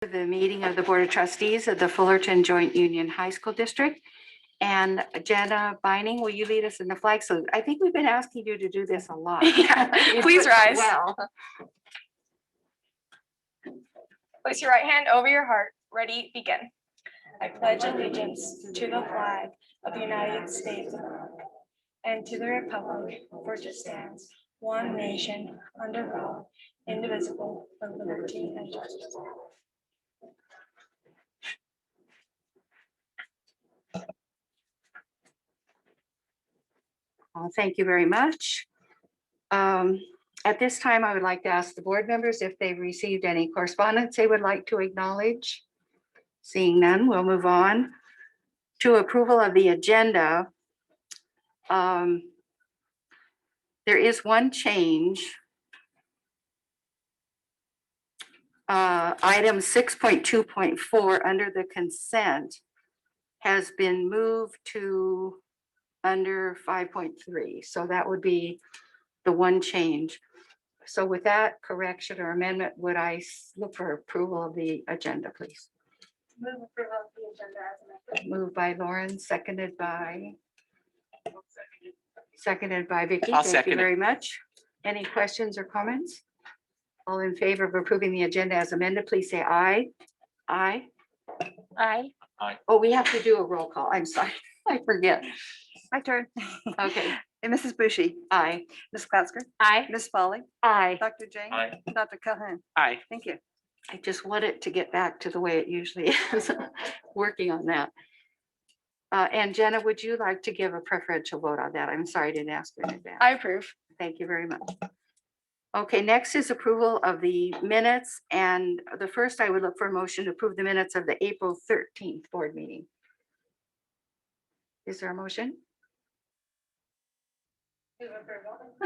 The meeting of the Board of Trustees of the Fullerton Joint Union High School District. And Jenna Binding, will you lead us in the flag salute? I think we've been asking you to do this a lot. Yeah, You please do it rise. well. Place your right hand over your heart. Ready, begin. I pledge allegiance to the flag of the United States of America and to the republic for which it stands, one nation, under God, indivisible, with liberty and justice. Thank you very much. At this time, I would like to ask the board members if they've received any correspondence they would like to acknowledge. Seeing none, we'll move on to approval of the agenda. There is one change. Item 6.2.4 under the consent has been moved to under 5.3. So that would be the one change. So with that correction or amendment, would I look for approval of the agenda, please? Move approval of the agenda as amended. Moved by Lauren, seconded by Vicky. I'll Thank you second it. very much. Any questions or comments? All in favor of approving the agenda as amended, please say aye. Aye. Aye. Oh, we have to do a roll call. I'm sorry. I forget. My turn. Okay. And Mrs. Bushy, Aye. Ms. Klatzker, Aye. Ms. Foley, Aye. Dr. Jane, Aye. Dr. Calhoun. Aye. Thank you. I just want it to get back to the way it usually is. Working on that. And Jenna, would you like to give a preferential vote on that? I'm sorry, I didn't ask you in advance. I approve. Thank you very much. Okay, next is approval of the minutes. And the first, I would look for a motion to approve the minutes of the April 13th board meeting. Is there a motion?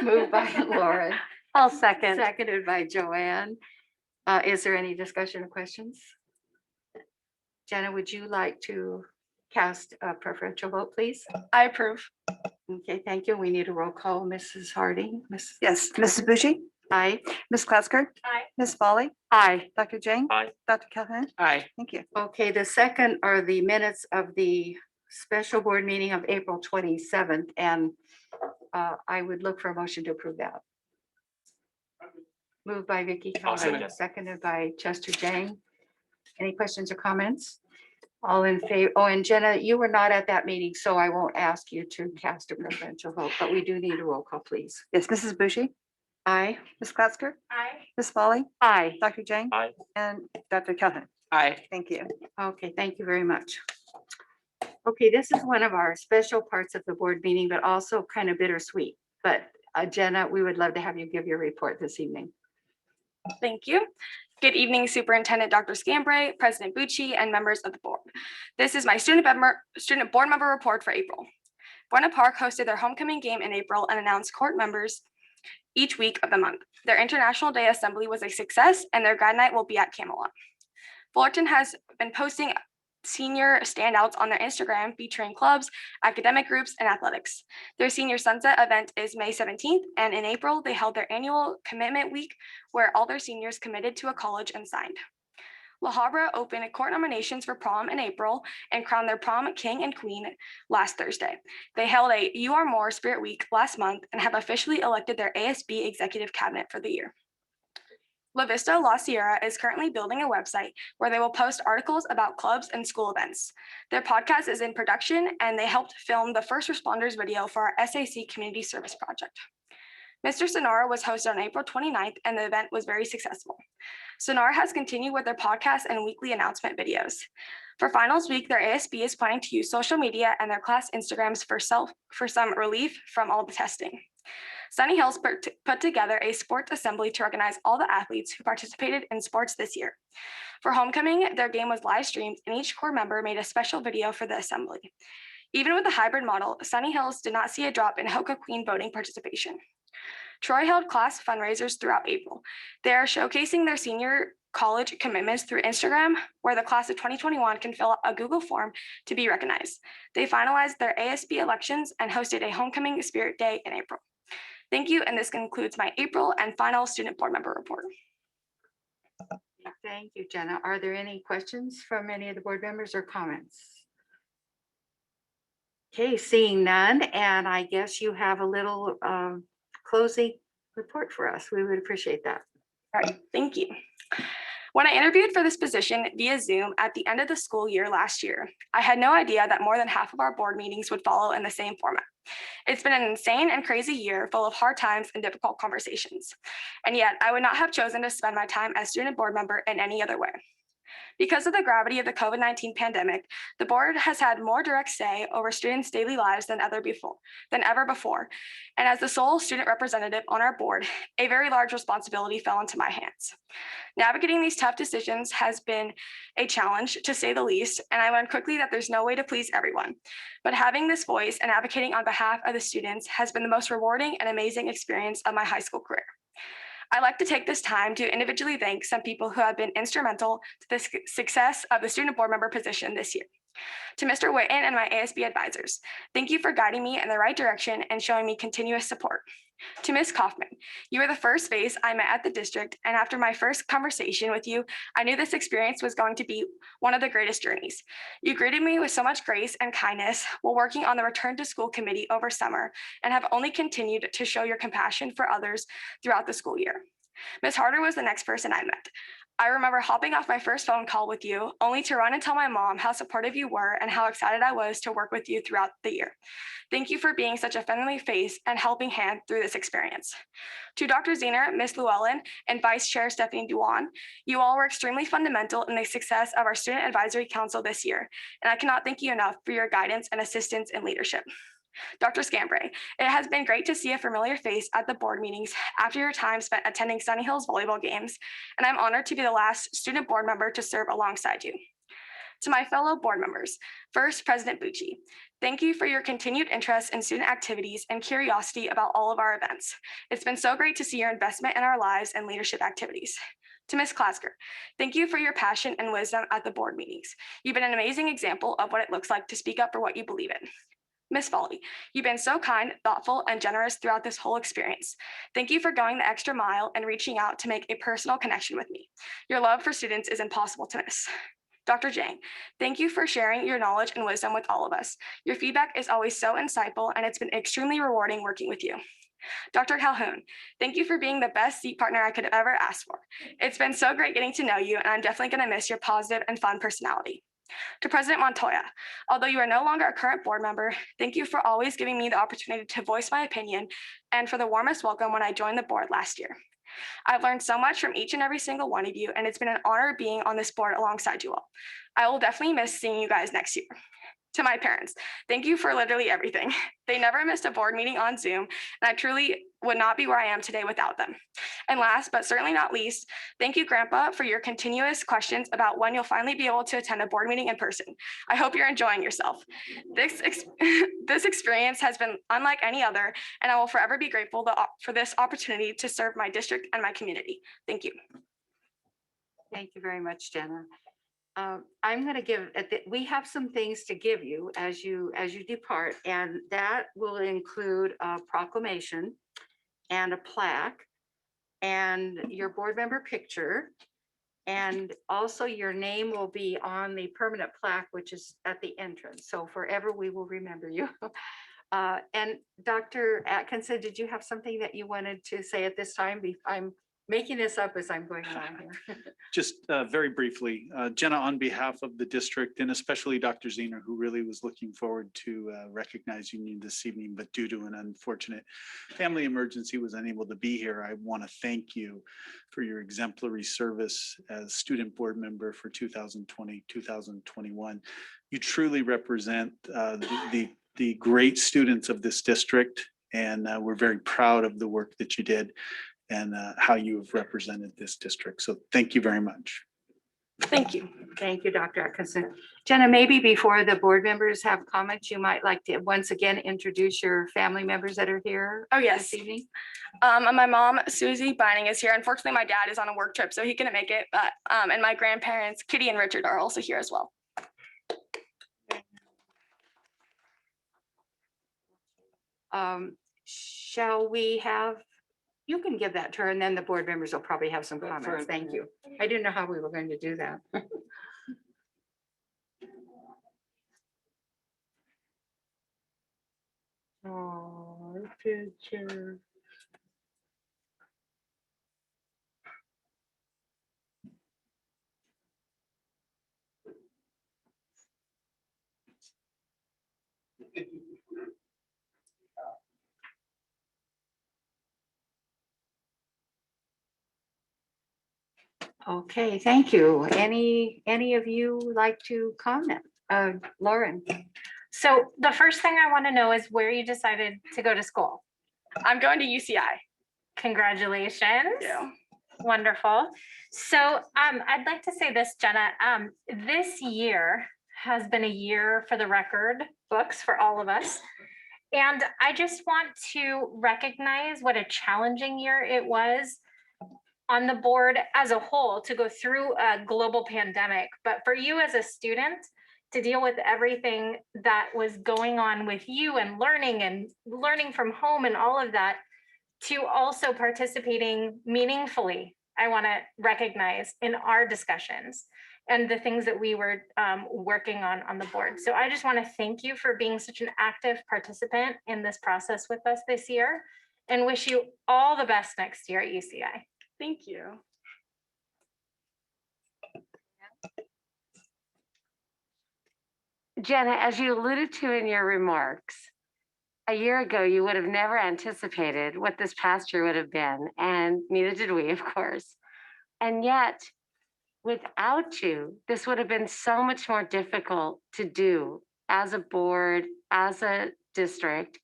Moved by Lauren, I'll second. seconded by Joanne. Is there any discussion or questions? Jenna, would you like to cast a preferential vote, please? I approve. Okay, thank you. We need a roll call. Mrs. Harding, Miss Yes, Mrs. Bushy, Aye. Ms. Klatzker, Aye. Ms. Foley, Aye. Dr. Jane. Aye. Dr. Calhoun. Aye. Thank you. Okay, the second are the minutes of the special board meeting of April 27th, and I would look for a motion to approve that. Moved by Vicky I'll second Calhoun, it. seconded by Chester Jang. Any questions or comments? All in favor? Oh, and Jenna, you were not at that meeting, so I won't ask you to cast a preferential vote, but we do need a roll call, please. Yes, Mrs. Bushy, Aye. Ms. Klatzker, Aye. Ms. Foley, Aye. Dr. Jane. Aye. And Dr. Calhoun. Aye. Thank you. Okay, thank you very much. Okay, this is one of our special parts of the board meeting, but also kind of bittersweet. But Jenna, we would love to have you give your report this evening. Thank you. Good evening, Superintendent Dr. Scambray, President Bucci, and members of the board. This is my student board member report for April. Buena Park hosted their homecoming game in April and announced court members each week of the month. Their International Day Assembly was a success, and their grad night will be at Camelot. Fullerton has been posting senior standouts on their Instagram featuring clubs, academic groups, and athletics. Their senior sunset event is May 17th, and in April, they held their annual commitment week where all their seniors committed to a college and signed. La Habra opened court nominations for prom in April and crowned their prom king and queen last Thursday. They held a You Are More Spirit Week last month and have officially elected their ASB executive cabinet for the year. La Vista La Sierra is currently building a website where they will post articles about clubs and school events. Their podcast is in production, and they helped film the first responders video for our SAC community service project. Mr. Sonora was hosted on April 29th, and the event was very successful. Sonora has continued with their podcast and weekly announcement videos. For finals week, their ASB is planning to use social media and their class Instagrams for some relief from all the testing. Sunny Hills put together a sports assembly to recognize all the athletes who participated in sports this year. For homecoming, their game was live streamed, and each core member made a special video for the assembly. Even with the hybrid model, Sunny Hills did not see a drop in Hoka Queen voting participation. Troy held class fundraisers throughout April. They are showcasing their senior college commitments through Instagram, where the class of 2021 can fill out a Google form to be recognized. They finalized their ASB elections and hosted a homecoming spirit day in April. Thank you, and this concludes my April and final student board member report. Thank you, Jenna. Are there any questions from any of the board members or comments? Okay, seeing none, and I guess you have a little closing report for us. We would appreciate that. All right, thank you. When I interviewed for this position via Zoom at the end of the school year last year, I had no idea that more than half of our board meetings would follow in the same format. It's been an insane and crazy year full of hard times and difficult conversations. And yet I would not have chosen to spend my time as student board member in any other way. Because of the gravity of the COVID-19 pandemic, the board has had more direct say over students' daily lives than ever before. And as the sole student representative on our board, a very large responsibility fell into my hands. Navigating these tough decisions has been a challenge, to say the least, and I learned quickly that there's no way to please everyone. But having this voice and advocating on behalf of the students has been the most rewarding and amazing experience of my high school career. I'd like to take this time to individually thank some people who have been instrumental to the success of the student board member position this year. To Mr. Witten and my ASB advisors, thank you for guiding me in the right direction and showing me continuous support. To Ms. Kaufman, you were the first face I met at the district, and after my first conversation with you, I knew this experience was going to be one of the greatest journeys. You greeted me with so much grace and kindness while working on the Return to School Committee over summer, and have only continued to show your compassion for others throughout the school year. Ms. Harder was the next person I met. I remember hopping off my first phone call with you, only to run and tell my mom how supportive you were and how excited I was to work with you throughout the year. Thank you for being such a friendly face and helping hand through this experience. To Dr. Zehner, Ms. Llewellyn, and Vice Chair Stephanie Duan, you all were extremely fundamental in the success of our Student Advisory Council this year, and I cannot thank you enough for your guidance and assistance in leadership. Dr. Scambray, it has been great to see a familiar face at the board meetings after your time spent attending Sunny Hills volleyball games, and I'm honored to be the last student board member to serve alongside you. To my fellow board members, first, President Bucci, thank you for your continued interest in student activities and curiosity about all of our events. It's been so great to see your investment in our lives and leadership activities. To Ms. Klasker, thank you for your passion and wisdom at the board meetings. You've been an amazing example of what it looks like to speak up for what you believe in. Ms. Foley, you've been so kind, thoughtful, and generous throughout this whole experience. Thank you for going the extra mile and reaching out to make a personal connection with me. Your love for students is impossible to miss. Dr. Jang, thank you for sharing your knowledge and wisdom with all of us. Your feedback is always so insightful, and it's been extremely rewarding working with you. Dr. Calhoun, thank you for being the best seat partner I could have ever asked for. It's been so great getting to know you, and I'm definitely going to miss your positive and fun personality. To President Montoya, although you are no longer a current board member, thank you for always giving me the opportunity to voice my opinion and for the warmest welcome when I joined the board last year. I've learned so much from each and every single one of you, and it's been an honor being on this board alongside you all. I will definitely miss seeing you guys next year. To my parents, thank you for literally everything. They never missed a board meeting on Zoom, and I truly would not be where I am today without them. And last, but certainly not least, thank you, Grandpa, for your continuous questions about when you'll finally be able to attend a board meeting in person. I hope you're enjoying yourself. This experience has been unlike any other, and I will forever be grateful for this opportunity to serve my district and my community. Thank you. Thank you very much, Jenna. I'm going to give, we have some things to give you as you depart, and that will include a proclamation and a plaque and your board member picture. And also your name will be on the permanent plaque, which is at the entrance. So forever we will remember you. And Dr. Atkinson, did you have something that you wanted to say at this time? I'm making this up as I'm going along here. Just very briefly, Jenna, on behalf of the district and especially Dr. Zehner, who really was looking forward to recognizing you this evening, but due to an unfortunate family emergency was unable to be here. I want to thank you for your exemplary service as student board member for 2020, 2021. You truly represent the great students of this district, and we're very proud of the work that you did and how you have represented this district. So thank you very much. Thank you. Thank you, Dr. Atkinson. Jenna, maybe before the board members have comments, you might like to once again introduce your family members that are here. Oh, yes. This evening. My mom, Susie Bining, is here. Unfortunately, my dad is on a work trip, so he couldn't make it. But and my grandparents, Kitty and Richard, are also here as well. Shall we have You can give that to her and then the board members will probably have some comments. Thank you. I didn't know how we were going to do that. Oh, picture. Okay, thank you. Any of you like to comment? Lauren? So the first thing I want to know is where you decided to go to school. I'm going to UCI. Congratulations. Yeah. Wonderful. So I'd like to say this, Jenna. This year has been a year for the record books for all of us. And I just want to recognize what a challenging year it was on the board as a whole to go through a global pandemic. But for you as a student, to deal with everything that was going on with you and learning from home and all of that, to also participating meaningfully, I want to recognize in our discussions and the things that we were working on the board. So I just want to thank you for being such an active participant in this process with us this year and wish you all the best next year at UCI. Thank you. Jenna, as you alluded to in your remarks, a year ago, you would have never anticipated what this past year would have been, and neither did we, of course. And yet, without you, this would have been so much more difficult to do as a board, as a district.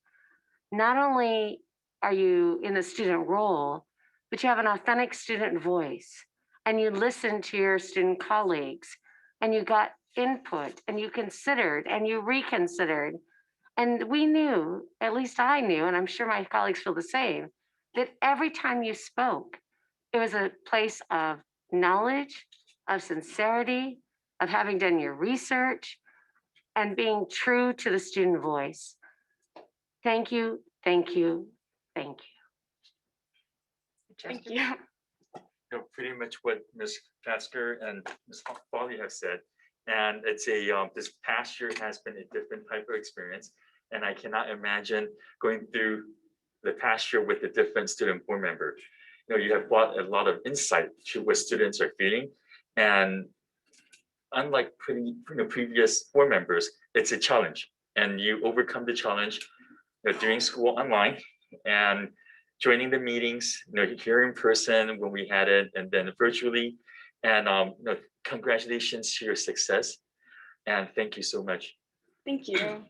Not only are you in the student role, but you have an authentic student voice, and you listen to your student colleagues, and you got input, and you considered, and you reconsidered. And we knew, at least I knew, and I'm sure my colleagues feel the same, that every time you spoke, it was a place of knowledge, of sincerity, of having done your research, and being true to the student voice. Thank you, thank you, thank you. Thank you. Pretty much what Ms. Tasker and Ms. Foley have said. And it's this past year has been a different type of experience. And I cannot imagine going through the past year with a different student board member. You have brought a lot of insight to what students are feeling. And unlike previous board members, it's a challenge. And you overcome the challenge doing school online and joining the meetings, here in person when we had it, and then virtually. And congratulations to your success. And thank you so much. Thank you.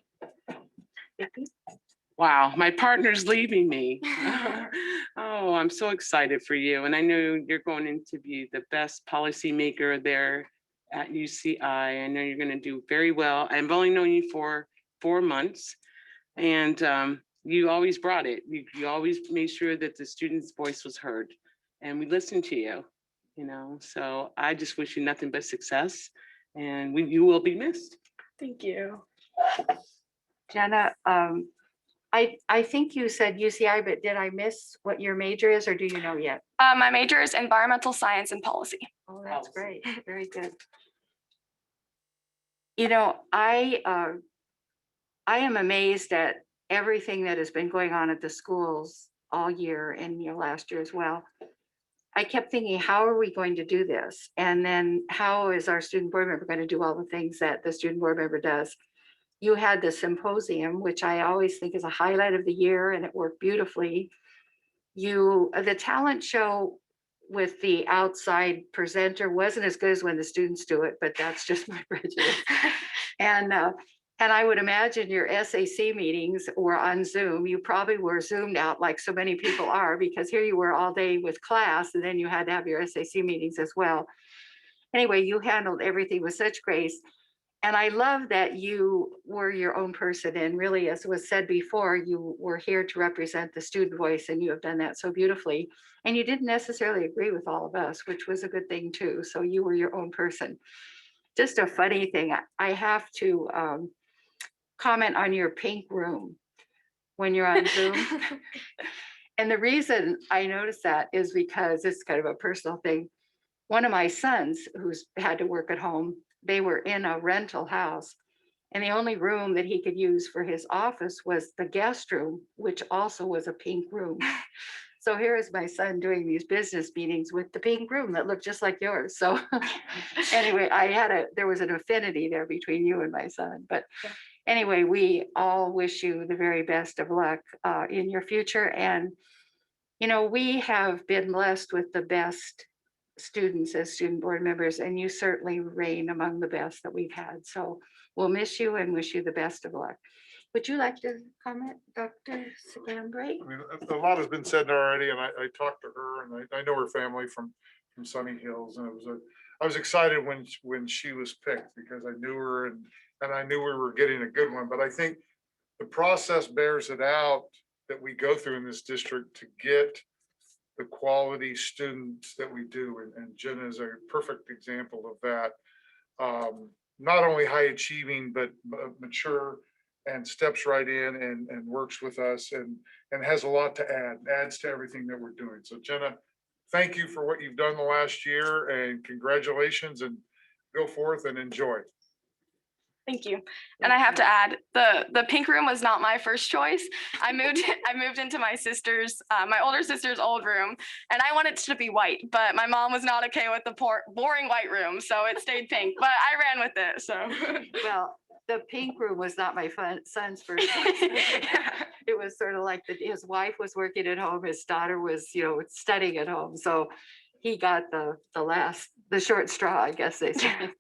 Wow, my partner's leaving me. Oh, I'm so excited for you. And I know you're going to be the best policymaker there at UCI. I know you're going to do very well. I've only known you for 4 months, and you always brought it. You always made sure that the student's voice was heard, and we listened to you, So I just wish you nothing but success, and you will be missed. Thank you. Jenna, I think you said UCI, but did I miss what your major is, or do you know yet? My major is environmental science and policy. Oh, that's Policy. great. Very good. I am amazed at everything that has been going on at the schools all year and last year as well. I kept thinking, how are we going to do this? And then how is our student board member going to do all the things that the student board member does? You had the symposium, which I always think is a highlight of the year, and it worked beautifully. The talent show with the outside presenter wasn't as good as when the students do it, but that's just my prejudice. And I would imagine your SAC meetings were on Zoom. You probably were Zoomed out like so many people are, because here you were all day with class, and then you had to have your SAC meetings as well. Anyway, you handled everything with such grace. And I love that you were your own person. And really, as was said before, you were here to represent the student voice, and you have done that so beautifully. And you didn't necessarily agree with all of us, which was a good thing too. So you were your own person. Just a funny thing, I have to comment on your pink room when you're on Zoom. And the reason I noticed that is because it's kind of a personal thing. One of my sons who's had to work at home, they were in a rental house. And the only room that he could use for his office was the guest room, which also was a pink room. So here is my son doing these business meetings with the pink room that looked just like yours. So anyway, there was an affinity there between you and my son. But anyway, we all wish you the very best of luck in your future. And, you know, we have been blessed with the best students as student board members, and you certainly reign among the best that we've had. So we'll miss you and wish you the best of luck. Would you like to comment, Dr. Scambray? I mean, a lot has been said already, and I talked to her, and I know her family from Sunny Hills, and I was excited when she was picked because I knew her and I knew we were getting a good one. But I think the process bears it out that we go through in this district to get the quality students that we do, and Jenna is a perfect example of that. Not only high achieving, but mature, and steps right in and works with us and has a lot to add, adds to everything that we're doing. So Jenna, thank you for what you've done the last year, and congratulations, and go forth and enjoy. Thank you. And I have to add, the pink room was not my first choice. I moved into my sister's, my older sister's old room, and I wanted it to be white, but my mom was not okay with the boring white room, so it stayed pink. But I ran with it. So Well, the pink room was not my son's first choice. It was sort of like his wife was working at home, his daughter was, you know, studying at home. So he got the short straw, I guess they say.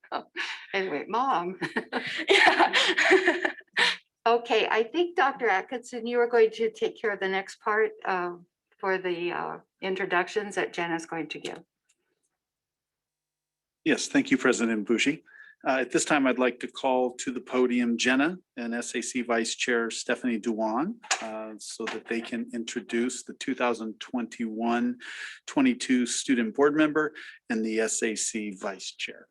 Anyway, Mom. Yeah. Okay, I think Dr. Atkinson, you are going to take care of the next part for the introductions that Jenna's going to give. Yes, thank you, President Bushi. At this time, I'd like to call to the podium Jenna and SAC Vice Chair Stephanie Duan so that they can introduce the 2021-22 Student Board Member and the SAC Vice Chair.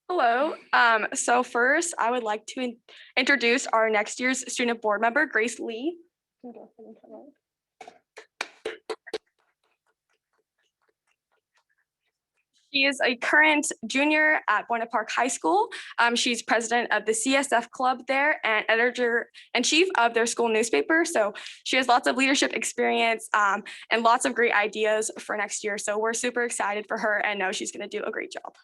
Hello. So first, I would like to introduce our next year's student board member, Grace Lee. She is a current junior at Buena Park High School. She's president of the CSF club there and editor-in-chief of their school newspaper. So she has lots of leadership experience and lots of great ideas for next year. So we're super excited for her and know she's going to do a great job.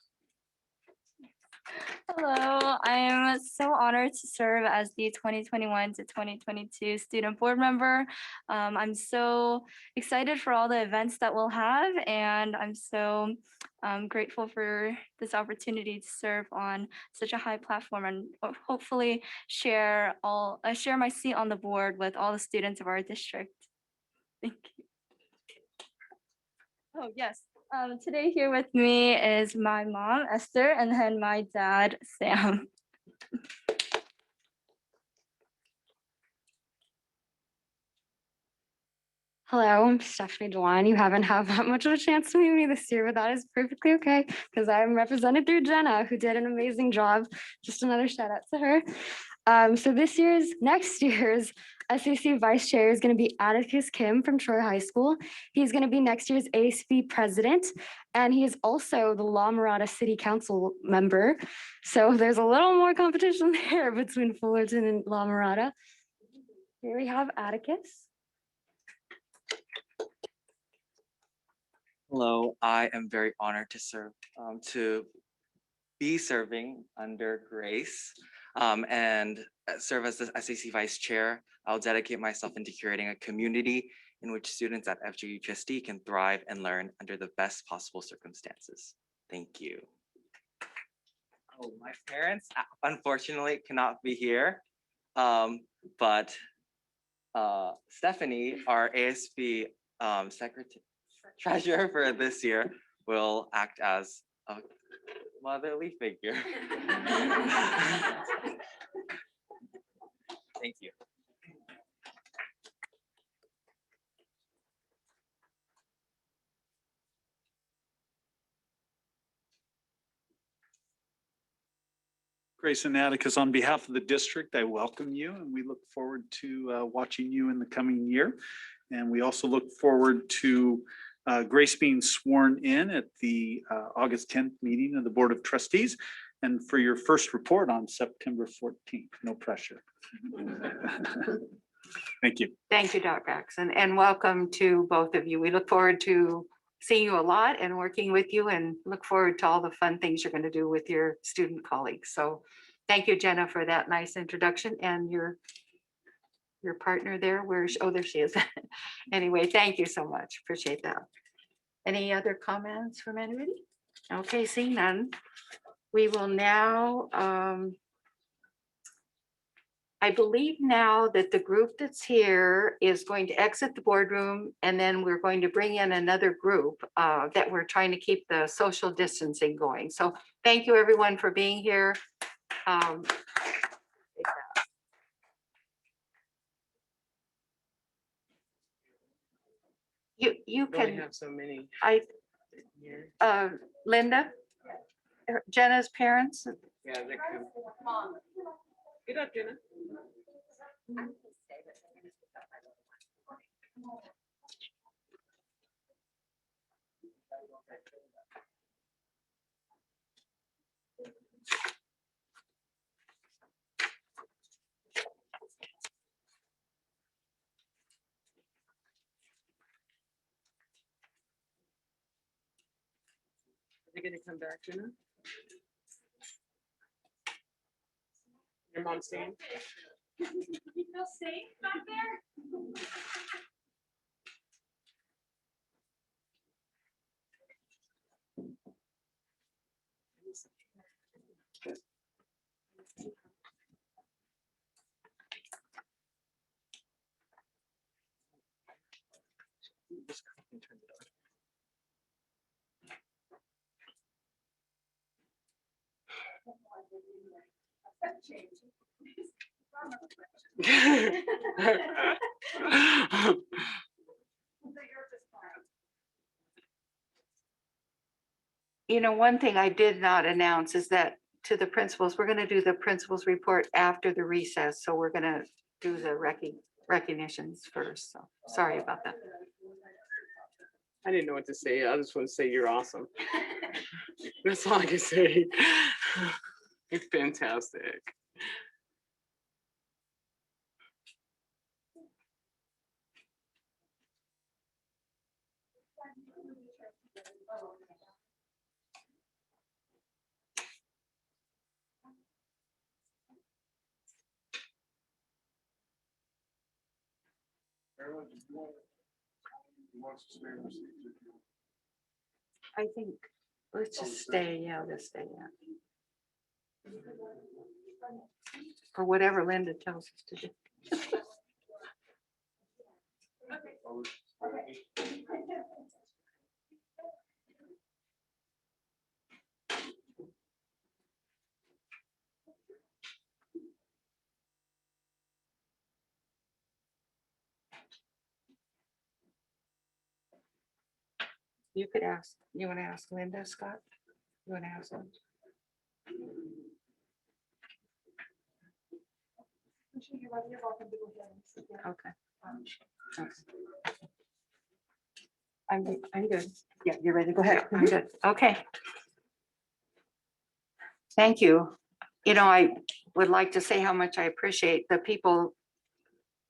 Hello, I am so honored to serve as the 2021 to 2022 student board member. I'm so excited for all the events that we'll have, and I'm so grateful for this opportunity to serve on such a high platform and hopefully share my seat on the board with all the students of our district. Thank you. Oh, yes. Today here with me is my mom, Esther, and then my dad, Sam. Hello, I'm Stephanie Dewan. You haven't had that much of a chance to meet me this year, but that is perfectly okay because I'm represented through Jenna, who did an amazing job. Just another shout out to her. So next year's SAC Vice Chair is going to be Atticus Kim from Troy High School. He's going to be next year's ASB President, and he is also the La Mirada City Council member. So there's a little more competition there between Fullerton and La Mirada. Here we have Atticus. Hello, I am very honored to be serving under Grace and serve as the SAC Vice Chair. I'll dedicate myself into curating a community in which students at FJUHSD can thrive and learn under the best possible circumstances. Thank you. Oh, my parents unfortunately cannot be here, but Stephanie, our ASB treasurer for this year, will act as a motherly figure. Thank you. Grace and Atticus, on behalf of the district, I welcome you and we look forward to watching you in the coming year. And we also look forward to Grace being sworn in at the August 10th meeting of the Board of Trustees and for your first report on September 14th. No pressure. Thank you. Thank you, Dr. Jackson, and welcome to both of you. We look forward to seeing you a lot and working with you and look forward to all the fun things you're going to do with your student colleagues. So thank you, Jenna, for that nice introduction and your partner there. Oh, there she is. Anyway, thank you so much. Appreciate that. Any other comments from anybody? Okay, seeing none. We will now, I believe now that the group that's here is going to exit the boardroom and then we're going to bring in another group that we're trying to keep the social distancing going. So thank you everyone for being here. You We only can, have so many here. Linda, Jenna's parents. Yeah, they come. Get up, Jenna. Are they gonna come back, Jenna? Your mom's staying? You feel safe back there? You know, one thing I did not announce is that to the principals, we're going to do the principals report after the recess. So we're going to do the recognitions first. So sorry about that. I didn't know what to say. I just want to say you're awesome. That's all I can say. You're fantastic. I think let's just stay. Yeah, let's stay. Yeah. Or whatever Linda tells us to do. You could ask, you want to ask Linda, Scott? You want to ask them? Okay. I'm good. Yeah, you're ready. Go ahead. I'm good. Okay. Thank you. You know, I would like to say how much I appreciate the people,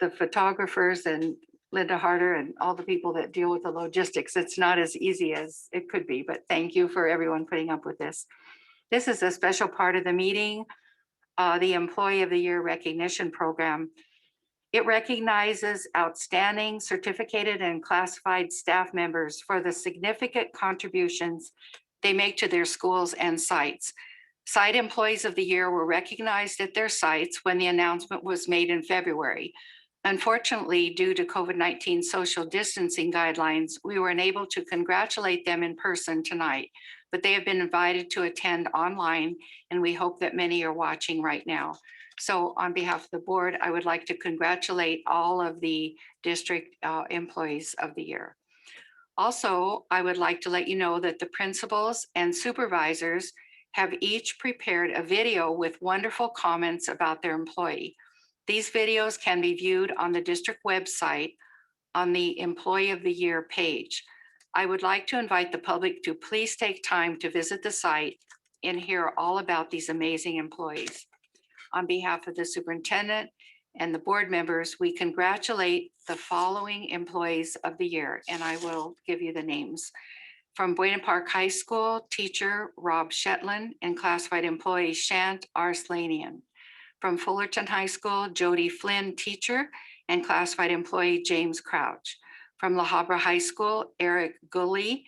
the photographers and Linda Harder and all the people that deal with the logistics. It's not as easy as it could be, but thank you for everyone putting up with this. This is a special part of the meeting, the Employee of the Year Recognition Program. It recognizes outstanding certificated and classified staff members for the significant contributions they make to their schools and sites. Site Employees of the Year were recognized at their sites when the announcement was made in February. Unfortunately, due to COVID-19 social distancing guidelines, we were unable to congratulate them in person tonight, but they have been invited to attend online, and we hope that many are watching right now. So on behalf of the board, I would like to congratulate all of the district employees of the year. Also, I would like to let you know that the principals and supervisors have each prepared a video with wonderful comments about their employee. These videos can be viewed on the district website on the Employee of the Year page. I would like to invite the public to please take time to visit the site and hear all about these amazing employees. On behalf of the superintendent and the board members, we congratulate the following employees of the year, and I will give you the names. From Buena Park High School, teacher Rob Shetland and classified employee Shant Arslanian. From Fullerton High School, Jody Flynn, teacher and classified employee James Crouch. From La Habra High School, Eric Gully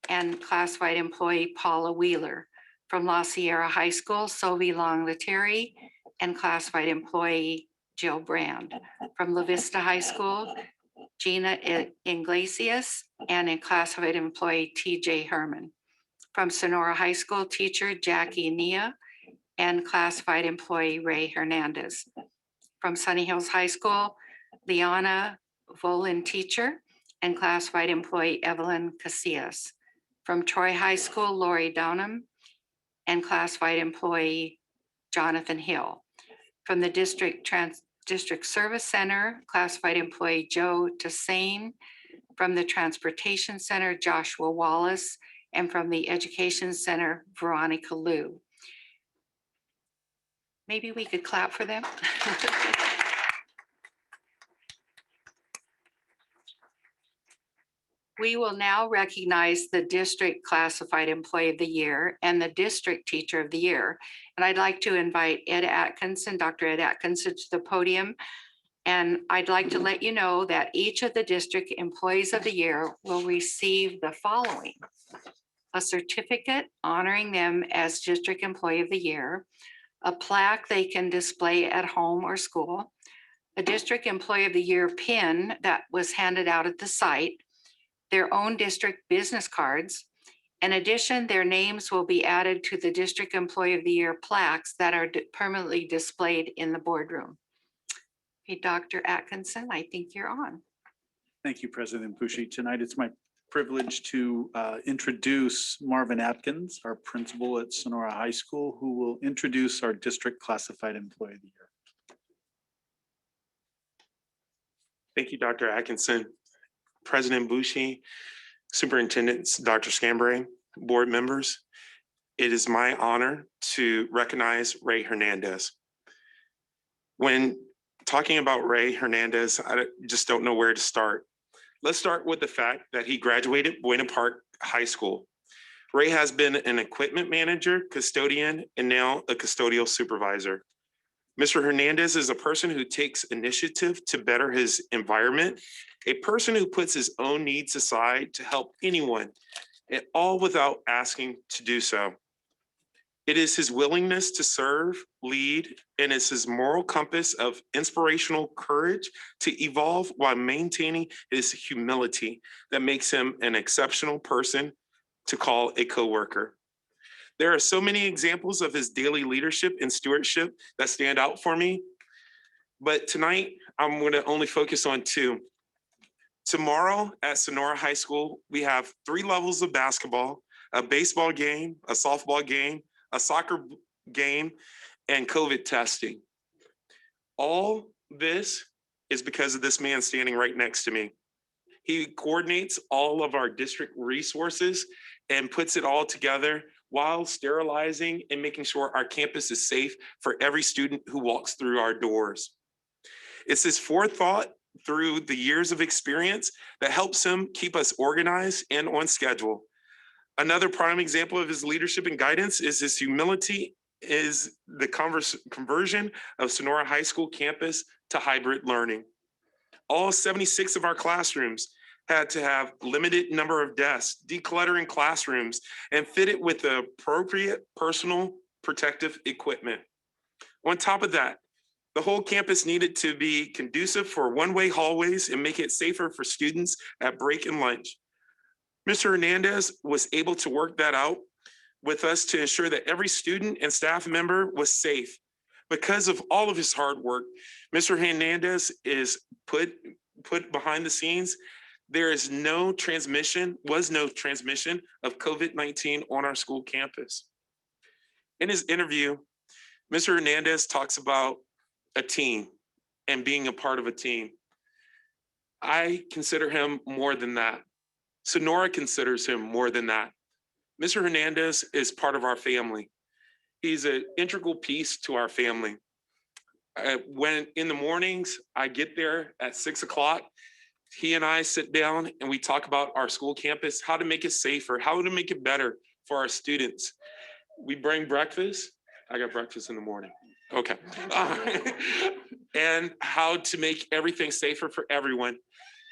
and classified employee Paula Wheeler. From La Sierra High School, Sophie Long Lettieri and classified employee Jill Brand. From La Vista High School, Gina Iglesias and a classified employee TJ Herman. From Sonora High School, teacher Jackie Nia and classified employee Ray Hernandez. From Sunny Hills High School, Liana Volin, teacher and classified employee Evelyn Casillas. From Troy High School, Lori Downham and classified employee Jonathan Hill. From the District Service Center, classified employee Joe Tassane. From the Transportation Center, Joshua Wallace. And from the Education Center, Veronica Liu. Maybe we could clap for them. We will now recognize the district classified employee of the year and the district teacher of the year. And I'd like to invite Ed Atkinson, Dr. Ed Atkinson, to the podium. And I'd like to let you know that each of the district employees of the year will receive the following: a certificate honoring them as district employee of the year, a plaque they can display at home or school, a district employee of the year pin that was handed out at the site, their own district business cards. In addition, their names will be added to the district employee of the year plaques that are permanently displayed in the boardroom. Okay, Dr. Atkinson, I think you're on. Thank you, President Bushi. Tonight, it's my privilege to introduce Marvin Atkins, our principal at Sonora High School, who will introduce our district classified employee of the year. Thank you, Dr. Atkinson. President Bushi, Superintendent Dr. Scambray, board members, it is my honor to recognize Ray Hernandez. When talking about Ray Hernandez, I just don't know where to start. Let's start with the fact that he graduated Buena Park High School. Ray has been an equipment manager, custodian, and now a custodial supervisor. Mr. Hernandez is a person who takes initiative to better his environment, a person who puts his own needs aside to help anyone, and all without asking to do so. It is his willingness to serve, lead, and it's his moral compass of inspirational courage to evolve while maintaining his humility that makes him an exceptional person to call a coworker. There are so many examples of his daily leadership and stewardship that stand out for me, but tonight I'm going to only focus on two. Tomorrow at Sonora High School, we have 3 levels of basketball, a baseball game, a softball game, a soccer game, and COVID testing. All this is because of this man standing right next to me. He coordinates all of our district resources and puts it all together while sterilizing and making sure our campus is safe for every student who walks through our doors. It's his forethought through the years of experience that helps him keep us organized and on schedule. Another prime example of his leadership and guidance is his humility is the conversion of Sonora High School campus to hybrid learning. All 76 of our classrooms had to have limited number of desks, decluttering classrooms, and fit it with the appropriate personal protective equipment. On top of that, the whole campus needed to be conducive for one-way hallways and make it safer for students at break and lunch. Mr. Hernandez was able to work that out with us to ensure that every student and staff member was safe. Because of all of his hard work, Mr. Hernandez is put behind the scenes. There was no transmission of COVID-19 on our school campus. In his interview, Mr. Hernandez talks about a team and being a part of a team. I consider him more than that. Sonora considers him more than that. Mr. Hernandez is part of our family. He's an integral piece to our family. When in the mornings, I get there at 6 o'clock, he and I sit down and we talk about our school campus, how to make it safer, how to make it better for our students. We bring breakfast. I got breakfast in the morning. Okay. And how to make everything safer for everyone.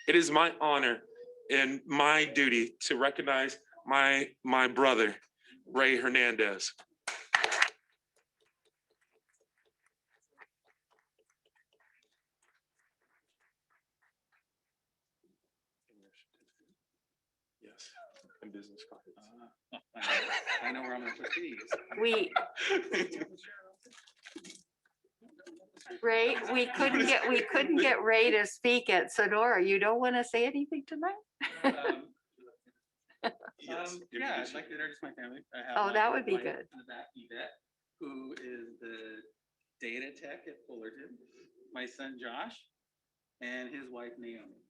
It is my honor and my duty to recognize my brother, Ray Hernandez. Yes, and business cards. I know where I'm gonna put these. Ray, we couldn't get Ray to speak at Sonora. You don't want to say anything tonight? Yeah, I'd like to introduce my family. I have Oh, my that would be wife good. in the back, Yvette, who is the data tech at Fullerton, my son Josh, and his wife Naomi.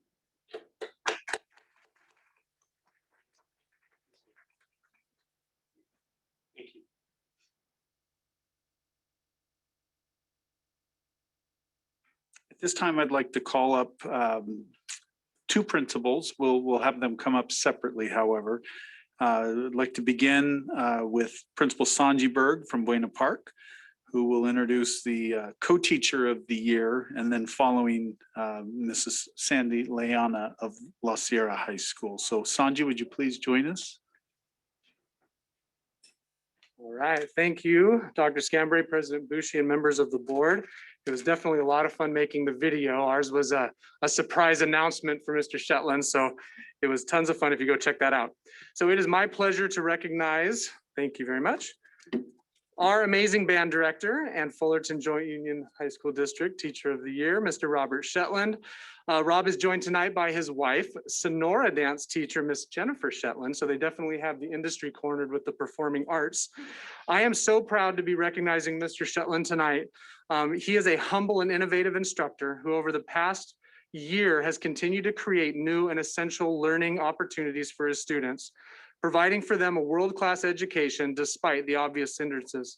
Thank you. At this time, I'd like to call up two principals. We'll have them come up separately, however. I'd like to begin with Principal Sanji Berg from Buena Park, who will introduce the co-teacher of the year, and then following Mrs. Sandy Leana of La Sierra High School. So Sanji, would you please join us? All right, thank you, Dr. Scambray, President Bushi, and members of the board. It was definitely a lot of fun making the video. Ours was a surprise announcement for Mr. Shetland, so it was tons of fun if you go check that out. So it is my pleasure to recognize, thank you very much, our amazing band director and Fullerton Joint Union High School District Teacher of the Year, Mr. Robert Shetland. Rob is joined tonight by his wife, Sonora dance teacher, Miss Jennifer Shetland. So they definitely have the industry cornered with the performing arts. I am so proud to be recognizing Mr. Shetland tonight. He is a humble and innovative instructor who over the past year has continued to create new and essential learning opportunities for his students, providing for them a world-class education despite the obvious hindrances.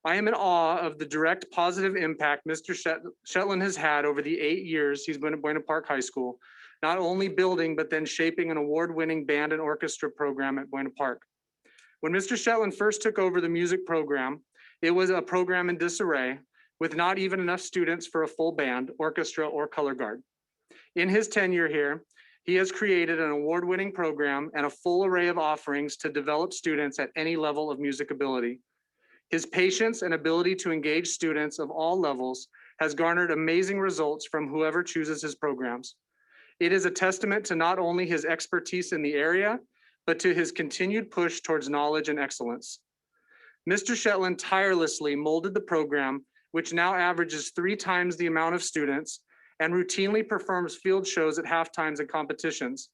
I am in awe of the direct positive impact Mr. Shetland has had over the 8 years he's been at Buena Park High School, not only building, but then shaping an award-winning band and orchestra program at Buena Park. When Mr. Shetland first took over the music program, it was a program in disarray with not even enough students for a full band, orchestra, or color guard. In his tenure here, he has created an award-winning program and a full array of offerings to develop students at any level of music ability. His patience and ability to engage students of all levels has garnered amazing results from whoever chooses his programs. It is a testament to not only his expertise in the area, but to his continued push towards knowledge and excellence. Mr. Shetland tirelessly molded the program, which now averages 3 times the amount of students and routinely performs field shows at halftimes and competitions.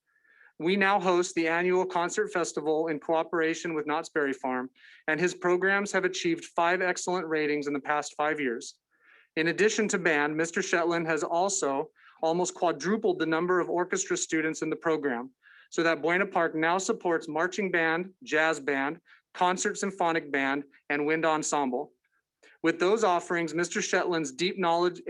We now host the annual concert festival in cooperation with Knott's Berry Farm, and his programs have achieved 5 excellent ratings in the past 5 years. In addition to band, Mr. Shetland has also almost quadrupled the number of orchestra students in the program, so that Buena Park now supports marching band, jazz band, concert symphonic band, and wind ensemble. With those offerings, Mr. Shetland's deep knowledge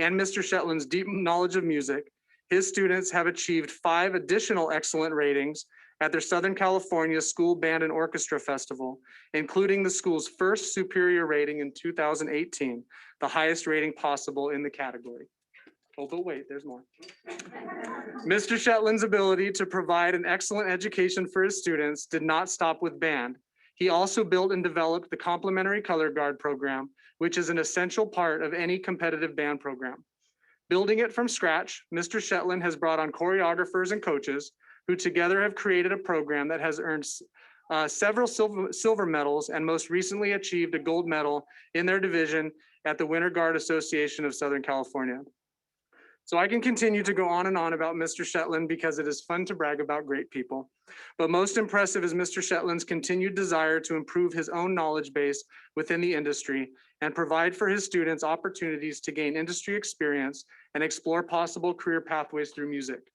of music, his students have achieved 5 additional excellent ratings at their Southern California School Band and Orchestra Festival, including the school's first superior rating in 2018, the highest rating possible in the category. Oh, but wait, there's more. Mr. Shetland's ability to provide an excellent education for his students did not stop with band. He also built and developed the Complementary Color Guard program, which is an essential part of any competitive band program. Building it from scratch, Mr. Shetland has brought on choreographers and coaches who together have created a program that has earned several silver medals and most recently achieved a gold medal in their division at the Winter Guard Association of Southern California. So I can continue to go on and on about Mr. Shetland because it is fun to brag about great people. But most impressive is Mr. Shetland's continued desire to improve his own knowledge base within the industry and provide for his students opportunities to gain industry experience and explore possible career pathways through music.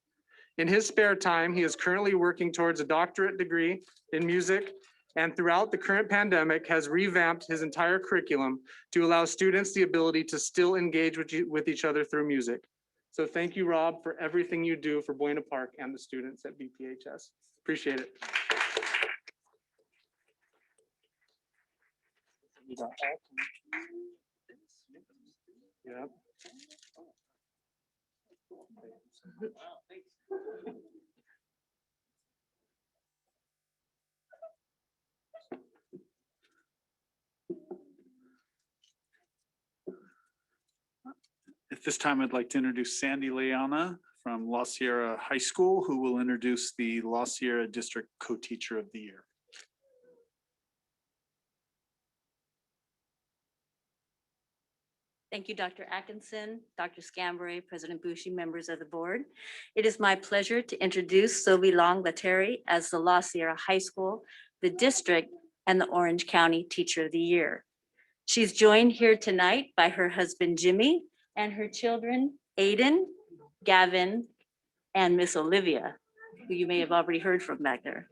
In his spare time, he is currently working towards a doctorate degree in music, and throughout the current pandemic has revamped his entire curriculum to allow students the ability to still engage with each other through music. So thank you, Rob, for everything you do for Buena Park and the students at BPHS. Appreciate it. Yeah. At this time, I'd like to introduce Sandy Leona from La Sierra High School, who will introduce the La Sierra District Co-Teacher of the Year. Thank you, Dr. Atkinson, Dr. Scambray, President Bushi, members of the board. It is my pleasure to introduce Sophie Long Lateri as the La Sierra High School, the district, and the Orange County Teacher of the Year. She's joined here tonight by her husband, Jimmy, and her children, Aiden, Gavin, and Miss Olivia, who you may have already heard from back there.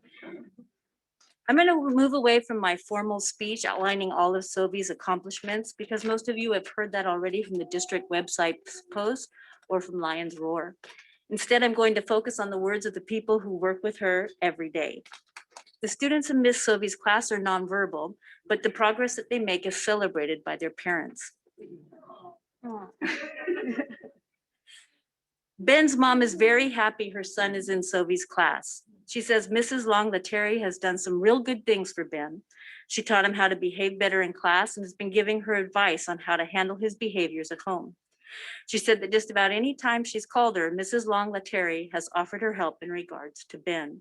I'm going to move away from my formal speech outlining all of Sophie's accomplishments because most of you have heard that already from the district website post or from Lions Roar. Instead, I'm going to focus on the words of the people who work with her every day. The students in Miss Sophie's class are nonverbal, but the progress that they make is celebrated by their parents. Ben's mom is very happy her son is in Sophie's class. She says Mrs. Long Lateri has done some real good things for Ben. She taught him how to behave better in class and has been giving her advice on how to handle his behaviors at home. She said that just about any time she's called her, Mrs. Long Lateri has offered her help in regards to Ben.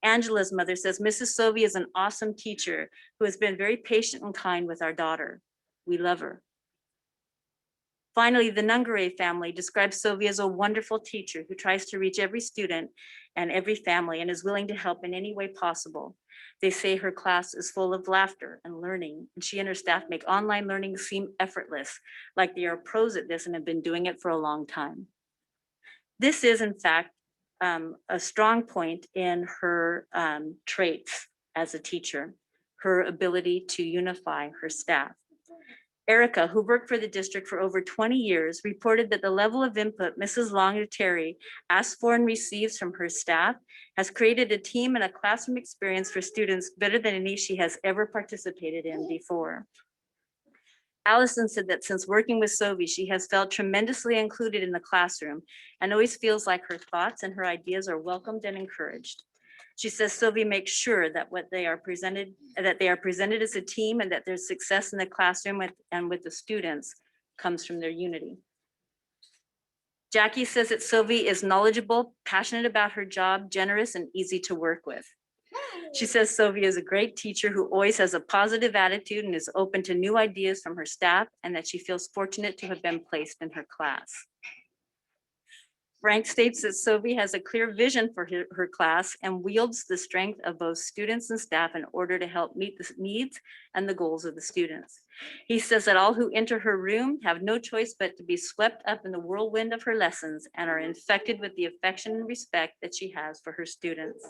Angela's mother says Mrs. Sophie is an awesome teacher who has been very patient and kind with our daughter. We love her. Finally, the Nungare family describes Sophie as a wonderful teacher who tries to reach every student and every family and is willing to help in any way possible. They say her class is full of laughter and learning, and she and her staff make online learning seem effortless, like they are pros at this and have been doing it for a long time. This is, in fact, a strong point in her traits as a teacher, her ability to unify her staff. Erica, who worked for the district for over 20 years, reported that the level of input Mrs. Long Lateri asks for and receives from her staff has created a team and a classroom experience for students better than any she has ever participated in before. Allison said that since working with Sophie, she has felt tremendously included in the classroom and always feels like her thoughts and her ideas are welcomed and encouraged. She says Sophie makes sure that they are presented as a team and that their success in the classroom and with the students comes from their unity. Jackie says that Sophie is knowledgeable, passionate about her job, generous, and easy to work with. She says Sophie is a great teacher who always has a positive attitude and is open to new ideas from her staff, and that she feels fortunate to have been placed in her class. Frank states that Sophie has a clear vision for her class and wields the strength of both students and staff in order to help meet the needs and the goals of the students. He says that all who enter her room have no choice but to be swept up in the whirlwind of her lessons and are infected with the affection and respect that she has for her students.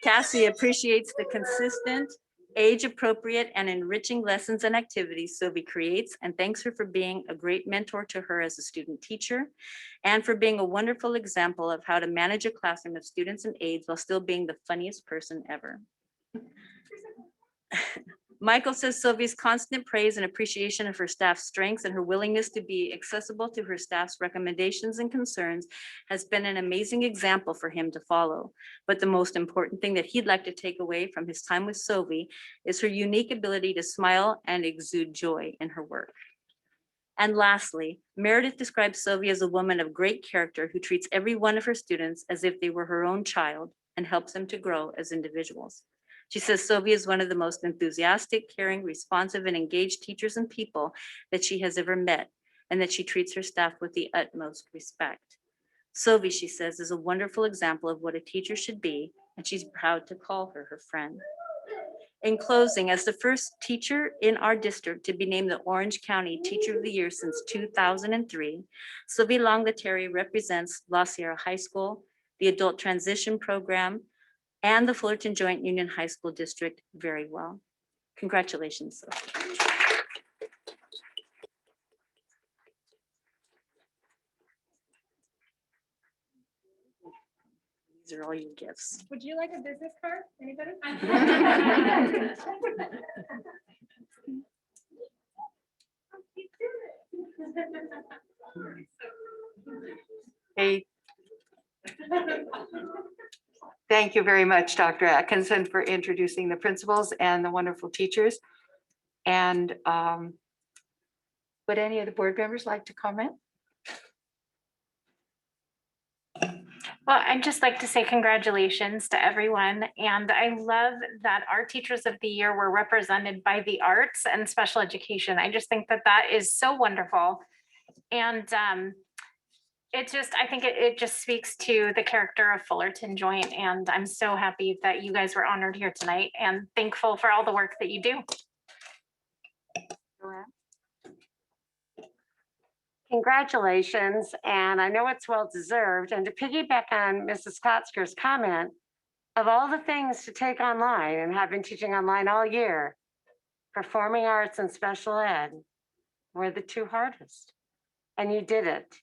Cassie appreciates the consistent, age-appropriate, and enriching lessons and activities Sophie creates, and thanks her for being a great mentor to her as a student teacher and for being a wonderful example of how to manage a classroom of students and aides while still being the funniest person ever. Michael says Sophie's constant praise and appreciation of her staff's strengths and her willingness to be accessible to her staff's recommendations and concerns has been an amazing example for him to follow. But the most important thing that he'd like to take away from his time with Sophie is her unique ability to smile and exude joy in her work. And lastly, Meredith describes Sophie as a woman of great character who treats every one of her students as if they were her own child and helps them to grow as individuals. She says Sylvia is one of the most enthusiastic, caring, responsive, and engaged teachers and people that she has ever met, and that she treats her staff with the utmost respect. Sylvie, she says, is a wonderful example of what a teacher should be, and she's proud to call her friend. In closing, as the first teacher in our district to be named the Orange County Teacher of the Year since 2003, Sylvie Long-Lettieri represents La Sierra High School, the Adult Transition Program, and the Fullerton Joint Union High School District very well. Congratulations, Sylvie. These are all your gifts. Would you like a business card? Anybody? Hey. Thank you very much, Dr. Atkinson, for introducing the principals and the wonderful teachers. And would any of the board members like to comment? Well, I'd just like to say congratulations to everyone. And I love that our Teachers of the Year were represented by the arts and special education. I just think that that is so wonderful. And I think it just speaks to the character of Fullerton Joint. And I'm so happy that you guys were honored here tonight and thankful for all the work that you do. Congratulations, and I know it's well-deserved. And to piggyback on Mrs. Kotzker's comment, of all the things to take online, and have been teaching online all year, performing arts and special ed were the two hardest. And you did it,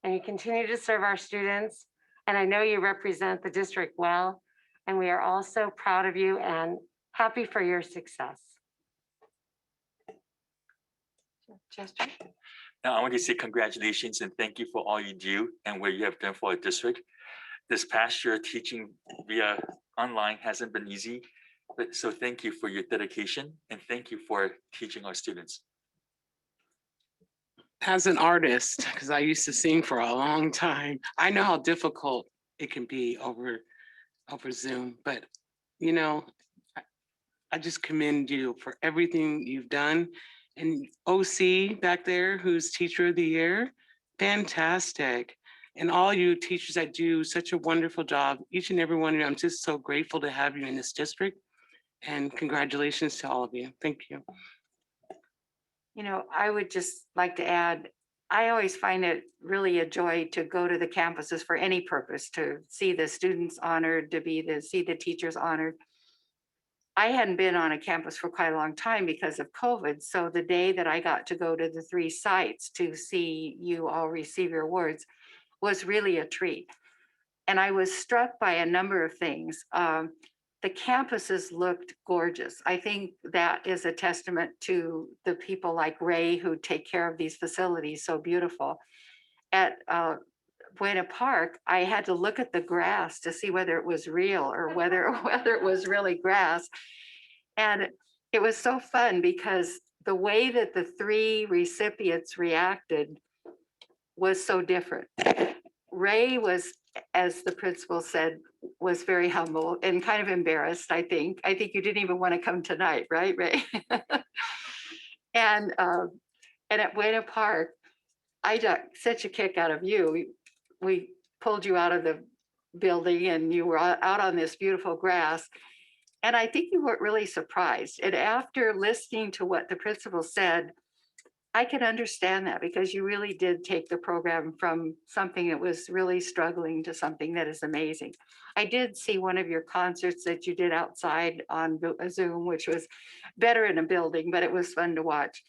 and you continue to serve our students. And I know you represent the district well, and we are all so proud of you and happy for your success. Chester? Now, I want to say congratulations and thank you for all you do and what you have done for our district. This past year, teaching via online hasn't been easy, but so thank you for your dedication and thank you for teaching our students. As an artist, because I used to sing for a long time, I know how difficult it can be over Zoom, but you know, I just commend you for everything you've done. And OC back there, who's Teacher of the Year, fantastic. And all you teachers that do such a wonderful job, each and every one of you, I'm just so grateful to have you in this district. And congratulations to all of you. Thank you. You know, I would just like to add, I always find it really a joy to go to the campuses for any purpose, to see the students honored, see the teachers honored. I hadn't been on a campus for quite a long time because of COVID. So the day that I got to go to the 3 sites to see you all receive your awards was really a treat. And I was struck by a number of things. The campuses looked gorgeous. I think that is a testament to the people like Ray who take care of these facilities so beautiful. At Buena Park, I had to look at the grass to see whether it was real or whether it was really grass. And it was so fun because the way that the 3 recipients reacted was so different. Ray was, as the principal said, was very humble and kind of embarrassed, I think. I think you didn't even want to come tonight, right, Ray? And at Buena Park, I got such a kick out of you. We pulled you out of the building and you were out on this beautiful grass. And I think you weren't really surprised. And after listening to what the principal said, I could understand that because you really did take the program from something that was really struggling to something that is amazing. I did see one of your concerts that you did outside on Zoom, which was better in a building, but it was fun to watch.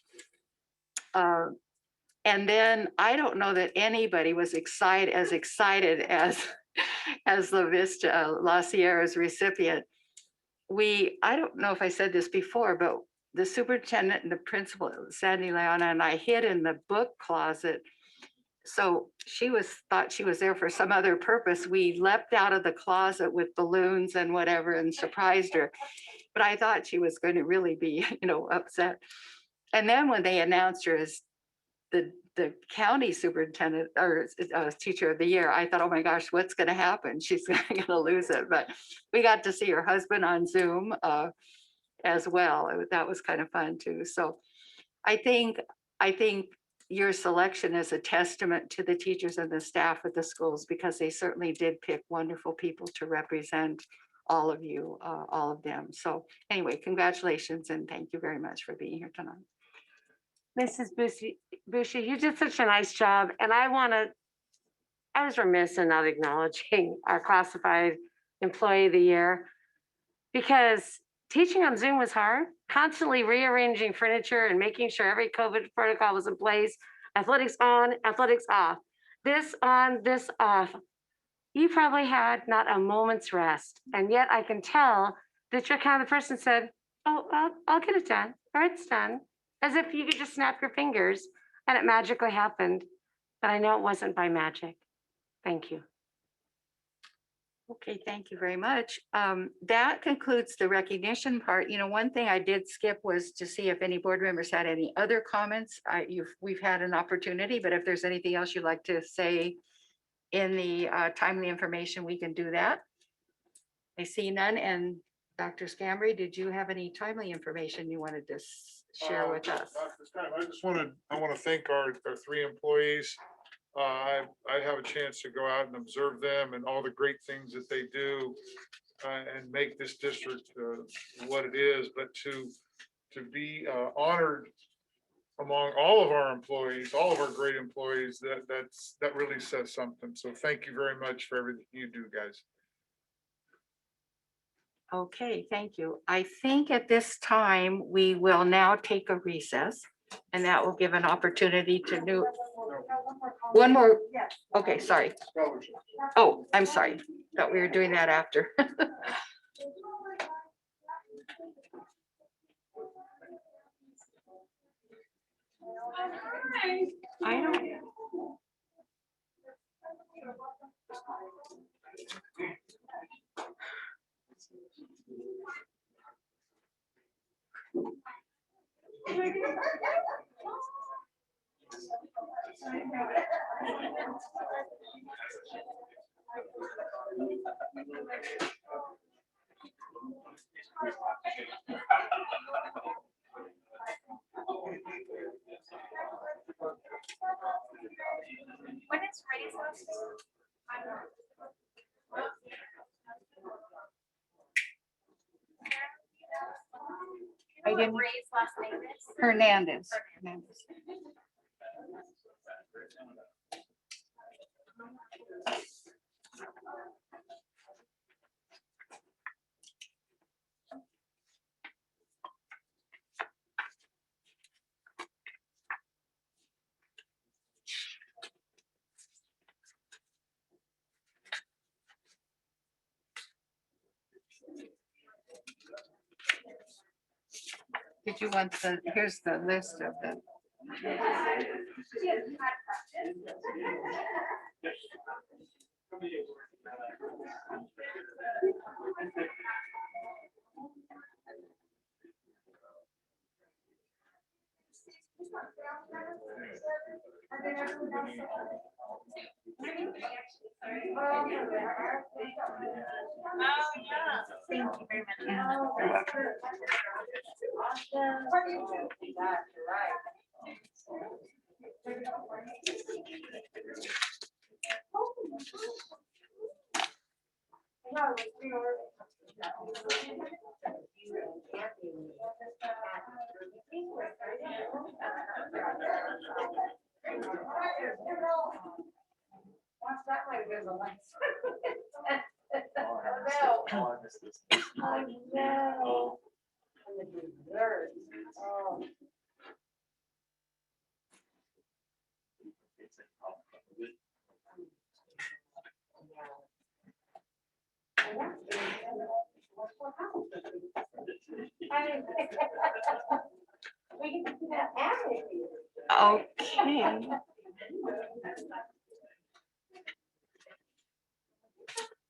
And then I don't know that anybody was as excited as La Sierra's recipient. I don't know if I said this before, but the superintendent and the principal, Sandy Leona, and I hid in the book closet. So thought she was there for some other purpose. We leapt out of the closet with balloons and whatever and surprised her. But I thought she was going to really be, upset. And then when they announced her as the county superintendent or teacher of the year, I thought, oh my gosh, what's going to happen? She's going to lose it. But we got to see her husband on Zoom as well. That was kind of fun too. So I think your selection is a testament to the teachers and the staff at the schools, because they certainly did pick wonderful people to represent all of you, all of them. So anyway, congratulations and thank you very much for being here tonight. Mrs. Bushi, you did such a nice job, and I was remiss in not acknowledging our classified employee of the year, because teaching on Zoom was hard, constantly rearranging furniture and making sure every COVID protocol was in place, athletics on, athletics off, this on, this off. You probably had not a moment's rest, and yet I can tell that you're kind of the person who said, oh, I'll get it done, or it's done. As if you could just snap your fingers and it magically happened. But I know it wasn't by magic. Thank you. Okay, thank you very much. That concludes the recognition part. You know, one thing I did skip was to see if any board members had any other comments. We've had an opportunity, but if there's anything else you'd like to say in the timely information, we can do that. I see none. And Dr. Scambray, did you have any timely information you wanted to share with us? I want to thank our three employees. I have a chance to go out and observe them and all the great things that they do and make this district what it is, but to be honored among all of our employees, all of our great employees, that really says something. So thank you very much for everything you do, guys. Okay, thank you. I think at this time, we will now take a recess, and that will give an opportunity to do one more. Okay, sorry. Oh, I'm sorry. Thought we were doing that after. I don't. When it's raised, I didn't. Ray's last name is? Hernandez. Did you want here's the list of them. Thank you very much. You're welcome. Okay.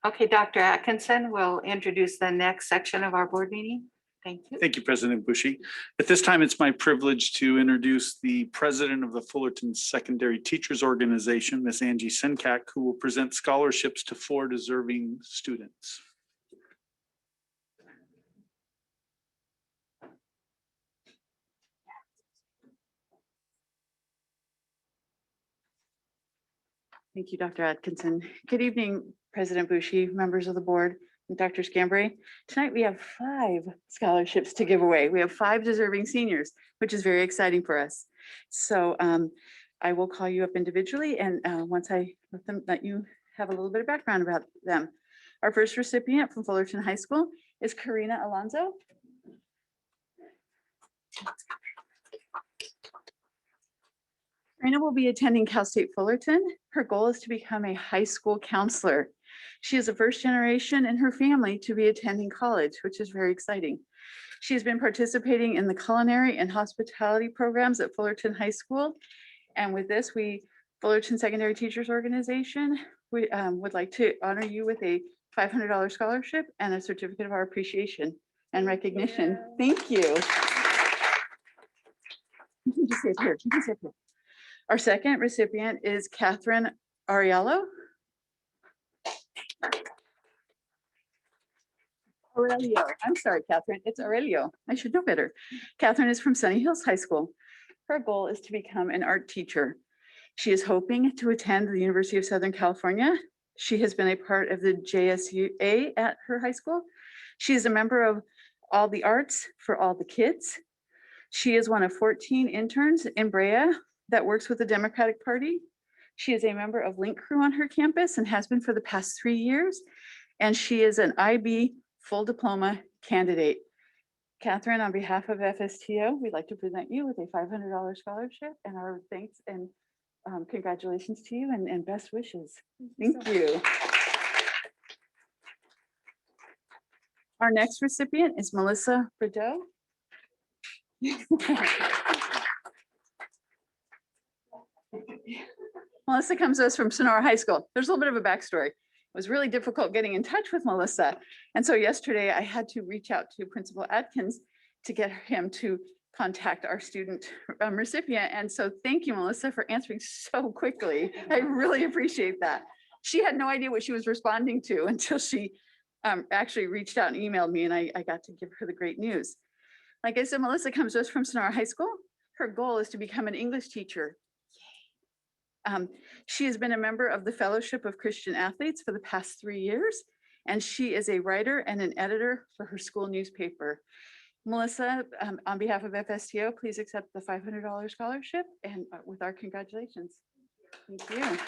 Okay, Dr. Atkinson will introduce the next section of our board meeting. Thank you. Thank you, President Bushy. At this time, it's my privilege to introduce the president of the Fullerton Secondary Teachers Organization, Miss Angie Senkak, who will present scholarships to 4 deserving students. Thank you, Dr. Atkinson. Good evening, President Bushy, members of the board, and Dr. Scambray. Tonight we have 5 scholarships to give away. We have 5 deserving seniors, which is very exciting for us. So I will call you up individually, and once I let you have a little bit of background about them. Our first recipient from Fullerton High School is Karina Alonso. Karina will be attending Cal State Fullerton. Her goal is to become a high school counselor. She is the first generation in her family to be attending college, which is very exciting. She has been participating in the culinary and hospitality programs at Fullerton High School. And with this, Fullerton Secondary Teachers Organization, we would like to honor you with a $500 scholarship and a certificate of our appreciation and recognition. Thank you. You can just sit here. You can sit here. Our second recipient is Catherine Ariello. Aurelio, I'm sorry, Catherine, it's Aurelio. I should know better. Catherine is from Sunny Hills High School. Her goal is to become an art teacher. She is hoping to attend the University of Southern California. She has been a part of the JSUA at her high school. She is a member of All the Arts for All the Kids. She is one of 14 interns in Brea that works with the Democratic Party. She is a member of Link Crew on her campus and has been for the past 3 years. And she is an IB full diploma candidate. Catherine, on behalf of FSTO, we'd like to present you with a $500 scholarship and our thanks and congratulations to you and best wishes. Thank you. Our next recipient is Melissa Bordeaux. Melissa comes to us from Sonora High School. There's a little bit of a backstory. It was really difficult getting in touch with Melissa. And so yesterday I had to reach out to Principal Atkins to get him to contact our student recipient. And so thank you, Melissa, for answering so quickly. I really appreciate that. She had no idea what she was responding to until she actually reached out and emailed me, and I got to give her the great news. Like I said, Melissa comes to us from Sonora High School. Her goal is to become an English teacher. She has been a member of the Fellowship of Christian Athletes for the past 3 years, and she is a writer and an editor for her school newspaper. Melissa, on behalf of FSTO, please accept the $500 scholarship and with our congratulations. Thank you.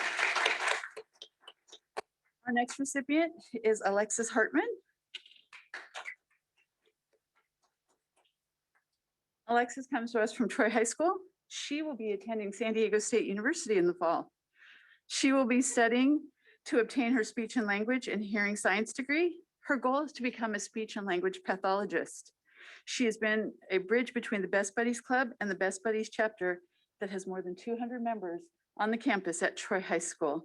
Our next recipient is Alexis Hartman. Alexis comes to us from Troy High School. She will be attending San Diego State University in the fall. She will be studying to obtain her speech and language and hearing science degree. Her goal is to become a speech and language pathologist. She has been a bridge between the Best Buddies Club and the Best Buddies chapter that has more than 200 members on the campus at Troy High School.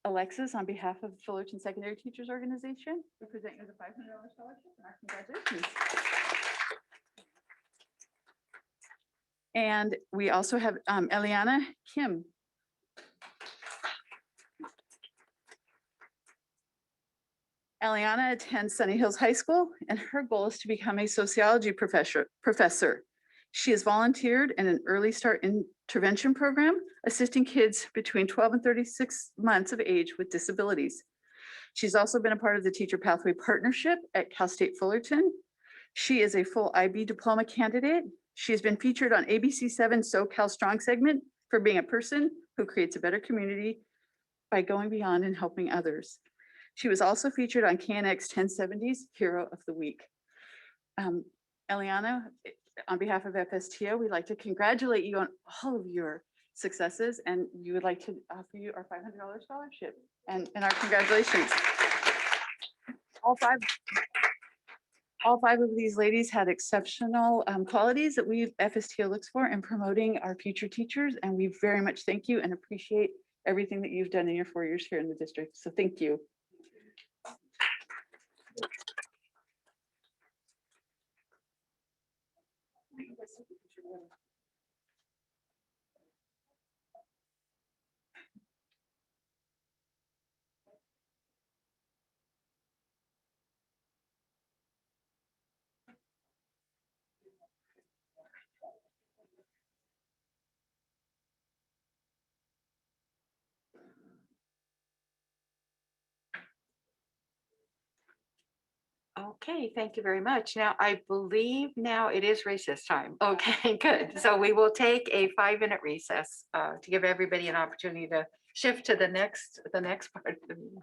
Alexis, on behalf of Fullerton Secondary Teachers Organization, we present you the $500 scholarship and our congratulations. And we also have Eliana Kim. Eliana attends Sunny Hills High School, and her goal is to become a sociology professor. She has volunteered in an early start intervention program, assisting kids between 12 and 36 months of age with disabilities. She's also been a part of the Teacher Pathway Partnership at Cal State Fullerton. She is a full IB diploma candidate. She has been featured on ABC7 SoCal Strong segment for being a person who creates a better community by going beyond and helping others. She was also featured on KNX 1070's Hero of the Week. Eliana, on behalf of FSTO, we'd like to congratulate you on all of your successes, and we would like to offer you our $500 scholarship and our congratulations. All five of these ladies had exceptional qualities that FSTO looks for in promoting our future teachers, and we very much thank you and appreciate everything that you've done in your 4 years here in the district. So thank you. Okay, thank you very much. Now, I believe now it is recess time. Okay, good. So we will take a 5-minute recess to give everybody an opportunity to shift to the next part of the meeting.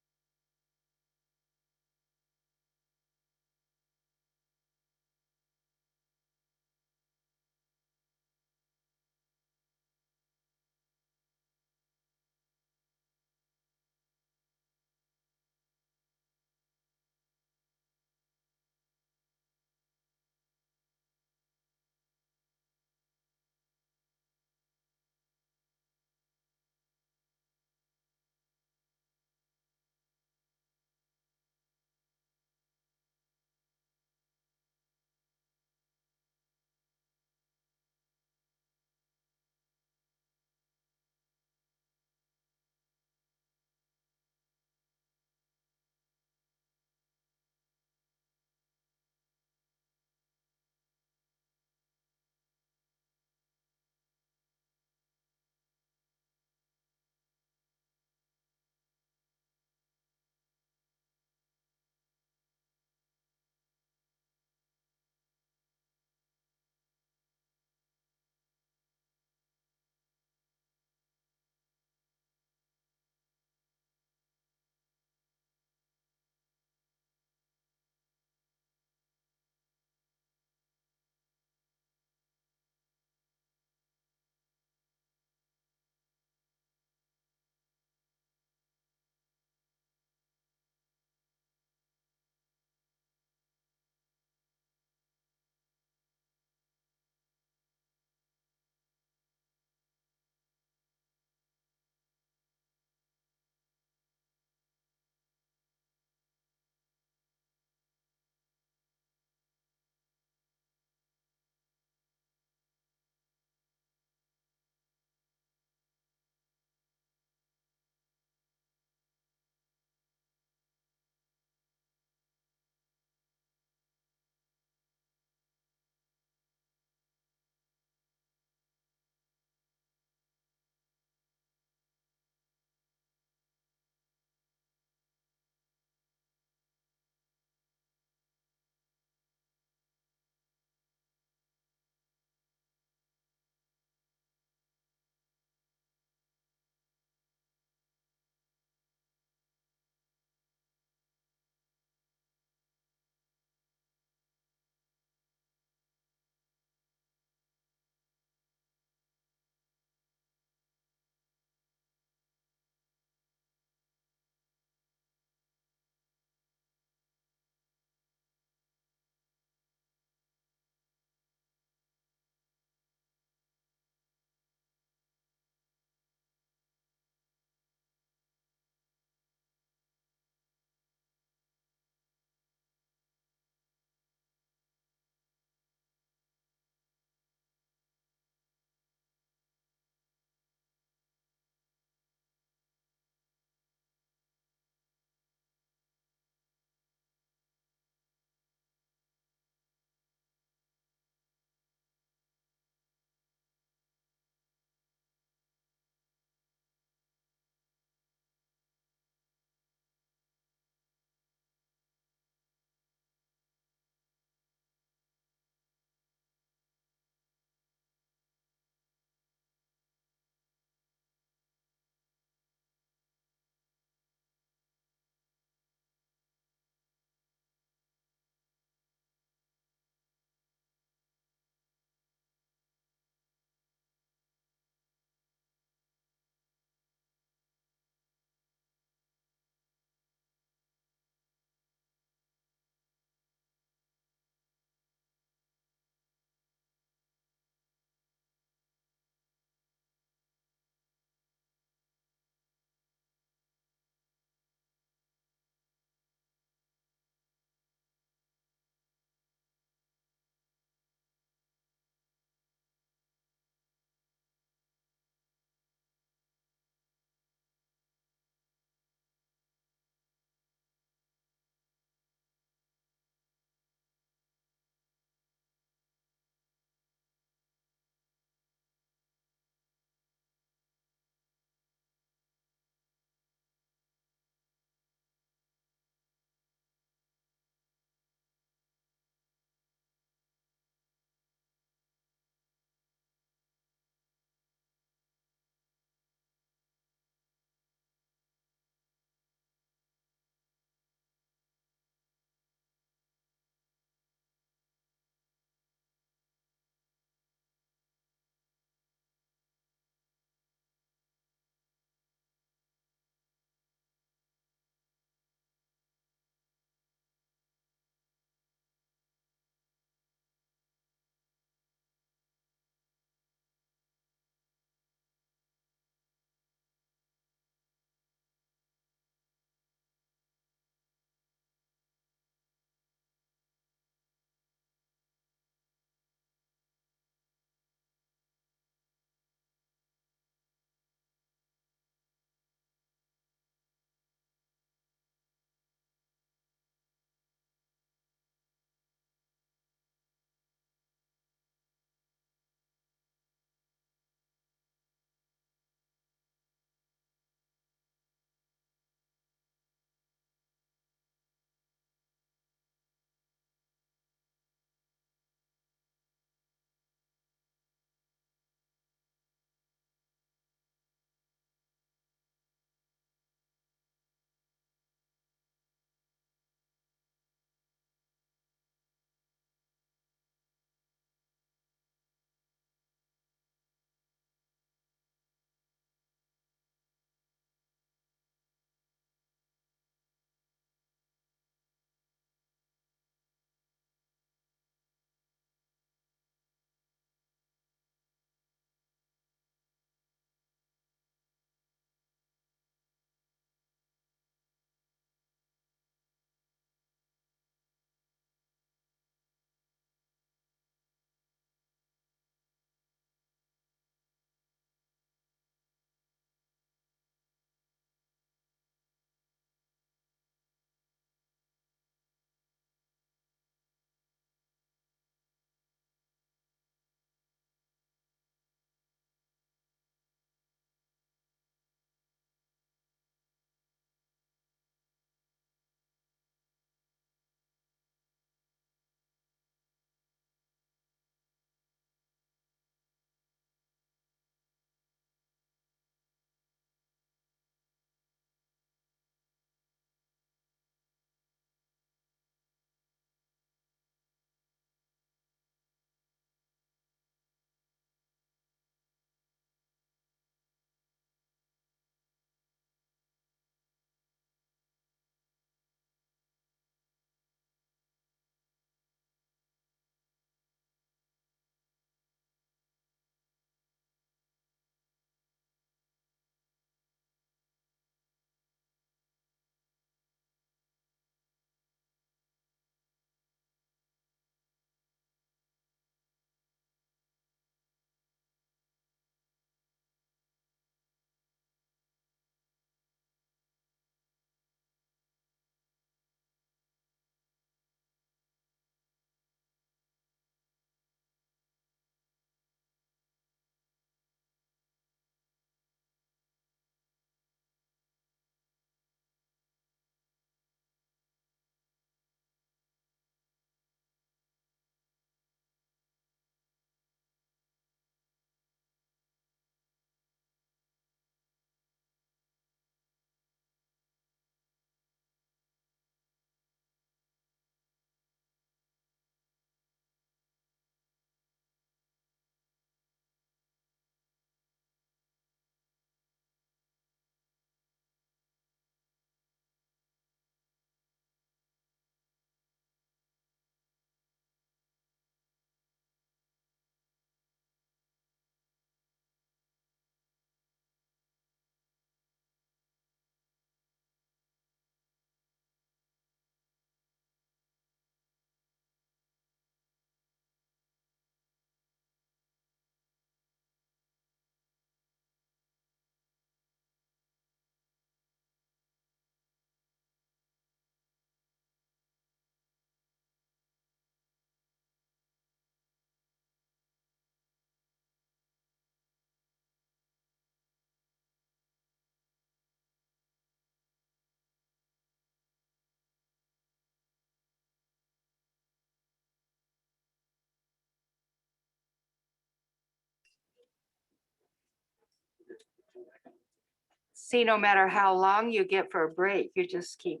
See, no matter how long you get for a break, you just keep,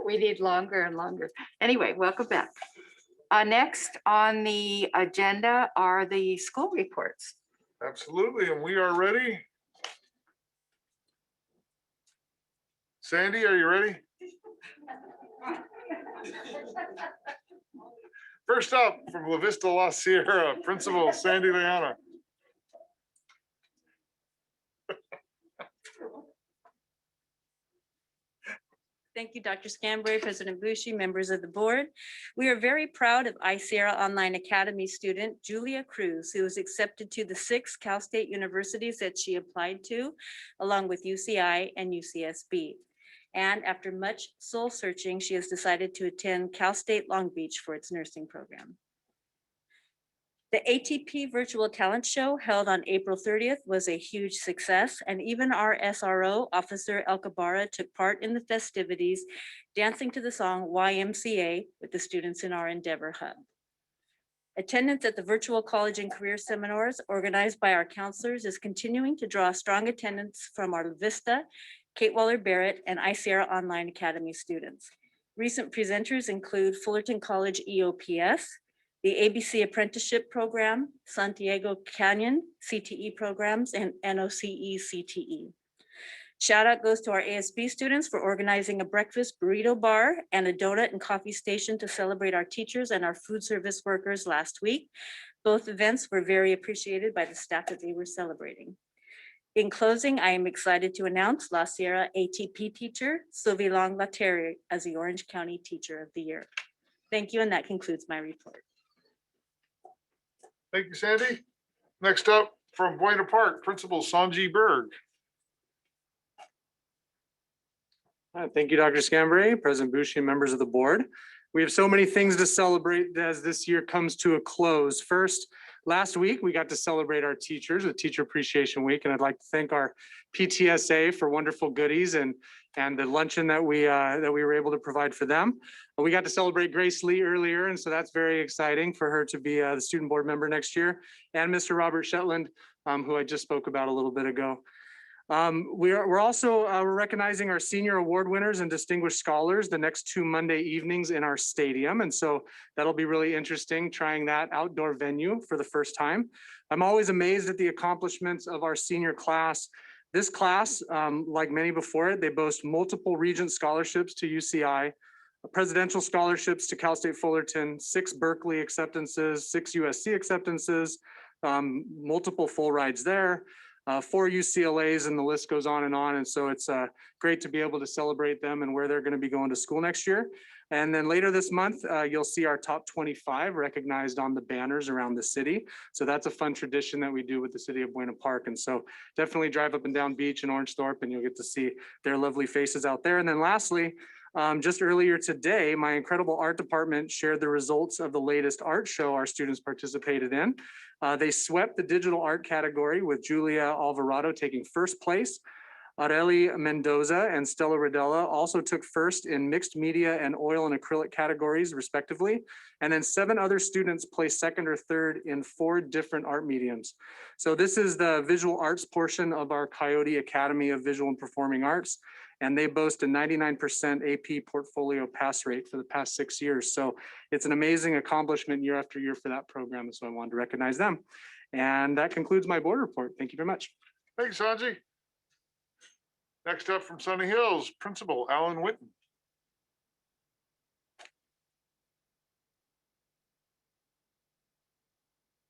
we need longer and longer. Anyway, welcome back. Next on the agenda are the school reports. Absolutely, and we are ready. Sandy, are you ready? First up, from La Vista La Sierra, Principal Sandy Leona. Thank you, Dr. Scambray, President Bushi, members of the board. We are very proud of iSierra Online Academy student Julia Cruz, who was accepted to the 6 Cal State universities that she applied to, along with UCI and UCSB. And after much soul searching, she has decided to attend Cal State Long Beach for its nursing program. The ATP Virtual Talent Show held on April 30th was a huge success, and even our SRO, Officer El Kabara, took part in the festivities, dancing to the song YMCA with the students in our Endeavor Hub. Attendance at the virtual college and career seminars organized by our counselors is continuing to draw strong attendance from our La Vista, Kate Waller-Barrett, and iSierra Online Academy students. Recent presenters include Fullerton College EOPS, the ABC Apprenticeship Program, Santiago Canyon CTE programs, and NOCE CTE. Shout out goes to our ASB students for organizing a breakfast burrito bar and a donut and coffee station to celebrate our teachers and our food service workers last week. Both events were very appreciated by the staff that they were celebrating. In closing, I am excited to announce La Sierra ATP teacher, Sylvie Long Laterre, as the Orange County Teacher of the Year. Thank you, and that concludes my report. Thank you, Sandy. Next up, from Buena Park, Principal Sanji Berg. Thank you, Dr. Scambray, President Bushi, and members of the board. We have so many things to celebrate as this year comes to a close. First, last week, we got to celebrate our teachers with Teacher Appreciation Week, and I'd like to thank our PTSA for wonderful goodies and the luncheon that we were able to provide for them. We got to celebrate Grace Lee earlier, and so that's very exciting for her to be the student board member next year, and Mr. Robert Shetland, who I just spoke about a little bit ago. We're also recognizing our senior award winners and distinguished scholars the next 2 Monday evenings in our stadium. And so that'll be really interesting, trying that outdoor venue for the first time. I'm always amazed at the accomplishments of our senior class. This class, like many before it, they boast multiple Regent scholarships to UCI, presidential scholarships to Cal State Fullerton, 6 Berkeley acceptances, 6 USC acceptances, multiple full rides there. 4 UCLAs, and the list goes on. And so it's great to be able to celebrate them and where they're going to be going to school next year. And then later this month, you'll see our top 25 recognized on the banners around the city. So that's a fun tradition that we do with the city of Buena Park. And so definitely drive up and down Beach in Orangethorpe, and you'll get to see their lovely faces out there. And then lastly, just earlier today, my incredible art department shared the results of the latest art show our students participated in. They swept the digital art category with Julia Alvarado taking first place. Areli Mendoza and Stella Rodella also took first in mixed media and oil and acrylic categories, respectively. And then 7 other students placed second or third in 4 different art mediums. So this is the visual arts portion of our Coyote Academy of Visual and Performing Arts. And they boast a 99% AP portfolio pass rate for the past 6 years. So it's an amazing accomplishment year after year for that program. So I wanted to recognize them. And that concludes my board report. Thank you very much. Thanks, Sanji. Next up from Sunny Hills, Principal Alan Witten.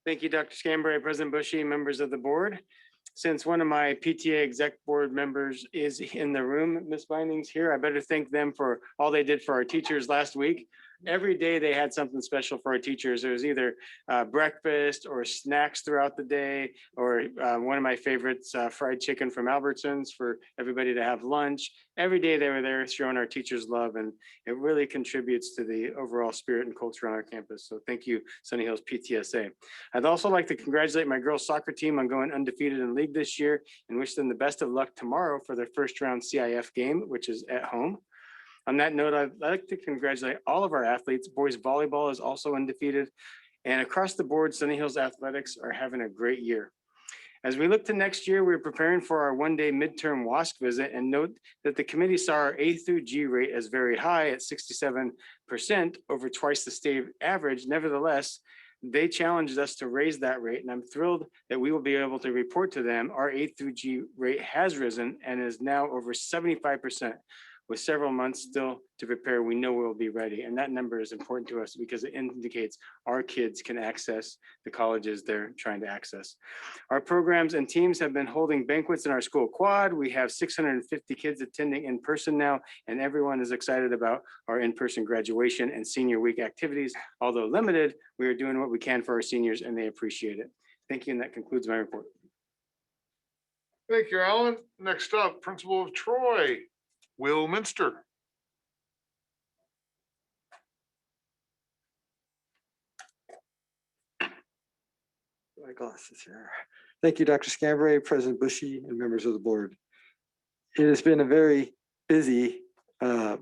Thank you, Dr. Scambray, President Bushy, members of the board. Since one of my PTA exec board members is in the room, Ms. Bindings here, I better thank them for all they did for our teachers last week. Every day they had something special for our teachers. It was either breakfast or snacks throughout the day, or one of my favorites, fried chicken from Albertsons for everybody to have lunch. Every day they were there showing our teachers love, and it really contributes to the overall spirit and culture on our campus. So thank you, Sunny Hills PTSA. I'd also like to congratulate my girls soccer team on going undefeated in league this year and wish them the best of luck tomorrow for their first round CIF game, which is at home. On that note, I'd like to congratulate all of our athletes. Boys volleyball is also undefeated. And across the board, Sunny Hills athletics are having a great year. As we look to next year, we're preparing for our one-day midterm WASC visit and note that the committee saw our A through G rate as very high at 67%, over twice the state average. Nevertheless, they challenged us to raise that rate, and I'm thrilled that we will be able to report to them our A through G rate has risen and is now over 75%. With several months still to prepare, we know we'll be ready. And that number is important to us because it indicates our kids can access the colleges they're trying to access. Our programs and teams have been holding banquets in our school quad. We have 650 kids attending in person now, and everyone is excited about our in-person graduation and senior week activities. Although limited, we are doing what we can for our seniors and they appreciate it. Thank you, and that concludes my report. Thank you, Alan. Next up, Principal of Troy, Will Minster. My glasses here. Thank you, Dr. Scambray, President Bushy, and members of the board. It has been a very busy, I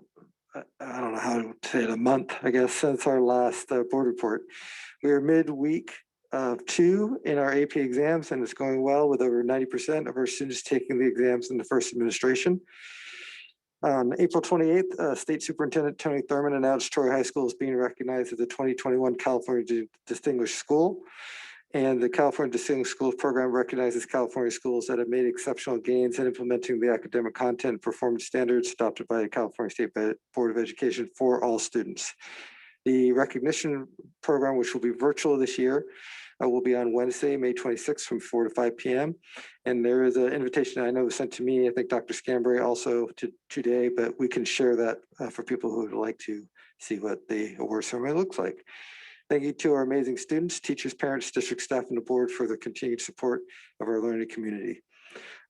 don't know how to say it, a month, I guess, since our last board report. We are midweek of 2 in our AP exams, and it's going well with over 90% of our students taking the exams in the first administration. On April 28th, State Superintendent Tony Thurman announced Troy High School is being recognized as the 2021 California Distinguished School. And the California Distinguished Schools Program recognizes California schools that have made exceptional gains in implementing the academic content and performance standards adopted by the California State Board of Education for all students. The recognition program, which will be virtual this year, will be on Wednesday, May 26th from 4 to 5 p.m. And there is an invitation I know was sent to me, I think Dr. Scambray also today, but we can share that for people who would like to see what the award ceremony looks like. Thank you to our amazing students, teachers, parents, district staff, and the board for their continued support of our learning community.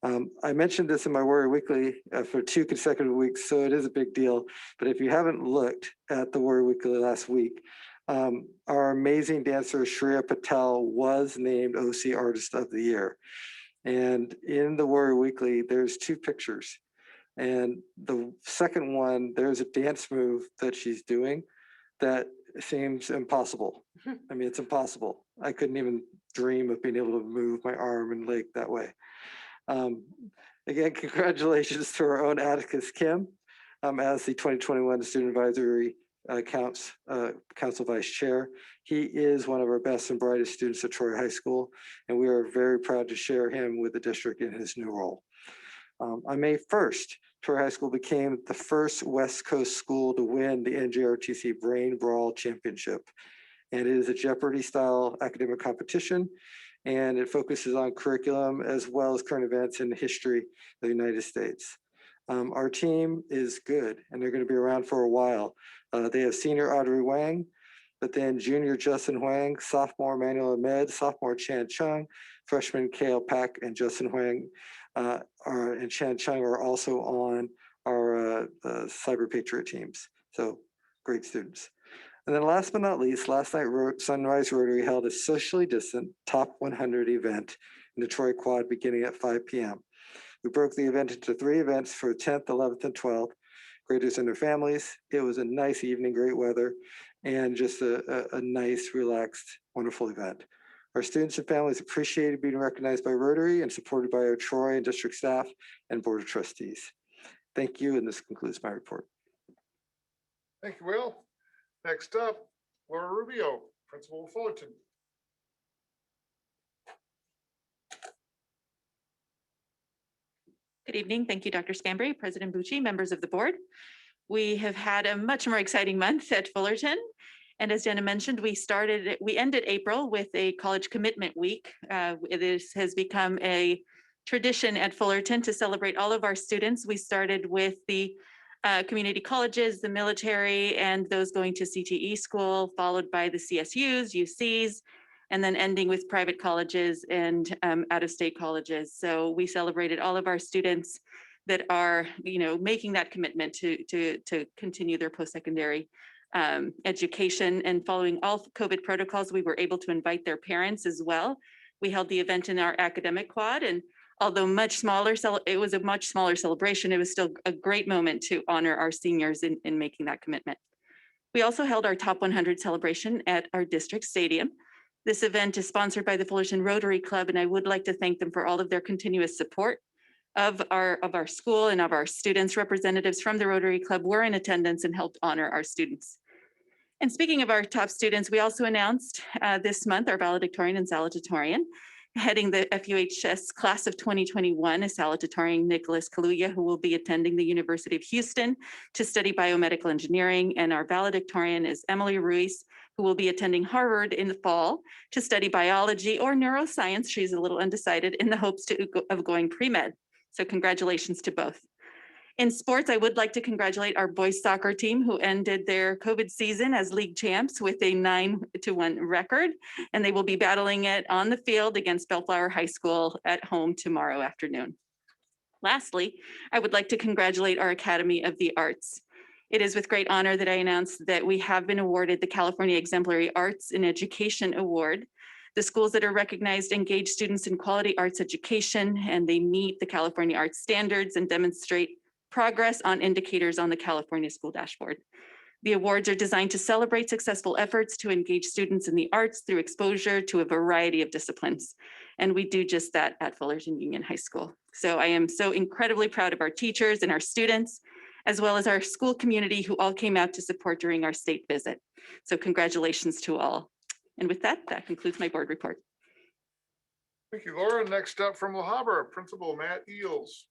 I mentioned this in my Warrior Weekly for 2 consecutive weeks, so it is a big deal. But if you haven't looked at the Warrior Weekly last week, our amazing dancer Shreya Patel was named OC Artist of the Year. And in the Warrior Weekly, there's 2 pictures. And the second one, there's a dance move that she's doing that seems impossible. I mean, it's impossible. I couldn't even dream of being able to move my arm and leg that way. Again, congratulations to our own Atticus Kim as the 2021 Student Advisory Council Vice Chair. He is one of our best and brightest students at Troy High School, and we are very proud to share him with the district in his new role. On May 1st, Troy High School became the first West Coast school to win the NJRTC Brain Brawl Championship. And it is a Jeopardy-style academic competition, and it focuses on curriculum as well as current events in the history of the United States. Our team is good, and they're going to be around for a while. They have senior Audrey Wang, but then junior Justin Huang, sophomore Manuel Ahmed, sophomore Chan Chung, freshman Kale Pack, and Justin Huang and Chan Chung are also on our Cyber Patriot teams. So great students. And then last but not least, last night Sunrise Rotary held a socially distant top 100 event in the Troy Quad beginning at 5 p.m. We broke the event into 3 events for 10th, 11th, and 12th, graders and their families. It was a nice evening, great weather, and just a nice, relaxed, wonderful event. Our students and families appreciated being recognized by Rotary and supported by our Troy and district staff and board of trustees. Thank you, and this concludes my report. Thank you, Will. Next up, Laura Rubio, Principal of Fullerton. Good evening. Thank you, Dr. Scambray, President Bucci, members of the board. We have had a much more exciting month at Fullerton. And as Jenna mentioned, we ended April with a college commitment week. This has become a tradition at Fullerton to celebrate all of our students. We started with the community colleges, the military, and those going to CTE school, followed by the CSUs, UCs, and then ending with private colleges and out-of-state colleges. So we celebrated all of our students that are, making that commitment to continue their post-secondary education. And following all COVID protocols, we were able to invite their parents as well. We held the event in our academic quad, and although it was a much smaller celebration, it was still a great moment to honor our seniors in making that commitment. We also held our top 100 celebration at our district stadium. This event is sponsored by the Fullerton Rotary Club, and I would like to thank them for all of their continuous support of our school and of our students. Representatives from the Rotary Club were in attendance and helped honor our students. And speaking of our top students, we also announced this month our valedictorian and salutatorian. Heading the FUHS class of 2021 is salutatorian Nicholas Kaluuya, who will be attending the University of Houston to study biomedical engineering. And our valedictorian is Emily Ruiz, who will be attending Harvard in the fall to study biology or neuroscience. She's a little undecided in the hopes of going pre-med. So congratulations to both. In sports, I would like to congratulate our boys soccer team who ended their COVID season as league champs with a 9-1 record, and they will be battling it on the field against Bellflower High School at home tomorrow afternoon. Lastly, I would like to congratulate our Academy of the Arts. It is with great honor that I announce that we have been awarded the California Exemplary Arts in Education Award. The schools that are recognized engage students in quality arts education, and they meet the California arts standards and demonstrate progress on indicators on the California School Dashboard. The awards are designed to celebrate successful efforts to engage students in the arts through exposure to a variety of disciplines. And we do just that at Fullerton Union High School. So I am so incredibly proud of our teachers and our students, as well as our school community who all came out to support during our state visit. So congratulations to all. And with that, that concludes my board report. Thank you, Laura. Next up from La Habra, Principal Matt Eels.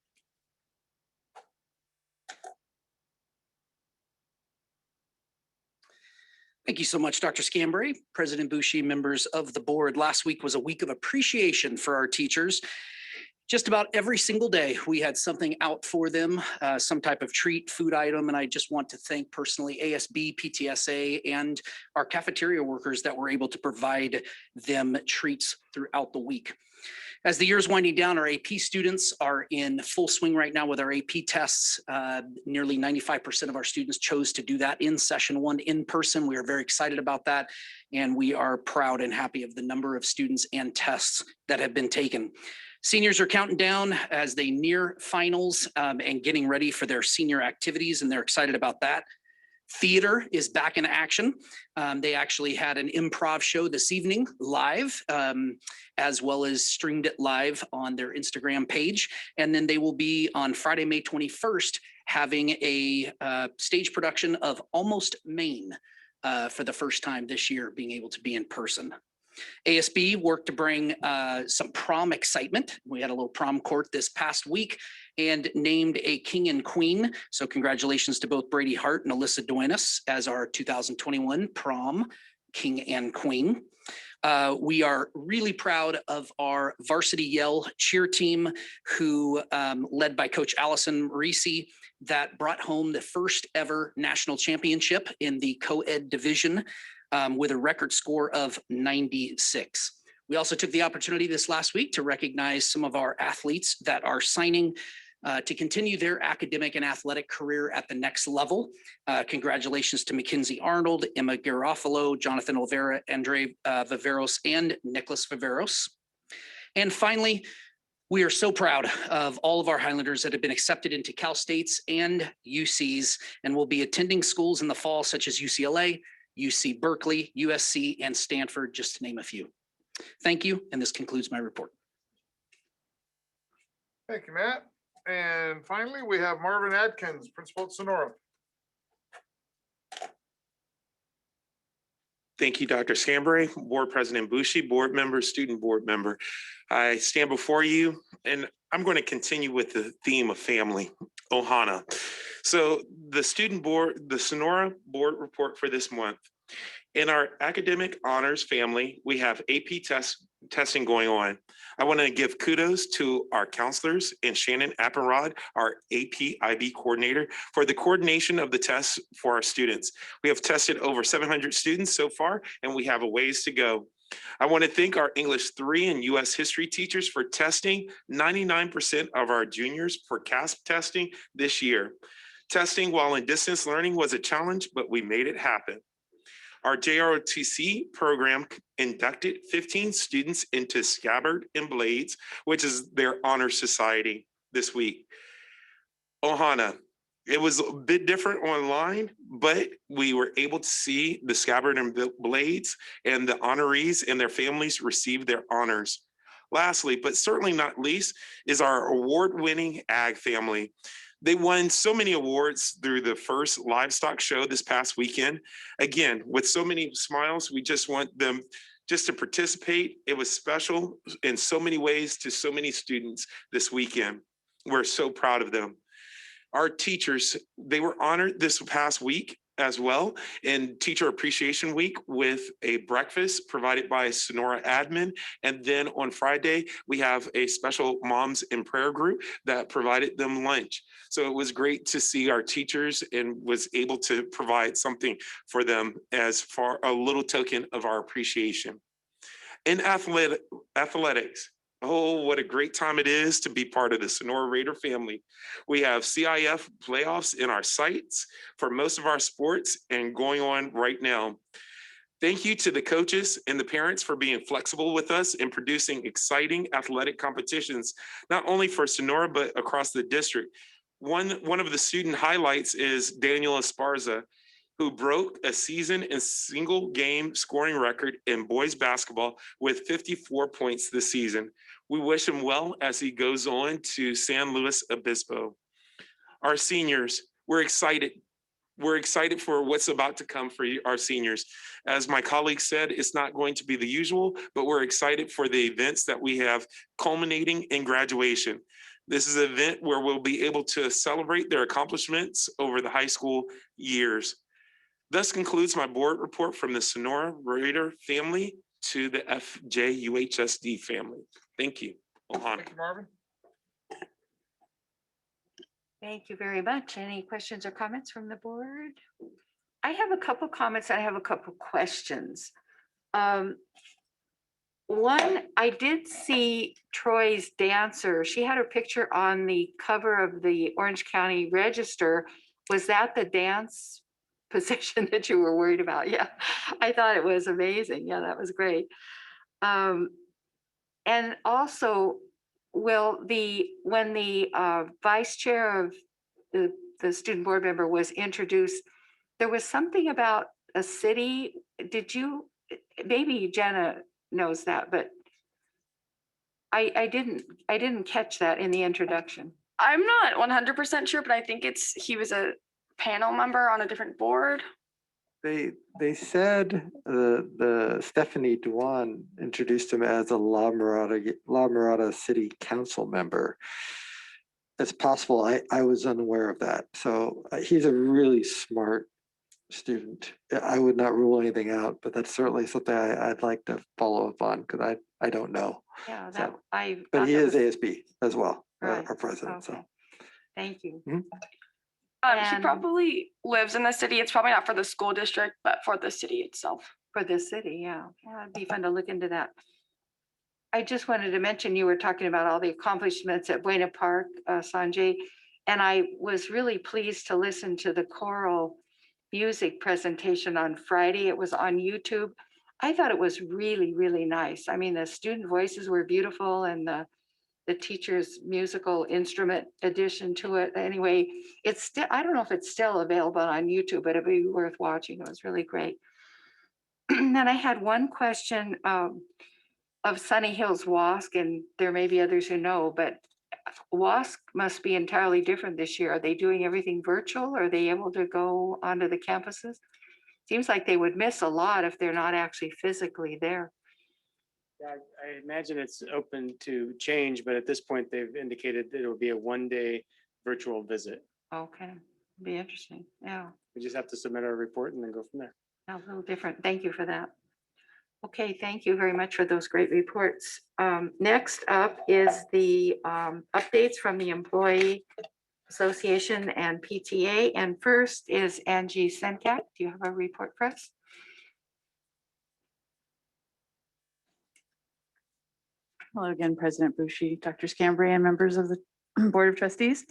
Thank you so much, Dr. Scambray, President Bushi, members of the board. Last week was a week of appreciation for our teachers. Just about every single day, we had something out for them, some type of treat, food item, and I just want to thank personally ASB, PTSA, and our cafeteria workers that were able to provide them treats throughout the week. As the year is winding down, our AP students are in full swing right now with our AP tests. Nearly 95% of our students chose to do that in session one in person. We are very excited about that, and we are proud and happy of the number of students and tests that have been taken. Seniors are counting down as they near finals and getting ready for their senior activities, and they're excited about that. Theater is back in action. They actually had an improv show this evening live, as well as streamed it live on their Instagram page. And then they will be on Friday, May 21st, having a stage production of Almost Maine for the first time this year, being able to be in person. ASB worked to bring some prom excitement. We had a little prom court this past week and named a king and queen. So congratulations to both Brady Hart and Alyssa Duenas as our 2021 prom king and queen. We are really proud of our varsity yell cheer team who led by Coach Allison Marisi that brought home the first ever national championship in the co-ed division with a record score of 96. We also took the opportunity this last week to recognize some of our athletes that are signing to continue their academic and athletic career at the next level. Congratulations to Mackenzie Arnold, Emma Garofalo, Jonathan Olvera, Andre Viveros, and Nicholas Viveros. And finally, we are so proud of all of our Highlanders that have been accepted into Cal States and UCs and will be attending schools in the fall, such as UCLA, UC Berkeley, USC, and Stanford, just to name a few. Thank you, and this concludes my report. Thank you, Matt. And finally, we have Marvin Adkins, Principal at Sonora. Thank you, Dr. Scambray, Board President Bushi, board member, student board member. I stand before you, and I'm going to continue with the theme of family, Ohana. So the student board, the Sonora board report for this month. In our academic honors family, we have AP testing going on. I want to give kudos to our counselors and Shannon Appenrod, our AP IB coordinator, for the coordination of the tests for our students. We have tested over 700 students so far, and we have a ways to go. I want to thank our English 3 and US history teachers for testing 99% of our juniors for CASP testing this year. Testing while in distance learning was a challenge, but we made it happen. Our JROTC program inducted 15 students into Scabbard and Blades, which is their honor society this week. Ohana, It was a bit different online, but we were able to see the scabbard and blades and the honorees and their families receive their honors. Lastly, but certainly not least, is our award-winning ag family. They won so many awards through the first livestock show this past weekend. Again, with so many smiles, we just want them just to participate. It was special in so many ways to so many students this weekend. We're so proud of them. Our teachers, they were honored this past week as well in Teacher Appreciation Week with a breakfast provided by Sonora Admin. And then on Friday, we have a special Moms in Prayer group that provided them lunch. So it was great to see our teachers and was able to provide something for them as far a little token of our appreciation. In athletics, oh, what a great time it is to be part of the Sonora Raider family. We have CIF playoffs in our sights for most of our sports and going on right now. Thank you to the coaches and the parents for being flexible with us and producing exciting athletic competitions, not only for Sonora, but across the district. One of the student highlights is Daniel Esparza, who broke a season and single game scoring record in boys basketball with 54 points this season. We wish him well as he goes on to San Luis Obispo. Our seniors, we're excited. We're excited for what's about to come for our seniors. As my colleague said, it's not going to be the usual, but we're excited for the events that we have culminating in graduation. This is an event where we'll be able to celebrate their accomplishments over the high school years. Thus concludes my board report from the Sonora Raider family to the FJUHSD family. Thank you. Ohana. Thank you, Marvin. Thank you very much. Any questions or comments from the board? I have a couple comments. I have a couple questions. One, I did see Troy's dancer. She had her picture on the cover of the Orange County Register. Was that the dance position that you were worried about? Yeah, I thought it was amazing. Yeah, that was great. And also, when the vice chair of the student board member was introduced, there was something about a city. Did you, maybe Jenna knows that, but I didn't catch that in the introduction. I'm not 100% sure, but I think he was a panel member on a different board. They said the Stephanie Duan introduced him as a La Mirada City Council member. It's possible. I was unaware of that. So he's a really smart student. I would not rule anything out, but that's certainly something I'd like to follow up on because I don't know. Yeah, So, I. but he thought is that was- ASB as well, Right, our president. So okay. Thank you. Mhm. He And- probably lives in the city. It's probably not for the school district, but for the city itself. For the city, yeah. Yeah, it'd be fun to look into that. I just wanted to mention, you were talking about all the accomplishments at Buena Park, Sanjay, and I was really pleased to listen to the choral music presentation on Friday. It was on YouTube. I thought it was really, really nice. I mean, the student voices were beautiful and the teacher's musical instrument addition to it. Anyway, it's still, I don't know if it's still available on YouTube, but it'd be worth watching. It was really great. Then I had one question of Sunny Hills WASC, and there may be others who know, but WASC must be entirely different this year. Are they doing everything virtual? Are they able to go onto the campuses? Seems like they would miss a lot if they're not actually physically there. Yeah, I imagine it's open to change, but at this point, they've indicated that it will be a one-day virtual visit. Okay, be interesting. Yeah, We just have to submit our report and then go from there. a little different. Thank you for that. Okay, thank you very much for those great reports. Next up is the updates from the Employee Association and PTA. And first is Angie Senkat. Do you have a report for us? Hello again, President Bushi, Dr. Scambray, and members of the Board of Trustees.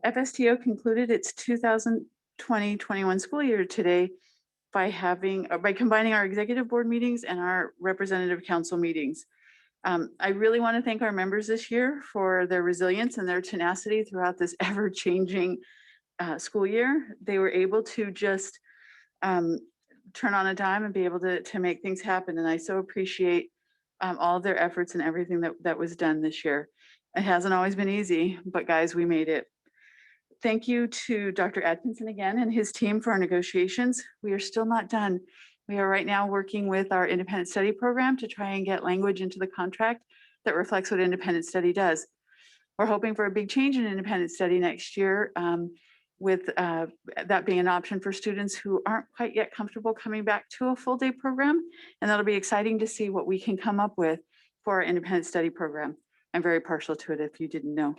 FSTO concluded its 2020-21 school year today by combining our executive board meetings and our representative council meetings. I really want to thank our members this year for their resilience and their tenacity throughout this ever-changing school year, they were able to just turn on a dime and be able to make things happen. And I so appreciate all of their efforts and everything that was done this year. It hasn't always been easy, but guys, we made it. Thank you to Dr. Atkinson again and his team for our negotiations. We are still not done. We are right now working with our independent study program to try and get language into the contract that reflects what independent study does. We're hoping for a big change in independent study next year, with that being an option for students who aren't quite yet comfortable coming back to a full day program. And that'll be exciting to see what we can come up with for our independent study program. I'm very partial to it if you didn't know.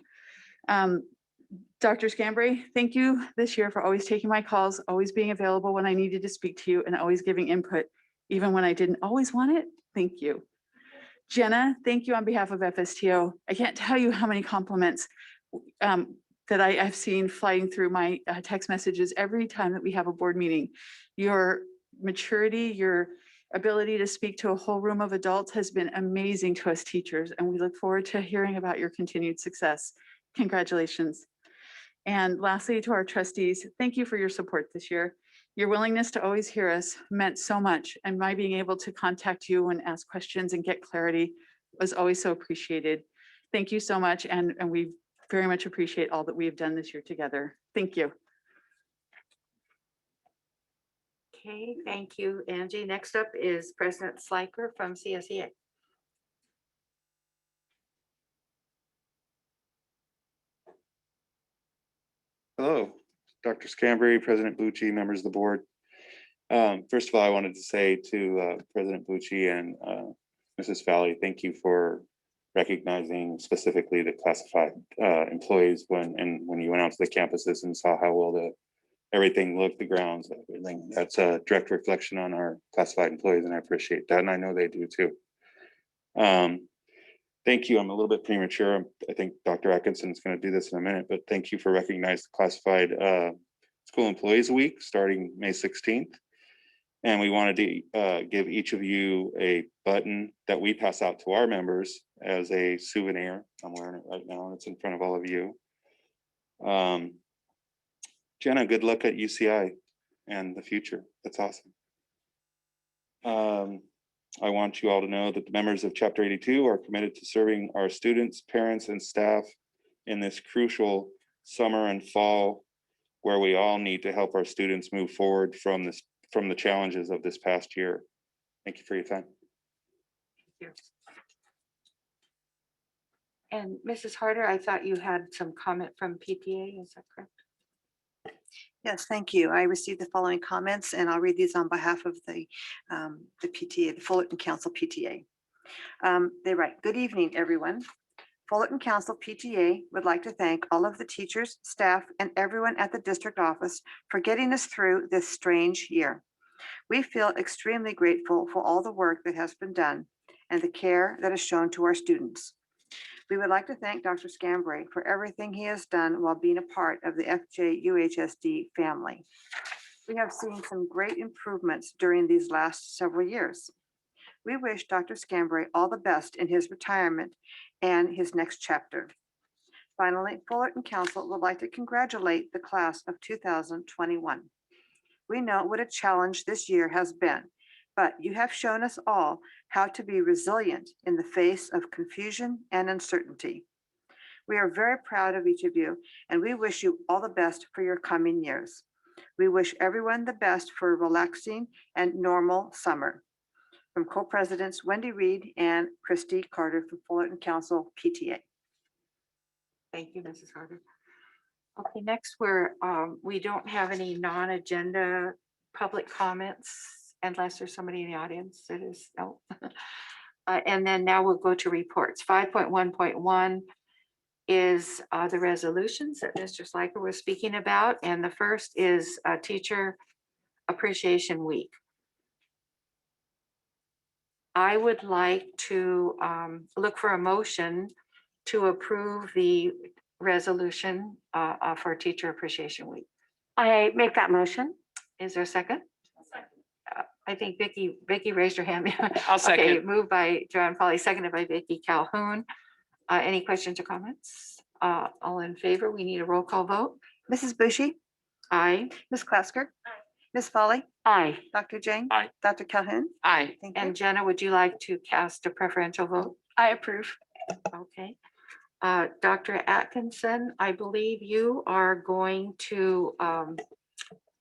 Dr. Scambray, thank you this year for always taking my calls, always being available when I needed to speak to you, and always giving input, even when I didn't always want it. Thank you. Jenna, thank you on behalf of FSTO. I can't tell you how many compliments that I've seen flying through my text messages every time that we have a board meeting. Your maturity, your ability to speak to a whole room of adults has been amazing to us teachers, and we look forward to hearing about your continued success. Congratulations. And lastly, to our trustees, thank you for your support this year. Your willingness to always hear us meant so much, and my being able to contact you and ask questions and get clarity was always so appreciated. Thank you so much, and we very much appreciate all that we have done this year together. Thank you. Okay, thank you, Angie. Next up is President Sliker from CSEA. Hello, Dr. Scambray, President Bucci, members of the board. First of all, I wanted to say to President Bucci and Mrs. Valley, thank you for recognizing specifically the classified employees when you went out to the campuses and saw how well everything looked, the grounds, everything. That's a direct reflection on our classified employees, and I appreciate that, and I know they do too. Thank you. I'm a little bit premature. I think Dr. Atkinson is going to do this in a minute, but thank you for recognizing the Classified School Employees Week starting May 16th. And we wanted to give each of you a button that we pass out to our members as a souvenir. I'm wearing it right now, and it's in front of all of you. Jenna, good luck at UCI and the future. That's awesome. I want you all to know that the members of Chapter 82 are committed to serving our students, parents, and staff in this crucial summer and fall, where we all need to help our students move forward from the challenges of this past year. Thank you for your time. Thank you. And Mrs. Harder, I thought you had some comment from PTA, is that correct? Yes, thank you. I received the following comments, and I'll read these on behalf of the PTA, the Fullerton Council PTA. They write, "Good evening, everyone. Fullerton Council PTA would like to thank all of the teachers, staff, and everyone at the district office for getting us through this strange year. We feel extremely grateful for all the work that has been done and the care that is shown to our students. We would like to thank Dr. Scambray for everything he has done while being a part of the FJUHSD family. We have seen some great improvements during these last several years. We wish Dr. Scambray all the best in his retirement and his next chapter. Finally, Fullerton Council would like to congratulate the class of 2021. We know what a challenge this year has been, but you have shown us all how to be resilient in the face of confusion and uncertainty. We are very proud of each of you, and we wish you all the best for your coming years. We wish everyone the best for a relaxing and normal summer." From co-presidents Wendy Reed and Christy Carter from Fullerton Council PTA. Thank you, Mrs. Harder. Okay, next we don't have any non-agenda public comments unless there's somebody in the audience that is, no. And then now we'll go to reports. 5.1.1 is the resolutions that Mr. Sliker was speaking about. And the first is Teacher Appreciation Week. I would like to look for a motion to approve the resolution for Teacher Appreciation Week. I make that motion. Is there a second? I think Vicky raised her hand. I'll second. Okay, moved by Joanne Foley, seconded by Vicky Calhoun. Any questions or comments? All in favor? We need a roll call vote. Mrs. Bushy? Aye. Ms. Klasker? Ms. Foley? Aye. Dr. Jane? Aye. Dr. Calhoun? Aye. Thank you. And Jenna, would you like to cast a preferential vote? I approve. Okay. Dr. Atkinson, I believe you are going to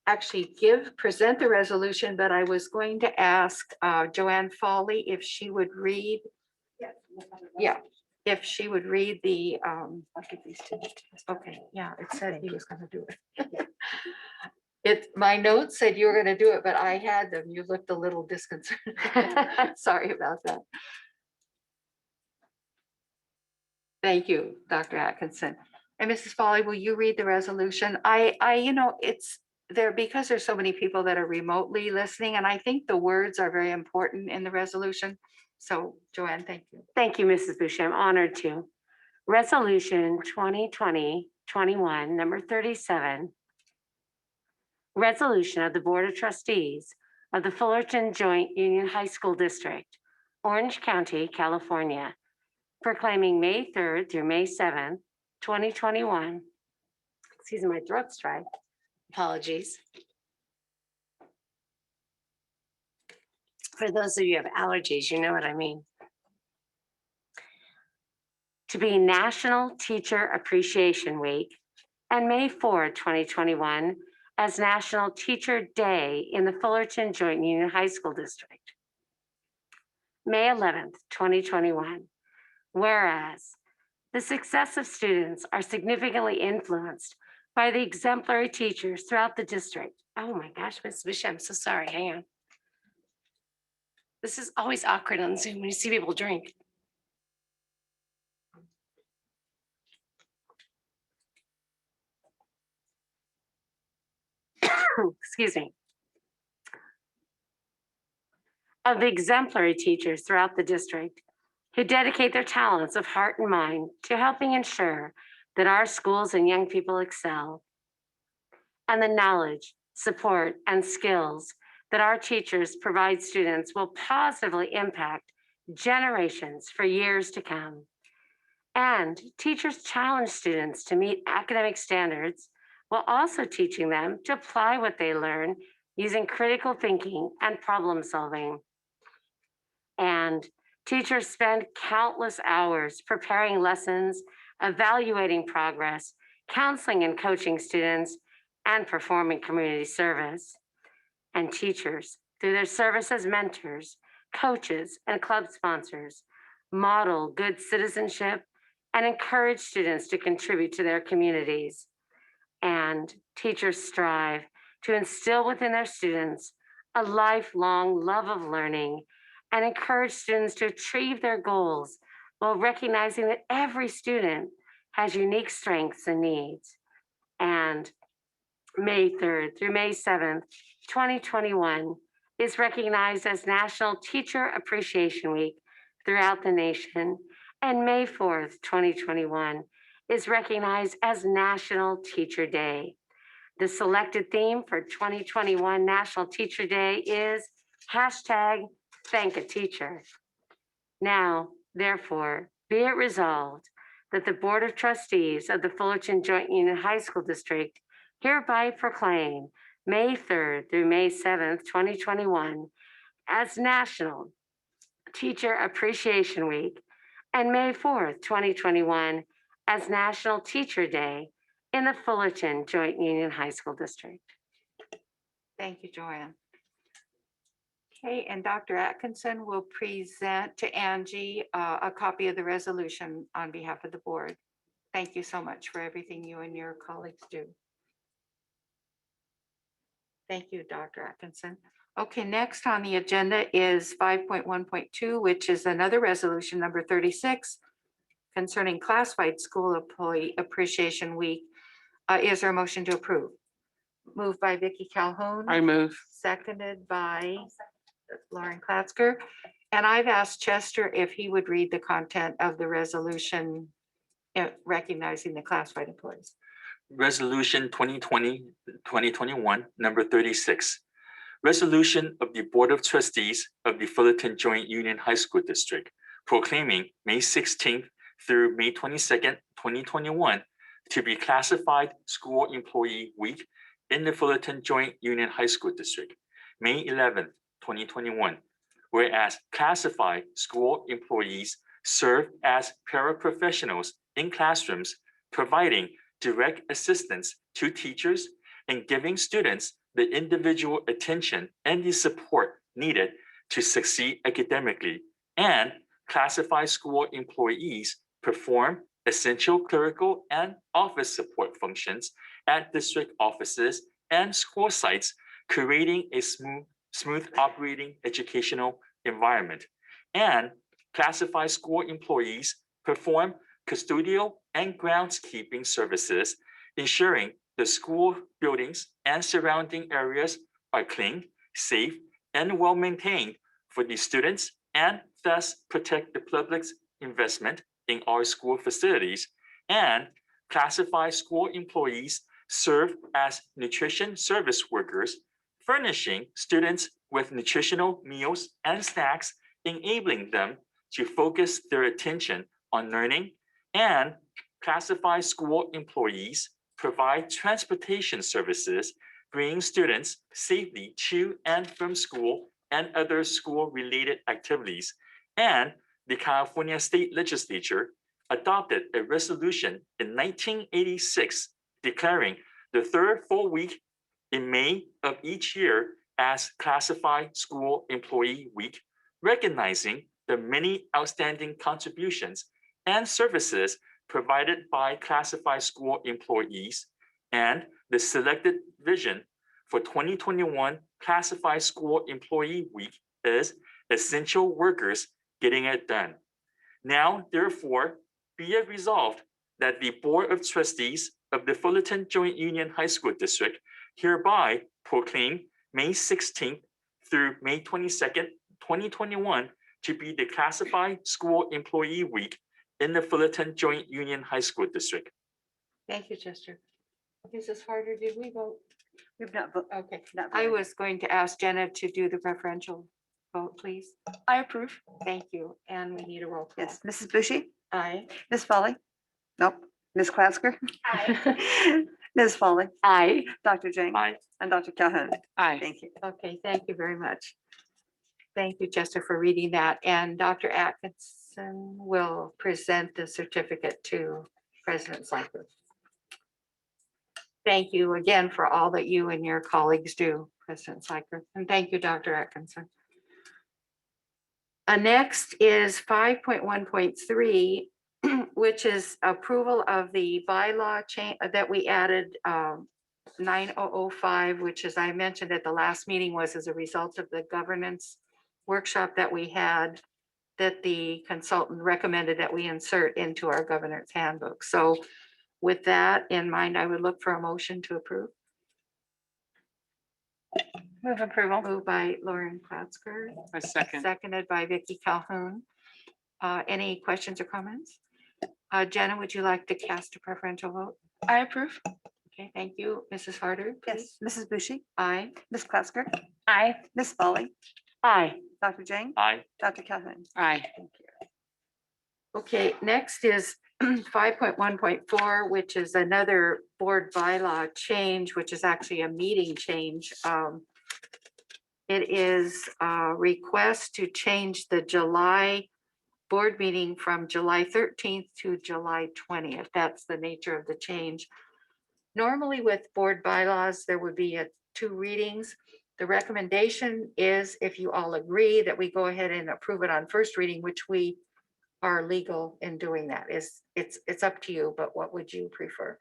actually present the resolution, but I was going to ask Joanne Foley if she would read. Yeah, if she would read the, I'll give these to you. Okay, yeah, it said he was gonna do it. My notes said you were gonna do it, but I had them. You looked a little disconcerted. Sorry about that. Thank you, Dr. Atkinson. And Mrs. Foley, will you read the resolution? It's there because there's so many people that are remotely listening, and I think the words are very important in the resolution. So Joanne, thank you. Thank you, Mrs. Boucher. I'm honored to. Resolution 2020-21, number 37. Resolution of the Board of Trustees of the Fullerton Joint Union High School District, Orange County, California, proclaiming May 3rd through May 7th, 2021. Excuse me, my throat's dry. Apologies. For those of you who have allergies, you know what I mean. To be National Teacher Appreciation Week, and May 4th, 2021 as National Teacher Day in the Fullerton Joint Union High School District. May 11th, 2021. Whereas the success of students are significantly influenced by the exemplary teachers throughout the district. Oh my gosh, Ms. Boucher, I'm so sorry. Hang on. This is always awkward on Zoom when you see people drink. Excuse me. Of the exemplary teachers throughout the district who dedicate their talents of heart and mind to helping ensure that our schools and young people excel, and the knowledge, support, and skills that our teachers provide students will positively impact generations for years to come. And teachers challenge students to meet academic standards while also teaching them to apply what they learn using critical thinking and problem solving. And teachers spend countless hours preparing lessons, evaluating progress, counseling and coaching students, and performing community service. And teachers, through their service as mentors, coaches, and club sponsors, model good citizenship and encourage students to contribute to their communities. And teachers strive to instill within their students a lifelong love of learning and encourage students to achieve their goals while recognizing that every student has unique strengths and needs. And May 3rd through May 7th, 2021 is recognized as National Teacher Appreciation Week throughout the nation. And May 4th, 2021 is recognized as National Teacher Day. The selected theme for 2021 National Teacher Day is #ThankATeacher. Now, therefore, be it resolved that the Board of Trustees of the Fullerton Joint Union High School District hereby proclaim May 3rd through May 7th, 2021 as National Teacher Appreciation Week and May 4th, 2021 as National Teacher Day in the Fullerton Joint Union High School District. Thank you, Joanne. Okay, and Dr. Atkinson will present to Angie a copy of the resolution on behalf of the board. Thank you so much for everything you and your colleagues do. Thank you, Dr. Atkinson. Okay, next on the agenda is 5.1.2, which is another resolution number 36 concerning classified school employee appreciation week. Is there a motion to approve? Moved by Vicky Calhoun. I move. Seconded by Lauren Klatzker. And I've asked Chester if he would read the content of the resolution recognizing the classified employees. Resolution 2020-2021, number 36. Resolution of the Board of Trustees of the Fullerton Joint Union High School District proclaiming May 16th through May 22nd, 2021 to be Classified School Employee Week in the Fullerton Joint Union High School District, May 11th, 2021. Whereas classified school employees serve as paraprofessionals in classrooms, providing direct assistance to teachers and giving students the individual attention and the support needed to succeed academically. And classified school employees perform essential clerical and office support functions at district offices and school sites, creating a smooth operating educational environment. And classified school employees perform custodial and groundskeeping services, ensuring the school buildings and surrounding areas are clean, safe, and well-maintained for the students, and thus protect the public's investment in our school facilities. And classified school employees serve as nutrition service workers, furnishing students with nutritional meals and snacks, enabling them to focus their attention on learning. And classified school employees provide transportation services, bringing students safely to and from school and other school-related activities. And the California State Legislature adopted a resolution in 1986 declaring the third full week in May of each year as Classified School Employee Week, recognizing the many outstanding contributions and services provided by classified school employees. And the selected vision for 2021 Classified School Employee Week is essential workers getting it done. Now, therefore, be it resolved that the Board of Trustees of the Fullerton Joint Union High School District hereby proclaim May 16th through May 22nd, 2021 to be the Classified School Employee Week in the Fullerton Joint Union High School District. Thank you, Chester. Mrs. Harder, did we vote? We've not voted. Okay, Not I voted. was going to ask Jenna to do the preferential vote, please. I approve. Thank you, and we need a roll call. Yes, Mrs. Bushy, Aye. Ms. Foley? Nope. Ms. Klasker? Aye. Ms. Foley? Aye. Dr. Jane? Aye. And Dr. Calhoun? Aye. Thank you. Okay, thank you very much. Thank you, Chester, for reading that. And Dr. Atkinson will present the certificate to President Slacker. Thank you again for all that you and your colleagues do, President Slacker. And thank you, Dr. Atkinson. Next is 5.1.3, which is approval of the bylaw change that we added 9005, which, as I mentioned at the last meeting, was as a result of the governance workshop that we had, that the consultant recommended that we insert into our governance handbook. So with that in mind, I would look for a motion to approve. Move approval. Moved by Lauren Klatzker, A second. seconded by Vicky Calhoun. Any questions or comments? Jenna, would you like to cast a preferential vote? I approve. Okay, thank you. Mrs. Harder, please. Yes, Mrs. Bushy, Aye. Ms. Klasker, Aye. Ms. Foley, Aye. Dr. Jane, Aye. Dr. Calhoun. Aye. Thank you. Okay, next is 5.1.4, which is another board bylaw change, which is actually a meeting change. It is a request to change the July board meeting from July 13th to July 20th. That's the nature of the change. Normally with board bylaws, there would be 2 readings. The recommendation is, if you all agree, that we go ahead and approve it on first reading, which we are legal in doing that. It's up to you, but what would you prefer?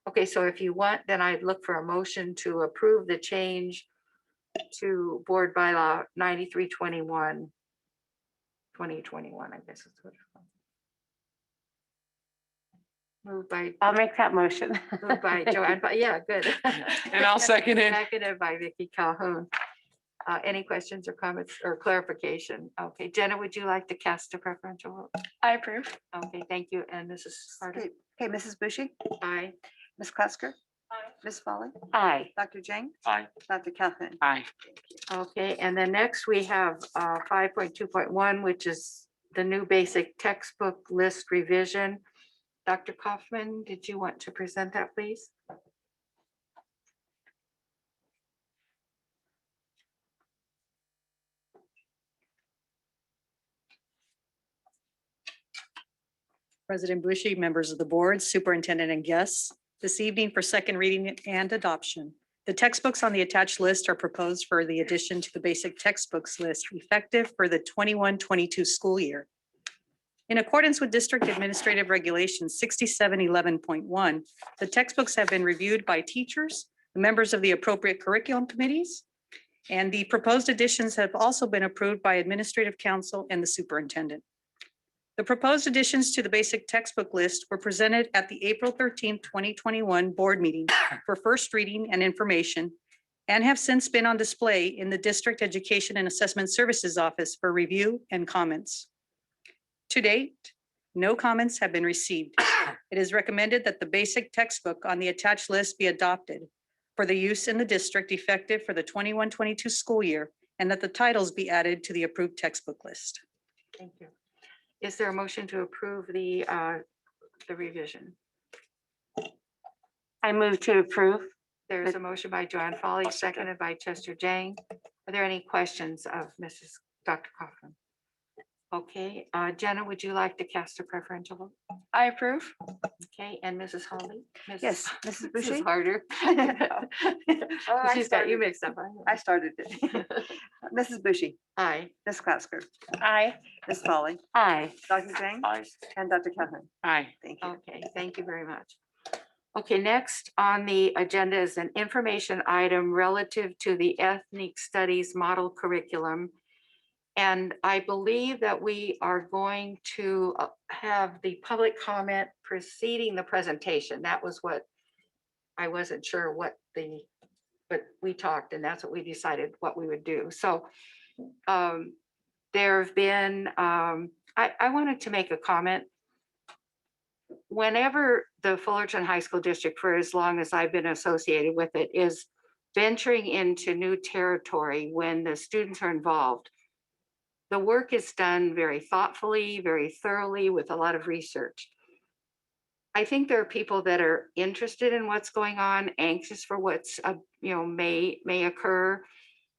Okay, so if you want, then I'd look for a motion to approve the change to board bylaw 9321, 2021, I guess is what it's called. Moved by, I'll make that motion. moved by Joanne, but yeah, good. And I'll second it. Seconded by Vicky Calhoun. Any questions or comments or clarification? Okay, Jenna, would you like to cast a preferential vote? I approve. Okay, thank you. And Mrs. Carter? Okay, Mrs. Bushy, Aye. Ms. Klasker, Ms. Foley, Aye. Dr. Jane, Aye. Dr. Calhoun. Aye. Okay, and then next we have 5.2.1, which is the new basic textbook list revision. Dr. Kaufman, did you want to present that, please? President Bushy, members of the board, superintendent and guests, this evening for second reading and adoption. The textbooks on the attached list are proposed for the addition to the basic textbooks list effective for the 21-22 school year. In accordance with District Administrative Regulations 6711.1, the textbooks have been reviewed by teachers, the members of the appropriate curriculum committees, and the proposed additions have also been approved by Administrative Council and the superintendent. The proposed additions to the basic textbook list were presented at the April 13, 2021 board meeting for first reading and information and have since been on display in the District Education and Assessment Services Office for review and comments. To date, no comments have been received. It is recommended that the basic textbook on the attached list be adopted for the use in the district effective for the 21-22 school year and that the titles be added to the approved textbook list. Thank you. Is there a motion to approve the revision? I move to approve. There's a motion by Joanne Foley, seconded by Chester Jang. Are there any questions of Dr. Kaufman? Okay, Jenna, would you like to cast a preferential vote? I approve. Okay, and Mrs. Holly? Yes, Mrs. This is Bushy. harder. I She's got you started- mixed up. I started it. Mrs. Bushy, Aye. Ms. Klatzker, Aye. Ms. Foley, Aye. Dr. Zhang, Aye. and Dr. Catherine. Aye. Thank you. Okay, thank you very much. Okay, next on the agenda is an information item relative to the Ethnic Studies Model Curriculum. And I believe that we are going to have the public comment preceding the presentation. That was what I wasn't sure but we talked and that's what we decided what we would do. So there have been, I wanted to make a comment. Whenever the Fullerton High School District, for as long as I've been associated with it, is venturing into new territory when the students are involved, the work is done very thoughtfully, very thoroughly with a lot of research. I think there are people that are interested in what's going on, anxious for what's may occur.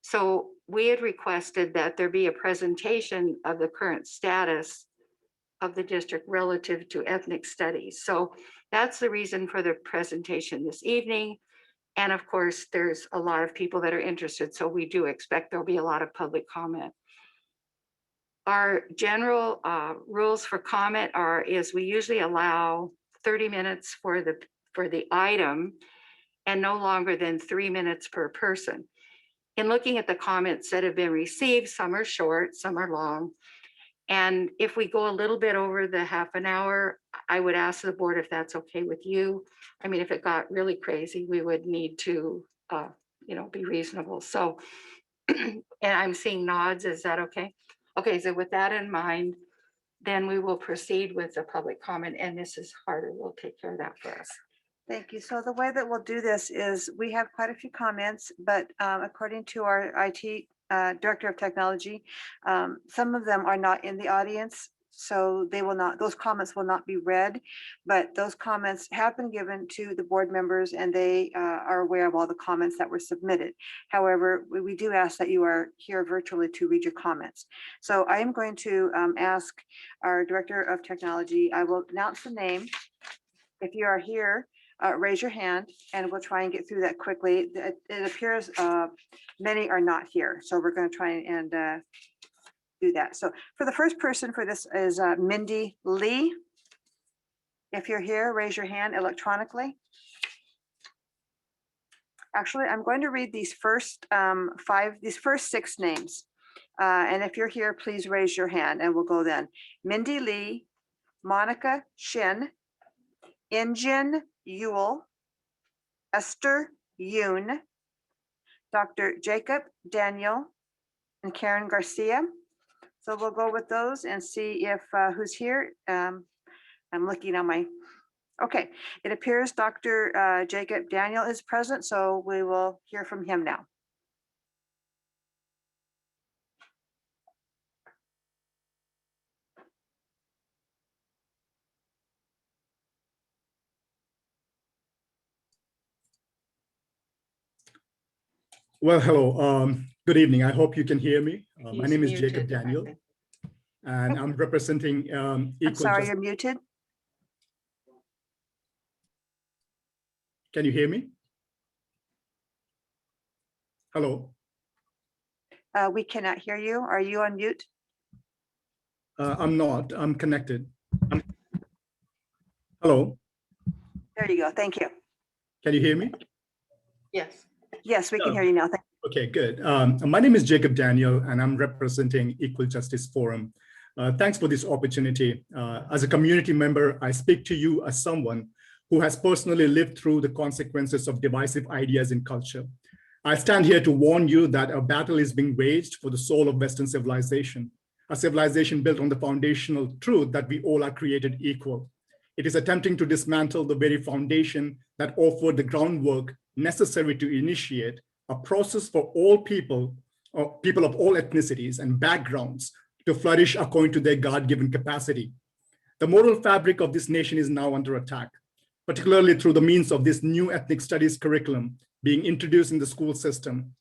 So we had requested that there be a presentation of the current status of the district relative to ethnic studies. So that's the reason for the presentation this evening. And of course, there's a lot of people that are interested. So we do expect there'll be a lot of public comment. Our general rules for comment is we usually allow 30 minutes for the item and no longer than 3 minutes per person. In looking at the comments that have been received, some are short, some are long. And if we go a little bit over the half an hour, I would ask the board if that's okay with you. I mean, if it got really crazy, we would need to, be reasonable. So, and I'm seeing nods, is that okay? Okay, so with that in mind, then we will proceed with the public comment and Mrs. Harder will take care of that for us. Thank you. So the way that we'll do this is we have quite a few comments, but according to our IT Director of Technology, some of them are not in the audience. So those comments will not be read, but those comments have been given to the board members and they are aware of all the comments that were submitted. However, we do ask that you are here virtually to read your comments. So I am going to ask our Director of Technology, I will announce the name. If you are here, raise your hand and we'll try and get through that quickly. It appears many are not here. So we're going to try and do that. So for the first person for this is Mindy Lee. If you're here, raise your hand electronically. Actually, I'm going to read these first first 6 names. And if you're here, please raise your hand and we'll go then. Mindy Lee, Monica Shin, Injin Ewell, Esther Yoon, Dr. Jacob Daniel, and Karen Garcia. So we'll go with those and see if who's here. I'm looking on my, okay. It appears Dr. Jacob Daniel is present, so we will hear from him now. Well, hello. Good evening. I hope you can hear me. My He's name is muted, Jacob I Daniel, think. and I'm representing I'm Equal sorry, Justice. you're muted. Can you hear me? Hello? We cannot hear you. Are you on mute? I'm not. I'm connected. Hello? There you go. Thank you. Can you hear me? Yes. Yes, we can hear you now. Okay, good. My name is Jacob Daniel, and I'm representing Equal Justice Forum. Thanks for this opportunity. As a community member, I speak to you as someone who has personally lived through the consequences of divisive ideas in culture. I stand here to warn you that a battle is being waged for the soul of Western civilization, a civilization built on the foundational truth that we all are created equal. It is attempting to dismantle the very foundation that offered the groundwork necessary to initiate a process for all people, or people of all ethnicities and backgrounds, to flourish according to their God-given capacity. The moral fabric of this nation is now under attack, particularly through the means of this new ethnic studies curriculum being introduced in the school system,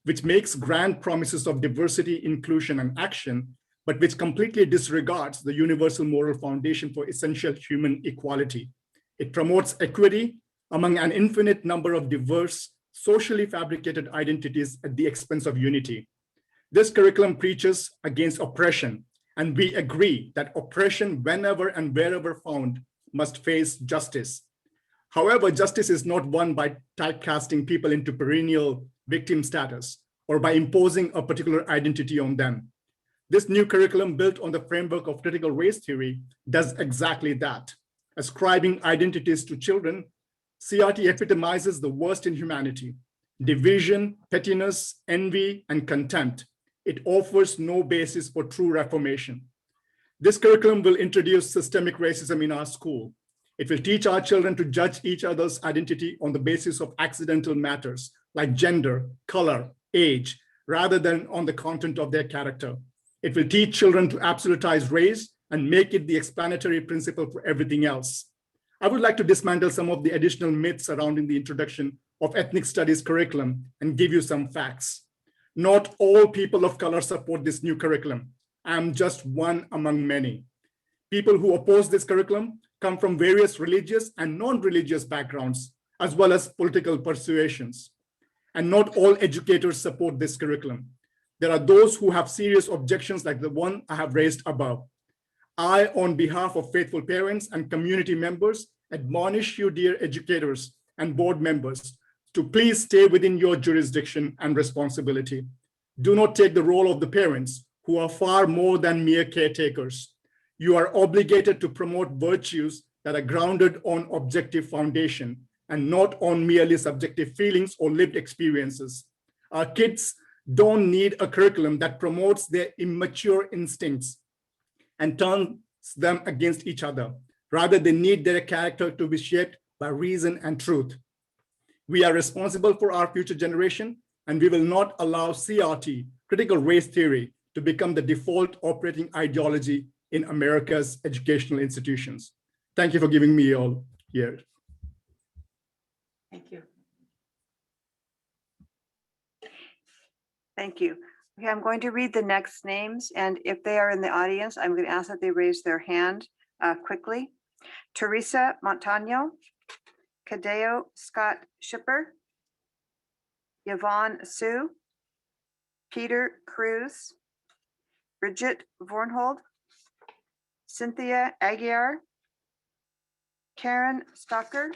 which makes grand promises of diversity, inclusion, and action, but which completely disregards the universal moral foundation for essential human equality. It promotes equity among an infinite number of diverse, socially fabricated identities at the expense of unity. This curriculum preaches against oppression, and we agree that oppression, whenever and wherever found, must face justice. However, justice is not won by typecasting people into perennial victim status or by imposing a particular identity on them. This new curriculum, built on the framework of critical race theory, does exactly that. Ascribing identities to children, CRT epitomizes the worst in humanity: division, pettiness, envy, and contempt. It offers no basis for true reformation. This curriculum will introduce systemic racism in our school. It will teach our children to judge each other's identity on the basis of accidental matters like gender, color, age, rather than on the content of their character. It will teach children to absolutize race and make it the explanatory principle for everything else. I would like to dismantle some of the additional myths surrounding the introduction of ethnic studies curriculum and give you some facts. Not all people of color support this new curriculum. I'm just one among many. People who oppose this curriculum come from various religious and non-religious backgrounds, as well as political persuasions. And not all educators support this curriculum. There are those who have serious objections like the one I have raised above. I, on behalf of faithful parents and community members, admonish you, dear educators and board members, to please stay within your jurisdiction and responsibility. Do not take the role of the parents, who are far more than mere caretakers. You are obligated to promote virtues that are grounded on objective foundation and not on merely subjective feelings or lived experiences. Our kids don't need a curriculum that promotes their immature instincts and turns them against each other. Rather, they need their character to be shaped by reason and truth. We are responsible for our future generation, and we will not allow CRT, critical race theory, to become the default operating ideology in America's educational institutions. Thank you for giving me all here. Thank you. Thank you. Okay, I'm going to read the next names, and if they are in the audience, I'm going to ask that they raise their hand quickly. Teresa Montano, Cadeo Scott Shipper, Yvonne Sue, Peter Cruz, Bridget Vornhold, Cynthia Aguiar, Karen Stocker,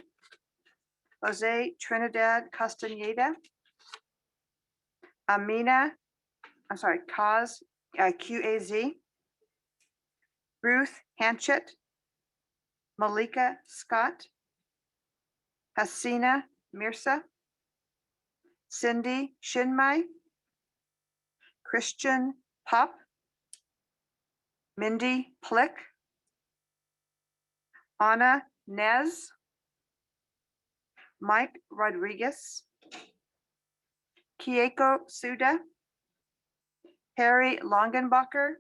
Jose Trinidad Castaneda, Kaz, QAZ, Ruth Hanchett, Malika Scott, Hasina Mirza, Cindy Shinmai, Christian Pop, Mindy Plick, Anna Nez, Mike Rodriguez, Kieko Suda, Harry Longenbacher,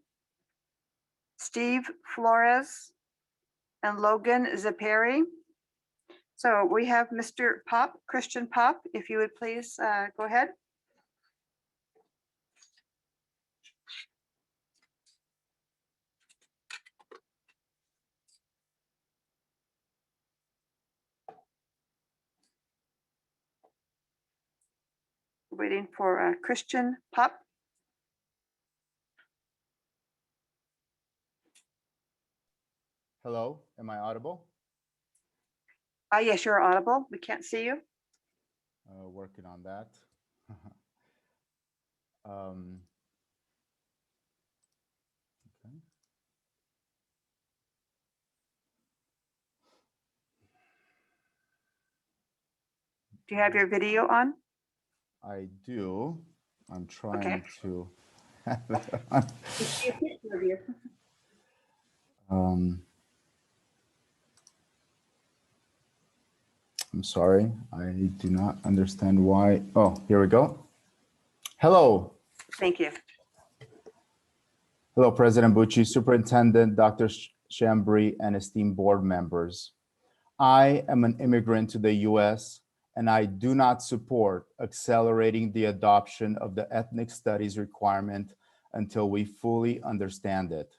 Steve Flores, and Logan Zeperi. So we have Mr. Pop, Christian Pop, if you would please go ahead. Waiting for Christian Pop. Hello, am I audible? Yes, you're audible. We can't see you. Working on that. Okay. Do you have your video on? I do. I'm trying Okay. to. We see a picture of you. I'm sorry, I do not understand why. Oh, here we go. Hello. Thank you. Hello, President Bucci, Superintendent Dr. Chambry, and esteemed board members. I am an immigrant to the U.S., and I do not support accelerating the adoption of the ethnic studies requirement until we fully understand it.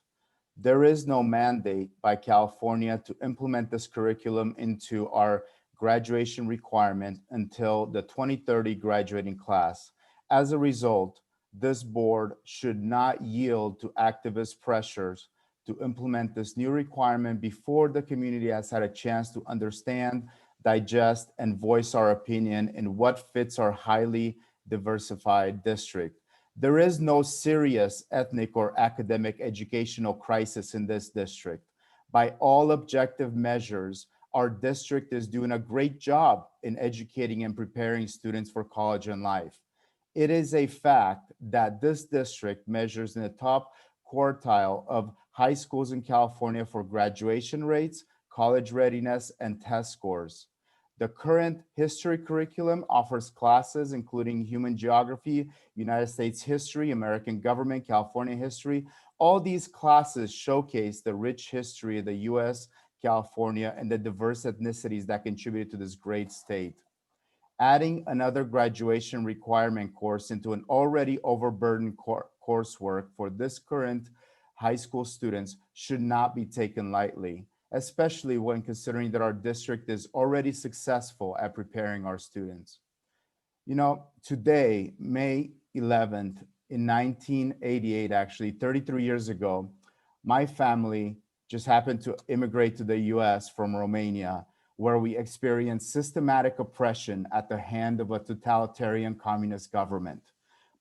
There is no mandate by California to implement this curriculum into our graduation requirement until the 2030 graduating class. As a result, this board should not yield to activist pressures to implement this new requirement before the community has had a chance to understand, digest, and voice our opinion in what fits our highly diversified district. There is no serious ethnic or academic educational crisis in this district. By all objective measures, our district is doing a great job in educating and preparing students for college and life. It is a fact that this district measures in the top quartile of high schools in California for graduation rates, college readiness, and test scores. The current history curriculum offers classes including human geography, United States history, American government, California history. All these classes showcase the rich history of the US, California, and the diverse ethnicities that contribute to this great state. Adding another graduation requirement course into an already overburdened coursework for this current high school students should not be taken lightly, especially when considering that our district is already successful at preparing our students. You know, today, May 11th, in 1988, actually 33 years ago, my family just happened to immigrate to the US from Romania, where we experienced systematic oppression at the hand of a totalitarian communist government.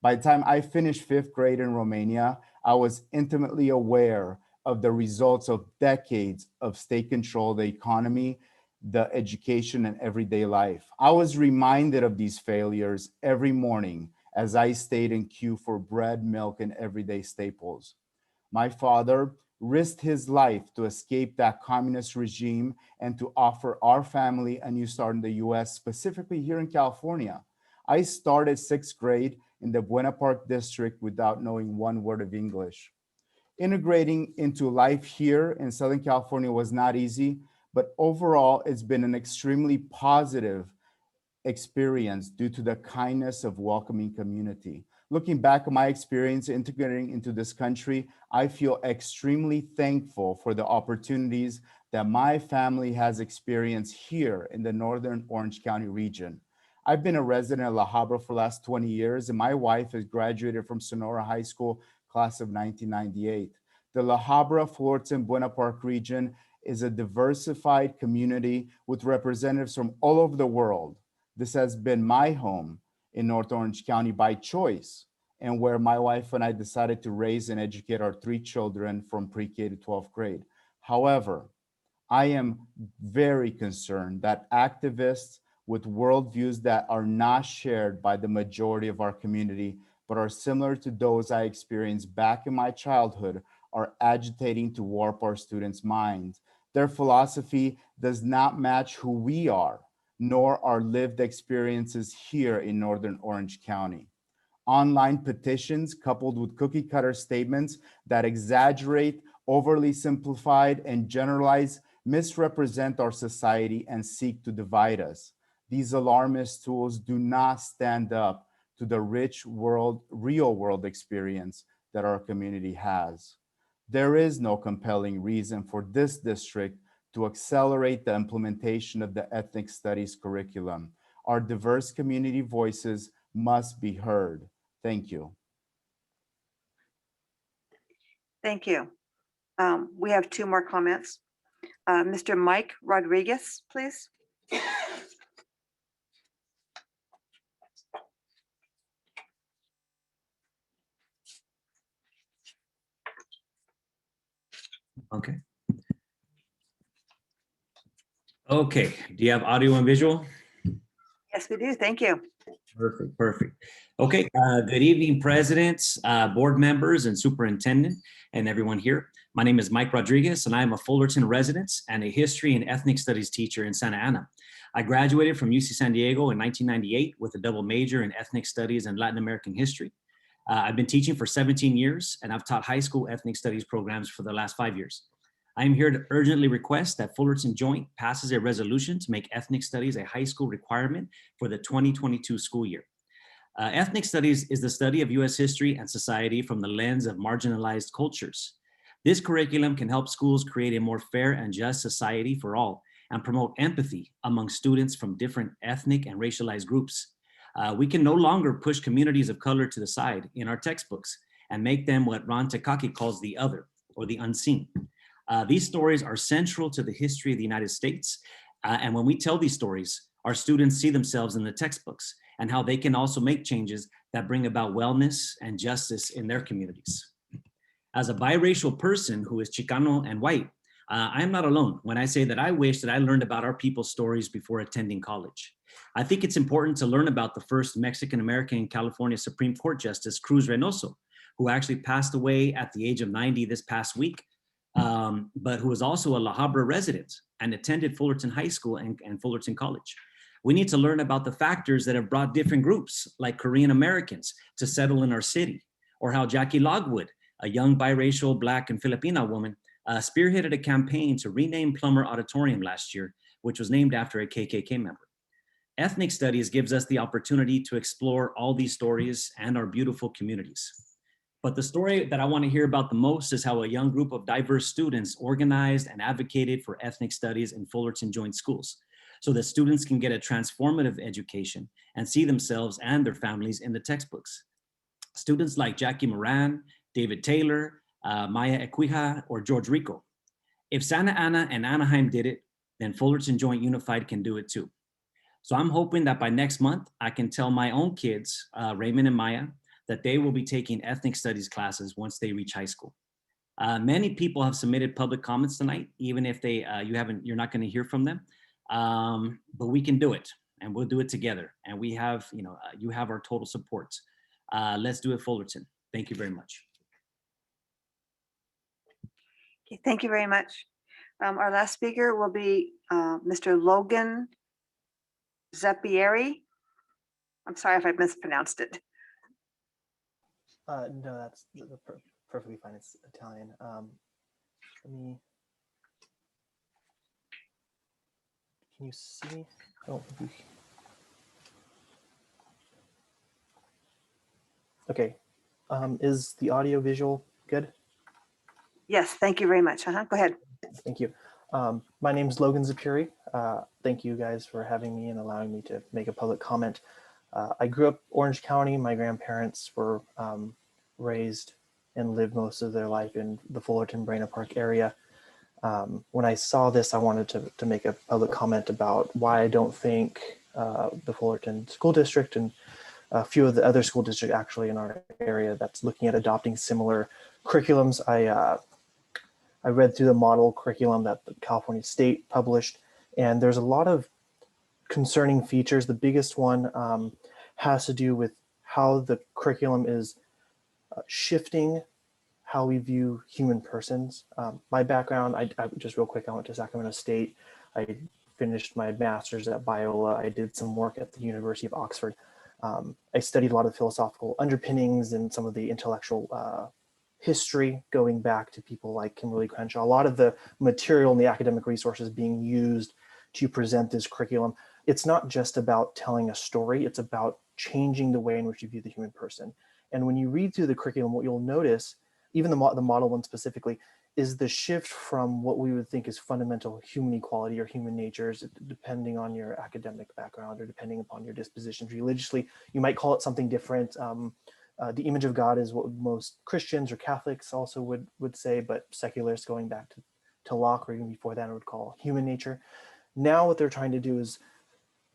By the time I finished 5th grade in Romania, I was intimately aware of the results of decades of state control of the economy, the education, and everyday life. I was reminded of these failures every morning as I stayed in queue for bread, milk, and everyday staples. My father risked his life to escape that communist regime and to offer our family a new start in the US, specifically here in California. I started 6th grade in the Buena Park district without knowing one word of English. Integrating into life here in Southern California was not easy, but overall, it's been an extremely positive experience due to the kindness of welcoming community. Looking back at my experience integrating into this country, I feel extremely thankful for the opportunities that my family has experienced here in the Northern Orange County region. I've been a resident of La Habra for the last 20 years, and my wife has graduated from Sonora High School, class of 1998. The La Habra, Fullerton, Buena Park region is a diversified community with representatives from all over the world. This has been my home in North Orange County by choice, and where my wife and I decided to raise and educate our 3 children from pre-K to 12th grade. However, I am very concerned that activists with worldviews that are not shared by the majority of our community, but are similar to those I experienced back in my childhood, are agitating to warp our students' minds. Their philosophy does not match who we are, nor our lived experiences here in Northern Orange County. Online petitions coupled with cookie cutter statements that exaggerate, overly simplified, and generalize misrepresent our society and seek to divide us. These alarmist tools do not stand up to the rich real world experience that our community has. There is no compelling reason for this district to accelerate the implementation of the ethnic studies curriculum. Our diverse community voices must be heard. Thank you. Thank you. We have two more comments. Mr. Mike Rodriguez, please. Okay. Okay, do you have audio and visual? Yes, we do. Thank you. Perfect, perfect. Okay, good evening, presidents, board members, and superintendent, and everyone here. My name is Mike Rodriguez, and I am a Fullerton resident and a history and ethnic studies teacher in Santa Ana. I graduated from UC San Diego in 1998 with a double major in ethnic studies and Latin American history. I've been teaching for 17 years, and I've taught high school ethnic studies programs for the last 5 years. I am here to urgently request that Fullerton Joint passes a resolution to make ethnic studies a high school requirement for the 2022 school year. Ethnic studies is the study of U.S. history and society from the lens of marginalized cultures. This curriculum can help schools create a more fair and just society for all and promote empathy among students from different ethnic and racialized groups. We can no longer push communities of color to the side in our textbooks and make them what Ron Takaki calls the other or the unseen. These stories are central to the history of the United States. And when we tell these stories, our students see themselves in the textbooks and how they can also make changes that bring about wellness and justice in their communities. As a biracial person who is Chicano and white, I am not alone when I say that I wish that I learned about our people's stories before attending college. I think it's important to learn about the first Mexican-American California Supreme Court Justice, Cruz Reynoso, who actually passed away at the age of 90 this past week, but who was also a La Habra resident and attended Fullerton High School and Fullerton College. We need to learn about the factors that have brought different groups like Korean Americans to settle in our city, or how Jackie Logwood, a young biracial Black and Filipina woman, spearheaded a campaign to rename Plummer Auditorium last year, which was named after a KKK member. Ethnic studies gives us the opportunity to explore all these stories and our beautiful communities. But the story that I want to hear about the most is how a young group of diverse students organized and advocated for ethnic studies in Fullerton Joint Schools, so that students can get a transformative education and see themselves and their families in the textbooks. Students like Jackie Moran, David Taylor, Maya Equija, or George Rico. If Santa Ana and Anaheim did it, then Fullerton Joint Unified can do it too. So I'm hoping that by next month, I can tell my own kids, Raymond and Maya, that they will be taking ethnic studies classes once they reach high school. Many people have submitted public comments tonight, even if you're not going to hear from them. But we can do it, and we'll do it together. And we have, you have our total support. Let's do it, Fullerton. Thank you very much. Okay, thank you very much. Our last speaker will be Mr. Logan Zappieri. I'm sorry if I mispronounced it. No, that's perfectly fine. It's Italian. Let me. Can you see me? Oh. Okay. Is the audio visual good? Yes, thank you very much. Go ahead. Thank you. My name is Logan Zappieri. Thank you guys for having me and allowing me to make a public comment. I grew up Orange County. My grandparents were raised and lived most of their life in the Fullerton Buena Park area. When I saw this, I wanted to make a public comment about why I don't think the Fullerton School District and a few of the other school districts actually in our area that's looking at adopting similar curriculums. I read through the model curriculum that the California State published, and there's a lot of concerning features. The biggest one has to do with how the curriculum is shifting how we view human persons. My background, I just real quick, I went to Sacramento State. I finished my master's at Biola. I did some work at the University of Oxford. I studied a lot of philosophical underpinnings and some of the intellectual history going back to people like Kimberly Crenshaw. A lot of the material and the academic resources being used to present this curriculum. It's not just about telling a story, it's about changing the way in which you view the human person. And when you read through the curriculum, what you'll notice, even the model one specifically, is the shift from what we would think is fundamental human equality or human natures, depending on your academic background or depending upon your dispositions religiously. You might call it something different. The image of God is what most Christians or Catholics also would say, but secularists going back to Locke or even before that would call human nature. Now what they're trying to do is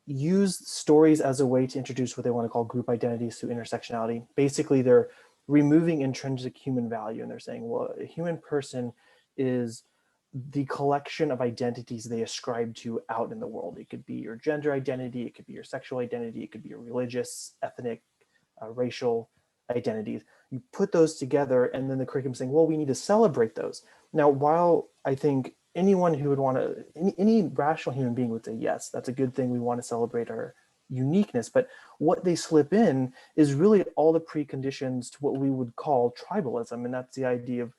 use stories as a way to introduce what they want to call group identities through intersectionality. Basically, they're removing intrinsic human value and they're saying, well, a human person is the collection of identities they ascribe to out in the world. It could be your gender identity, it could be your sexual identity, it could be your religious, ethnic, racial identities. You put those together and then the curriculum saying, well, we need to celebrate those. Now, while I think anyone who would want to, any rational human being would say, yes, that's a good thing. We want to celebrate our uniqueness, but what they slip in is really all the preconditions to what we would call tribalism. And that's the idea of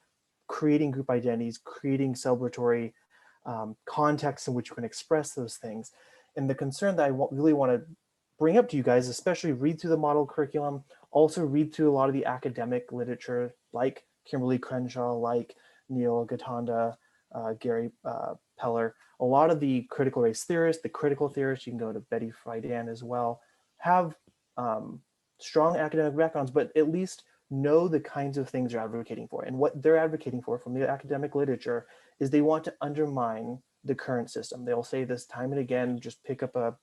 creating group identities, creating celebratory contexts in which you can express those things. And the concern that I really want to bring up to you guys, especially read through the model curriculum, also read through a lot of the academic literature like Kimberly Crenshaw, like Neil Gatanda, Gary Peller, a lot of the critical race theorists, the critical theorists, you can go to Betty Friedan as well, have strong academic backgrounds, but at least know the kinds of things they're advocating for. And what they're advocating for from the academic literature is they want to undermine the current system. They'll say this time and again, just pick up a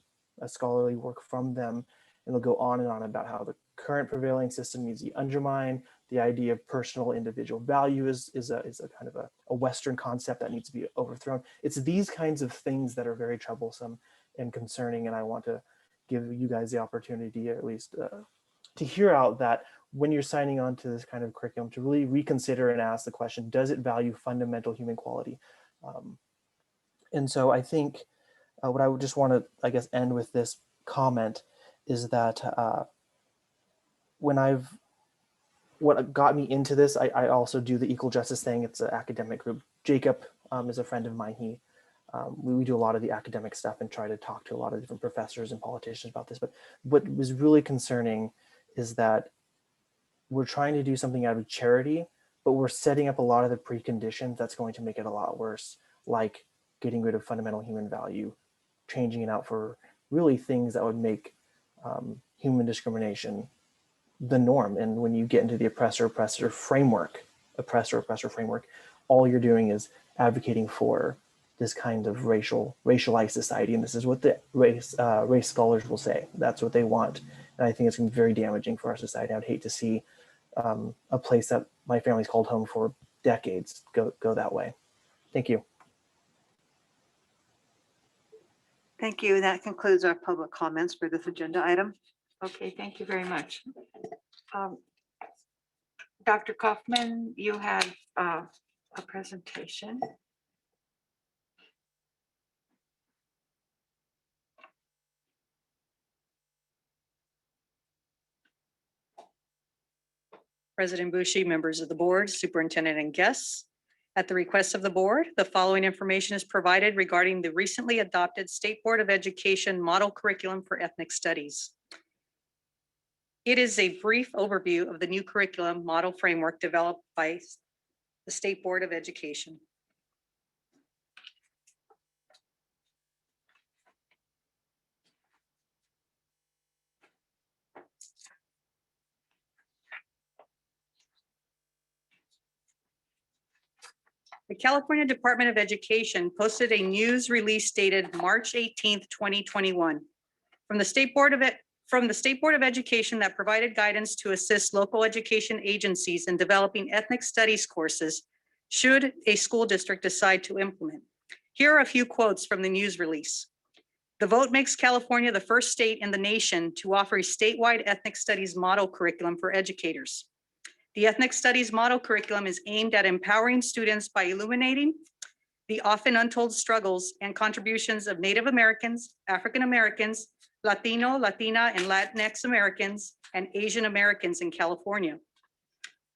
scholarly work from them, and they'll go on and on about how the current prevailing system needs to be undermined. The idea of personal individual value is a kind of a Western concept that needs to be overthrown. It's these kinds of things that are very troublesome and concerning, and I want to give you guys the opportunity, at least to hear out that when you're signing on to this kind of curriculum, to really reconsider and ask the question, does it value fundamental human quality? And so I think what I would just want to, I guess, end with this comment is that what got me into this, I also do the equal justice thing. It's an academic group. Jacob is a friend of mine. We do a lot of the academic stuff and try to talk to a lot of different professors and politicians about this. But what was really concerning is that we're trying to do something out of charity, but we're setting up a lot of the preconditions that's going to make it a lot worse, like getting rid of fundamental human value, changing it out for really things that would make human discrimination the norm. And when you get into the oppressor-oppressor framework, all you're doing is advocating for this kind of racialized society. And this is what the race scholars will say. That's what they want. And I think it's going to be very damaging for our society. I'd hate to see a place that my family's called home for decades go that way. Thank you. Thank you. That concludes our public comments for this agenda item. Okay, thank you very much. Dr. Kaufman, you had a presentation. President Bushi, members of the board, superintendent and guests. At the request of the board, the following information is provided regarding the recently adopted State Board of Education model curriculum for ethnic studies. It is a brief overview of the new curriculum model framework developed by the State Board of Education. The California Department of Education posted a news release dated March 18th, 2021 from the State Board of Education that provided guidance to assist local education agencies in developing ethnic studies courses should a school district decide to implement. Here are a few quotes from the news release. The vote makes California the first state in the nation to offer a statewide ethnic studies model curriculum for educators. The ethnic studies model curriculum is aimed at empowering students by illuminating the often untold struggles and contributions of Native Americans, African Americans, Latino, Latina, and Latinx Americans, and Asian Americans in California.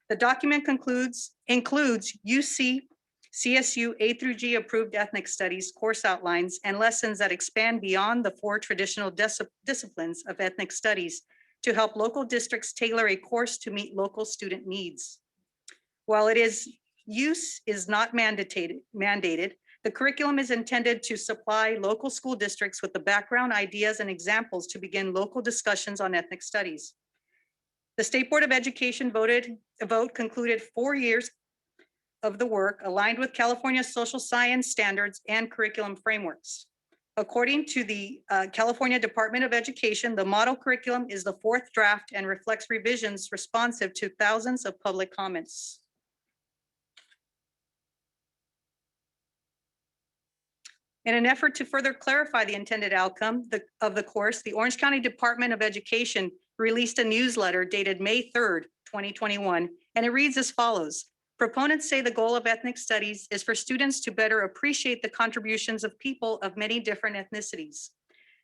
The document includes UC, CSU A through G approved ethnic studies course outlines and lessons that expand beyond the 4 traditional disciplines of ethnic studies to help local districts tailor a course to meet local student needs. While it is use is not mandated. The curriculum is intended to supply local school districts with the background, ideas, and examples to begin local discussions on ethnic studies. The State Board of Education vote concluded 4 years of the work aligned with California social science standards and curriculum frameworks. According to the California Department of Education, the model curriculum is the 4th draft and reflects revisions responsive to thousands of public comments. In an effort to further clarify the intended outcome of the course, the Orange County Department of Education released a newsletter dated May 3rd, 2021, and it reads as follows. Proponents say the goal of ethnic studies is for students to better appreciate the contributions of people of many different ethnicities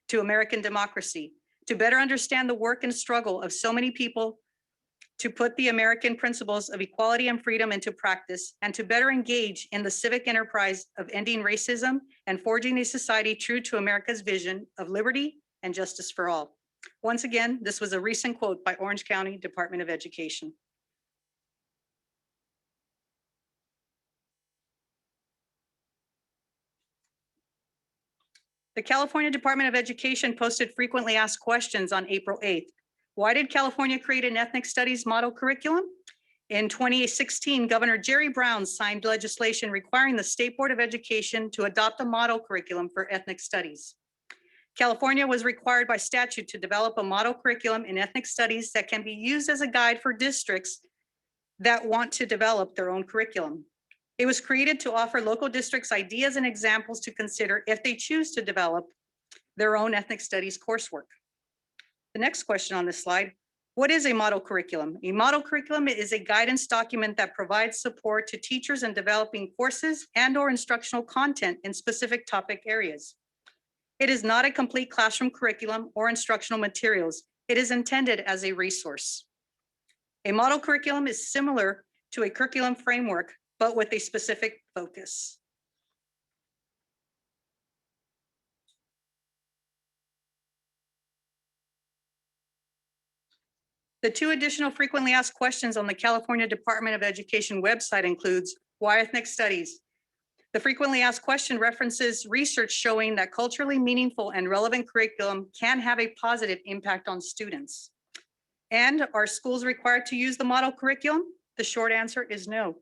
to American democracy, to better understand the work and struggle of so many people to put the American principles of equality and freedom into practice, and to better engage in the civic enterprise of ending racism and forging a society true to America's vision of liberty and justice for all. Once again, this was a recent quote by Orange County Department of Education. The California Department of Education posted frequently asked questions on April 8th. Why did California create an ethnic studies model curriculum? In 2016, Governor Jerry Brown signed legislation requiring the State Board of Education to adopt a model curriculum for ethnic studies. California was required by statute to develop a model curriculum in ethnic studies that can be used as a guide for districts that want to develop their own curriculum. It was created to offer local districts ideas and examples to consider if they choose to develop their own ethnic studies coursework. The next question on this slide, what is a model curriculum? A model curriculum is a guidance document that provides support to teachers in developing courses and/or instructional content in specific topic areas. It is not a complete classroom curriculum or instructional materials. It is intended as a resource. A model curriculum is similar to a curriculum framework, but with a specific focus. The 2 additional frequently asked questions on the California Department of Education website includes, why ethnic studies? The frequently asked question references research showing that culturally meaningful and relevant curriculum can have a positive impact on students. And are schools required to use the model curriculum? The short answer is no.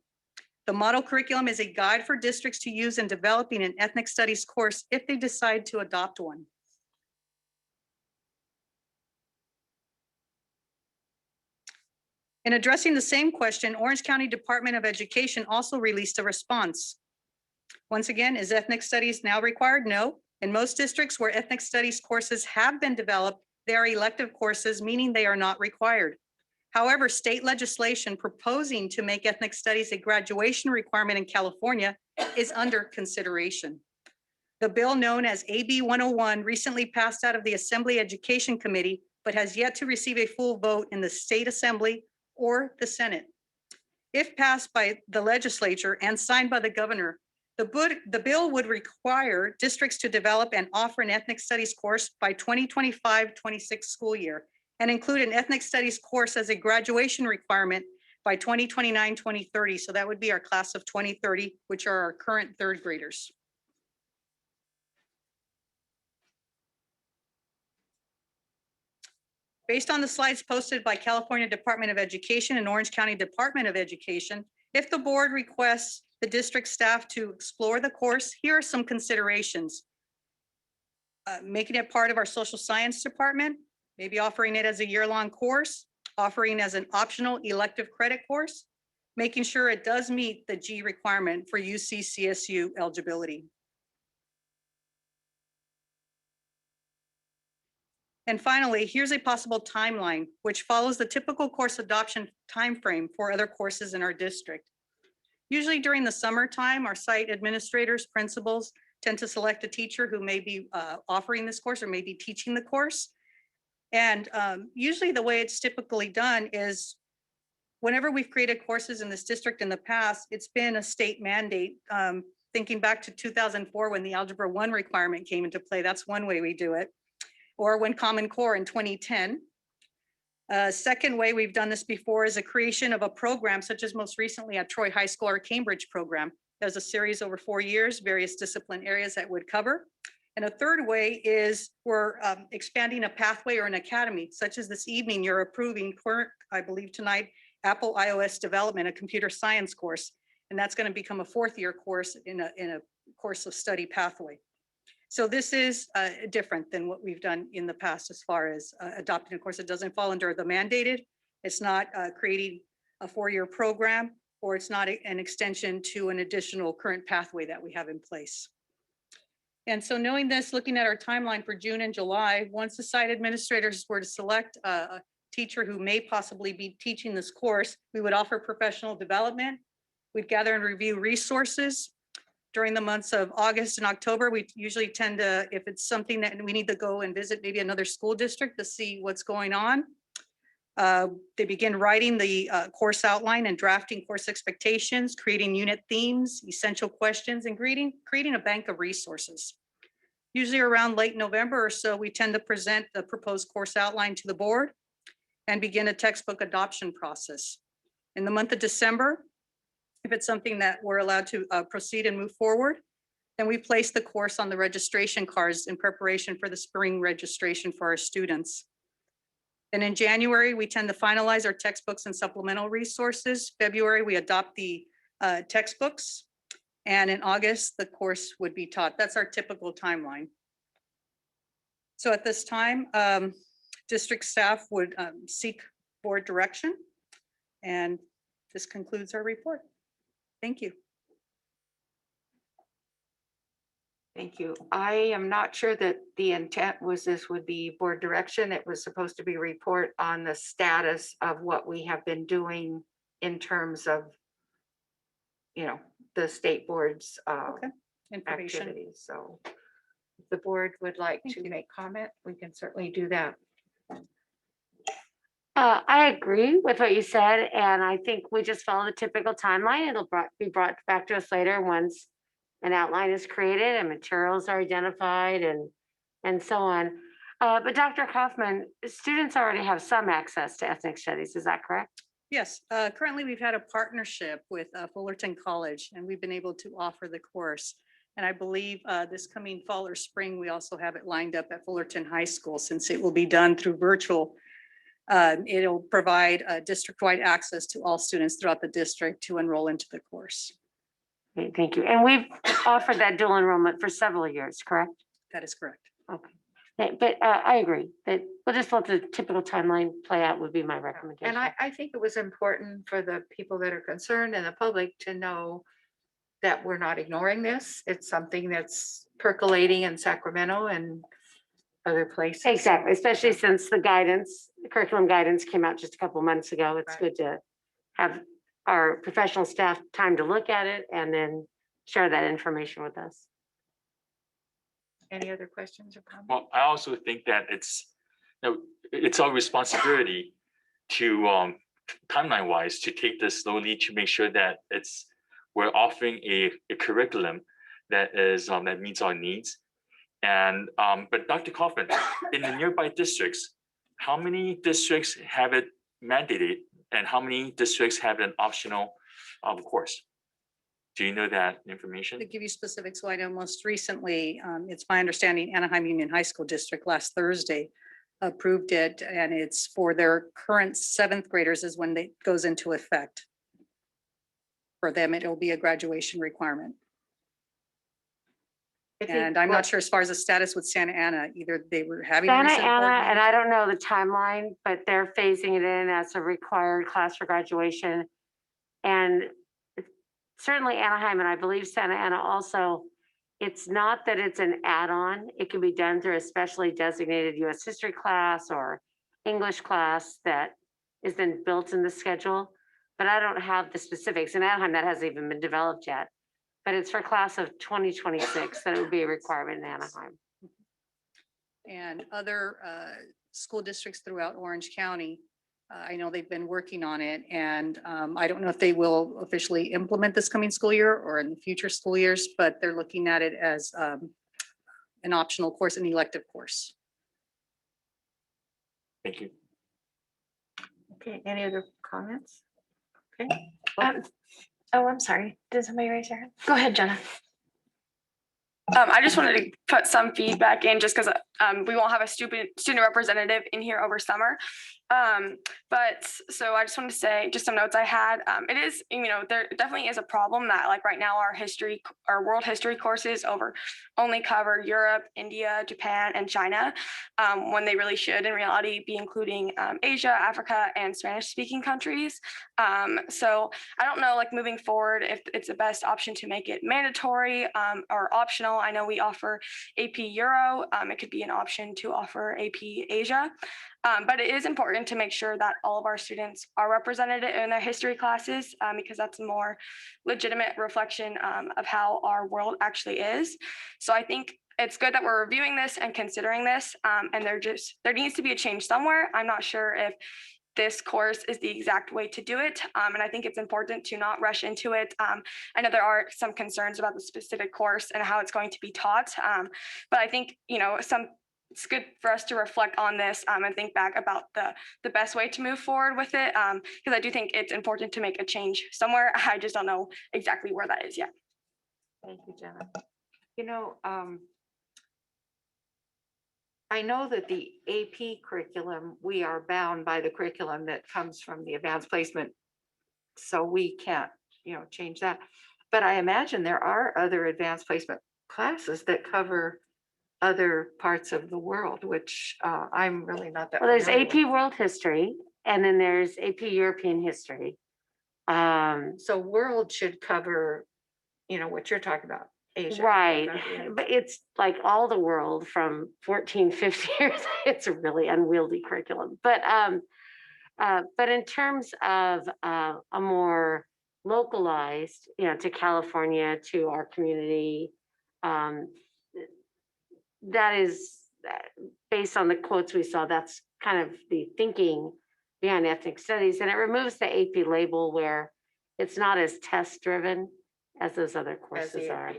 The model curriculum is a guide for districts to use in developing an ethnic studies course if they decide to adopt one. In addressing the same question, Orange County Department of Education also released a response. Once again, is ethnic studies now required? No. In most districts where ethnic studies courses have been developed, they are elective courses, meaning they are not required. However, state legislation proposing to make ethnic studies a graduation requirement in California is under consideration. The bill known as AB 101 recently passed out of the Assembly Education Committee, but has yet to receive a full vote in the State Assembly or the Senate. If passed by the legislature and signed by the governor, the bill would require districts to develop and offer an ethnic studies course by 2025-26 school year and include an ethnic studies course as a graduation requirement by 2029-2030. So that would be our class of 2030, which are our current 3rd graders. Based on the slides posted by California Department of Education and Orange County Department of Education, if the board requests the district staff to explore the course, here are some considerations. Making it part of our social science department, maybe offering it as a year-long course, offering as an optional elective credit course, making sure it does meet the G requirement for UC-CSU eligibility. And finally, here's a possible timeline, which follows the typical course adoption timeframe for other courses in our district. Usually during the summertime, our site administrators, principals tend to select a teacher who may be offering this course or may be teaching the course. And usually the way it's typically done is whenever we've created courses in this district in the past, it's been a state mandate. Thinking back to 2004 when the Algebra 1 requirement came into play, that's one way we do it. Or when Common Core in 2010. Second way we've done this before is a creation of a program such as most recently at Troy High School, our Cambridge program. There's a series over 4 years, various discipline areas that would cover. And a third way is we're expanding a pathway or an academy, such as this evening, you're approving, I believe tonight, Apple iOS development, a computer science course. And that's going to become a 4th-year course in a course of study pathway. So this is different than what we've done in the past as far as adopting a course. It doesn't fall under the mandated. It's not creating a 4-year program, or it's not an extension to an additional current pathway that we have in place. And so knowing this, looking at our timeline for June and July, once the site administrators were to select a teacher who may possibly be teaching this course, we would offer professional development. We'd gather and review resources. During the months of August and October, we usually tend to, if it's something that we need to go and visit maybe another school district to see what's going on. They begin writing the course outline and drafting course expectations, creating unit themes, essential questions, and creating a bank of resources. Usually around late November or so, we tend to present the proposed course outline to the board and begin a textbook adoption process. In the month of December, if it's something that we're allowed to proceed and move forward, then we place the course on the registration cards in preparation for the spring registration for our students. And in January, we tend to finalize our textbooks and supplemental resources. February, we adopt the textbooks. And in August, the course would be taught. That's our typical timeline. So at this time, district staff would seek board direction. And this concludes our report. Thank you. Thank you. I am not sure that the intent was this would be board direction. It was supposed to be a report on the status of what we have been doing in terms of, you know, the state board's Information. activities. So if the board would like to make comment, we can certainly do that. I agree with what you said, and I think we just follow the typical timeline. It'll be brought back to us later once an outline is created and materials are identified and so on. But Dr. Kaufman, students already have some access to ethnic studies, is that correct? Yes, currently we've had a partnership with Fullerton College, and we've been able to offer the course. And I believe this coming fall or spring, we also have it lined up at Fullerton High School, since it will be done through virtual. It'll provide district-wide access to all students throughout the district to enroll into the course. Okay, thank you. And we've offered that dual enrollment for several years, correct? That is correct. Okay. But I agree that we'll just let the typical timeline play out would be my recommendation. And I think it was important for the people that are concerned and the public to know that we're not ignoring this. It's something that's percolating in Sacramento and other places. Exactly, especially since the guidance, the curriculum guidance came out just a couple months ago. It's good to have our professional staff time to look at it and then share that information with us. Any other questions or comments? Well, I also think that it's our responsibility to timeline wise to take this slowly to make sure that we're offering a curriculum that is that meets our needs. And but Dr. Kaufman, in the nearby districts, how many districts have it mandated and how many districts have an optional course? Do you know that information? To give you specifics, so I know most recently, it's my understanding Anaheim Union High School District last Thursday approved it, and it's for their current 7th graders is when it goes into effect. For them, it'll be a graduation requirement. And I'm not sure as far as the status with Santa Ana, either they were having. Santa Ana, and I don't know the timeline, but they're phasing it in as a required class for graduation. And certainly Anaheim, and I believe Santa Ana also, it's not that it's an add-on. It can be done through a specially designated US history class or English class that is then built in the schedule. But I don't have the specifics. In Anaheim, that hasn't even been developed yet. But it's for class of 2026 that it would be a requirement in Anaheim. And other school districts throughout Orange County, I know they've been working on it, and I don't know if they will officially implement this coming school year or in future school years, but they're looking at it as an optional course, an elective course. Thank you. Okay, any other comments? Okay. Oh, I'm sorry. Did somebody raise their hand? Go ahead, Jenna. I just wanted to put some feedback in just because we won't have a student representative in here over summer. But so I just wanted to say just some notes I had. It is, there definitely is a problem that like right now our world history courses only cover Europe, India, Japan, and China, when they really should in reality be including Asia, Africa, and Spanish speaking countries. So I don't know, like moving forward, if it's the best option to make it mandatory or optional. I know we offer AP Euro. It could be an option to offer AP Asia. But it is important to make sure that all of our students are represented in their history classes because that's a more legitimate reflection of how our world actually is. So I think it's good that we're reviewing this and considering this, and there needs to be a change somewhere. I'm not sure if this course is the exact way to do it. And I think it's important to not rush into it. I know there are some concerns about the specific course and how it's going to be taught. But I think, it's good for us to reflect on this and think back about the best way to move forward with it. Because I do think it's important to make a change somewhere. I just don't know exactly where that is yet. Thank you, Jenna. I know that the AP curriculum, we are bound by the curriculum that comes from the advanced placement. So we can't, change that. But I imagine there are other advanced placement classes that cover other parts of the world, which I'm really not that. Well, there's familiar AP World History, and then there's AP European History. So world should cover, what you're talking about, Asia. Right, Yeah. but it's like all the world from 14, 15 years. It's a really unwieldy curriculum. But in terms of a more localized, to California, to our community, that is based on the quotes we saw. That's kind of the thinking behind ethnic studies, and it removes the AP label where it's not as test driven as those other courses are.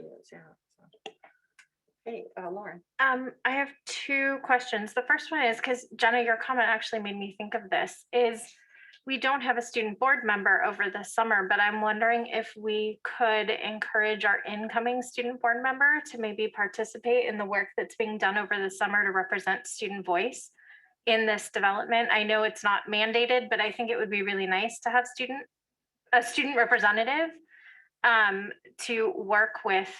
Hey, Lauren. I have two questions. The first one is because Jenna, your comment actually made me think of this, is we don't have a student board member over the summer, but I'm wondering if we could encourage our incoming student board member to maybe participate in the work that's being done over the summer to represent student voice in this development. I know it's not mandated, but I think it would be really nice to have a student representative to work with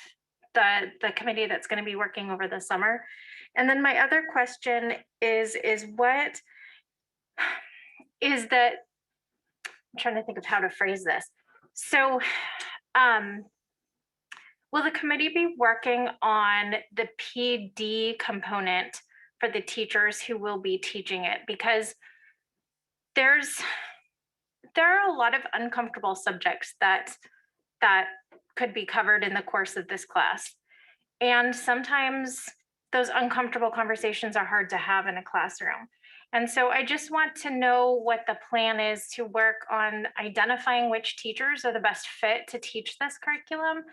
the committee that's going to be working over the summer. And then my other question is what is that, I'm trying to think of how to phrase this. So will the committee be working on the PD component for the teachers who will be teaching it? Because there are a lot of uncomfortable subjects that could be covered in the course of this class. And sometimes those uncomfortable conversations are hard to have in a classroom. And so I just want to know what the plan is to work on identifying which teachers are the best fit to teach this curriculum.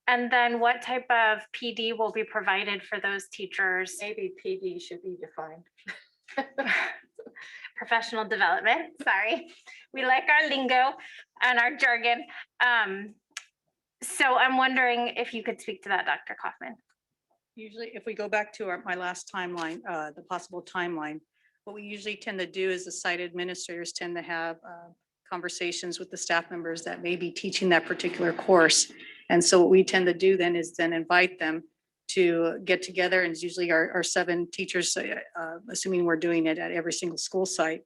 And then what type of PD will be provided for those teachers? Maybe PD should be defined. Professional development, sorry. We like our lingo and our jargon. So I'm wondering if you could speak to that, Dr. Kaufman. Usually, if we go back to my last timeline, the possible timeline, what we usually tend to do is the site administrators tend to have conversations with the staff members that may be teaching that particular course. And so what we tend to do then is invite them to get together, and it's usually our 7 teachers, assuming we're doing it at every single school site,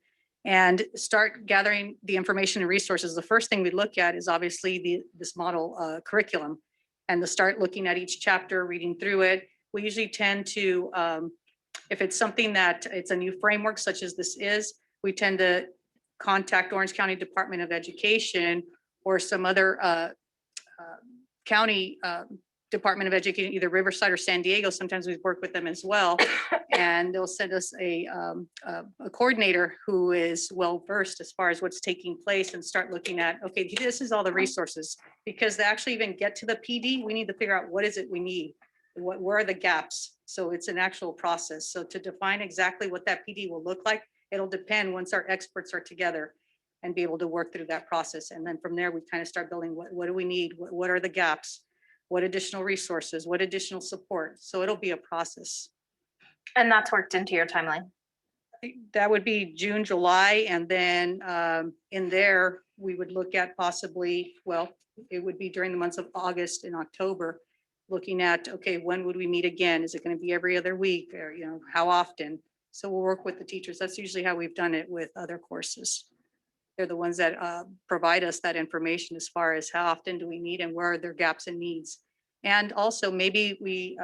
and start gathering the information and resources. The first thing we look at is obviously this model curriculum, and to start looking at each chapter, reading through it. We usually tend to, if it's something that it's a new framework such as this is, we tend to contact Orange County Department of Education or some other county Department of Education, either Riverside or San Diego. Sometimes we work with them as well, and they'll send us a coordinator who is well versed as far as what's taking place, and start looking at, okay, this is all the resources, because to actually even get to the PD, we need to figure out what is it we need, where are the gaps. So it's an actual process. So to define exactly what that PD will look like, it'll depend once our experts are together. and be able to work through that process. And then from there, we kind of start building, what do we need? What are the gaps? What additional resources? What additional support? So it'll be a process. And that's worked into your timeline. That would be June, July, and then in there, we would look at possibly, well, it would be during the months of August and October, looking at, okay, when would we meet again? Is it going to be every other week, or, you know, how often? So we'll work with the teachers. That's usually how we've done it with other courses. They're the ones that provide us that information as far as how often do we meet and where are their gaps and needs. And also maybe we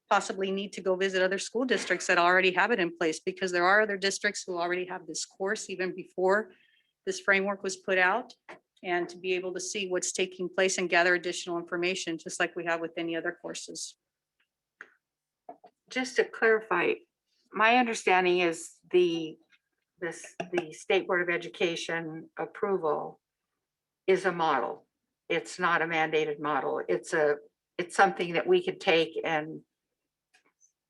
possibly need to go visit other school districts that already have it in place, because there are other districts who already have this course even before this framework was put out, and to be able to see what's taking place and gather additional information, just like we have with any other courses. Just to clarify, my understanding is the State Board of Education approval is a model. It's not a mandated model. It's something that we could take and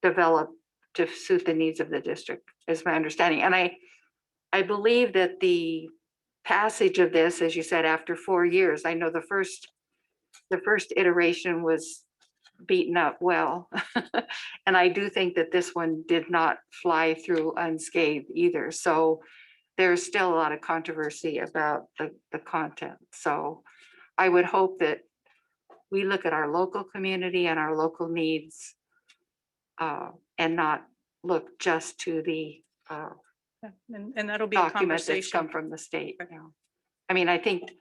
develop to suit the needs of the district, is my understanding. And I believe that the passage of this, as you said, after 4 years, I know the first iteration was beaten up well. And I do think that this one did not fly through unscathed either. So there's still a lot of controversy about the content. So I would hope that we look at our local community and our local needs and not look just to the And that'll be a documents that conversation. come from the state. You know. I mean, I think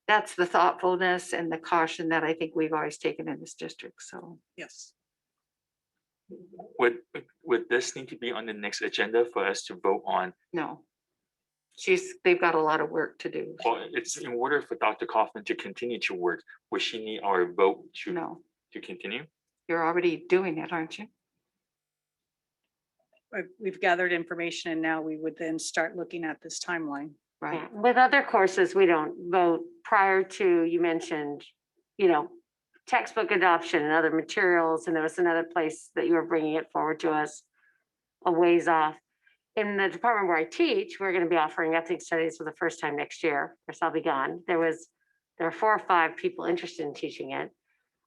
that's the thoughtfulness and the caution that I think we've always taken in this district. So yes. Would this need to be on the next agenda for us to vote on? No. They've got a lot of work to do. Well, it's in order for Dr. Kaufman to continue to work, would she need our vote to continue? You're already doing it, aren't you? We've gathered information, and now we would then start looking at this timeline. Right. Yeah, with other courses, we don't vote prior to, you mentioned, you know, textbook adoption and other materials, and there was another place that you were bringing it forward to us a ways off. In the department where I teach, we're going to be offering ethnic studies for the first time next year. Of course, I'll be gone. There are 4 or 5 people interested in teaching it.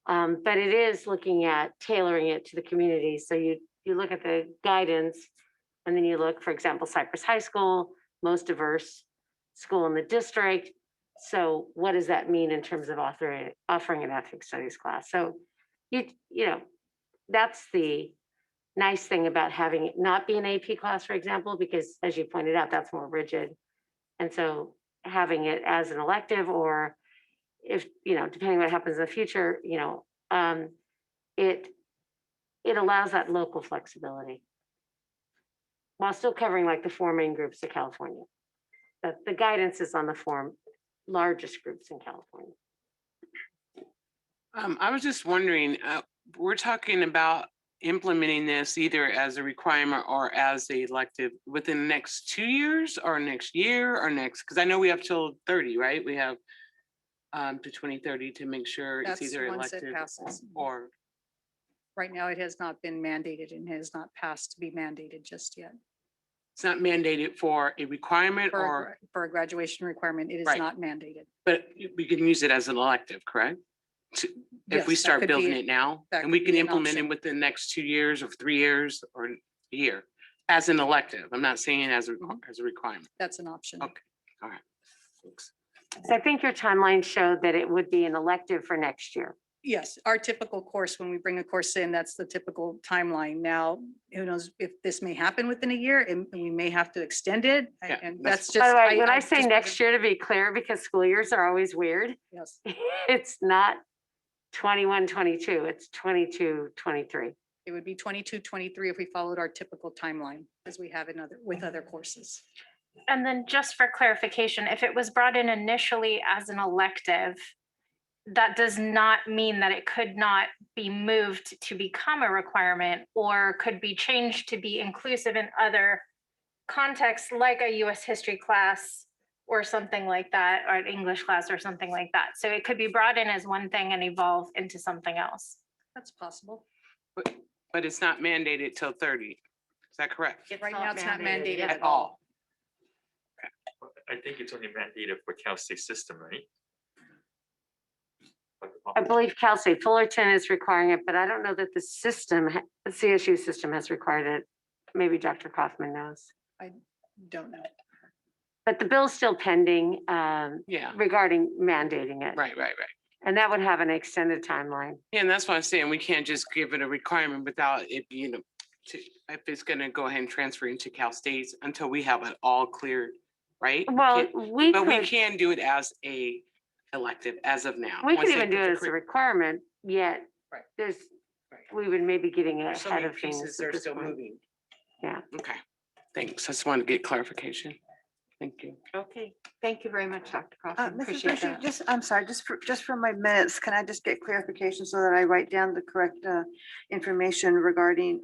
But it is looking at tailoring it to the community. So you look at the guidance, and then you look, for example, Cypress High School, most diverse school in the district. So what does that mean in terms of offering an ethnic studies class? So you know, that's the nice thing about having it not be an AP class, for example, because as you pointed out, that's more rigid. And so having it as an elective, or if, you know, depending on what happens in the future, you know, it allows that local flexibility while still covering like the 4 main groups of California. The guidance is on the 4 largest groups in California. I was just wondering, we're talking about implementing this either as a requirement or as a elective within the next 2 years or next year or next, because I know we have till 30, right? We have to 2030 to make sure That's it's either once it elective passes. or. Right now, it has not been mandated and has not passed to be mandated just yet. It's not mandated for a requirement or, For a graduation requirement, it is Right. not mandated. but we can use it as an elective, correct? If we Yes, that start could be- building it now, that and we could can be an implement it option. within the next 2 years or 3 years or a year as an elective. I'm not saying as a requirement. That's an option. Okay, all right. Thanks. So I think your timeline showed that it would be an elective for next year. Yes, our typical course, when we bring a course in, that's the typical timeline. Now, who knows if this may happen within a year, and we may have to extend it. Yeah, And that's- that's just. By the way, when I say just- next year, to be clear, because school years are always weird, Yes, it's not 21, 22, it's 22, 23. it would be 22, 23 if we followed our typical timeline as we have with other courses. And then just for clarification, if it was brought in initially as an elective, that does not mean that it could not be moved to become a requirement or could be changed to be inclusive in other contexts, like a US history class or something like that, or an English class or something like that. So it could be brought in as one thing and evolve into something else. That's possible. But it's not mandated till 30. Is that correct? Right now, it's not mandated At all. I think it's only mandated for Cal State system, right? I believe Cal State Fullerton is requiring it, but I don't know that the system, the CSU system has required it. Maybe Dr. Kaufman knows. I don't know. But the bill's still pending Yeah, regarding mandating it. right. And that would have an extended timeline. Yeah, and that's why I'm saying we can't just give it a requirement without it, if it's gonna go ahead and transfer into Cal States until we have it all cleared, right? Well, we But we could, can do it as a elective as of now. we once could they even do put it the as a curric- requirement, yet Right. there's, Right. we would maybe getting There's so ahead many of things. pieces at they're this still point. moving. Yeah. Okay, thanks. I just wanted to get clarification. Thank you. Okay, thank you very much, Dr. Kaufman. Mrs. Appreciate Bushy, that. I'm sorry, just for my minutes, can I just get clarification so that I write down the correct information regarding,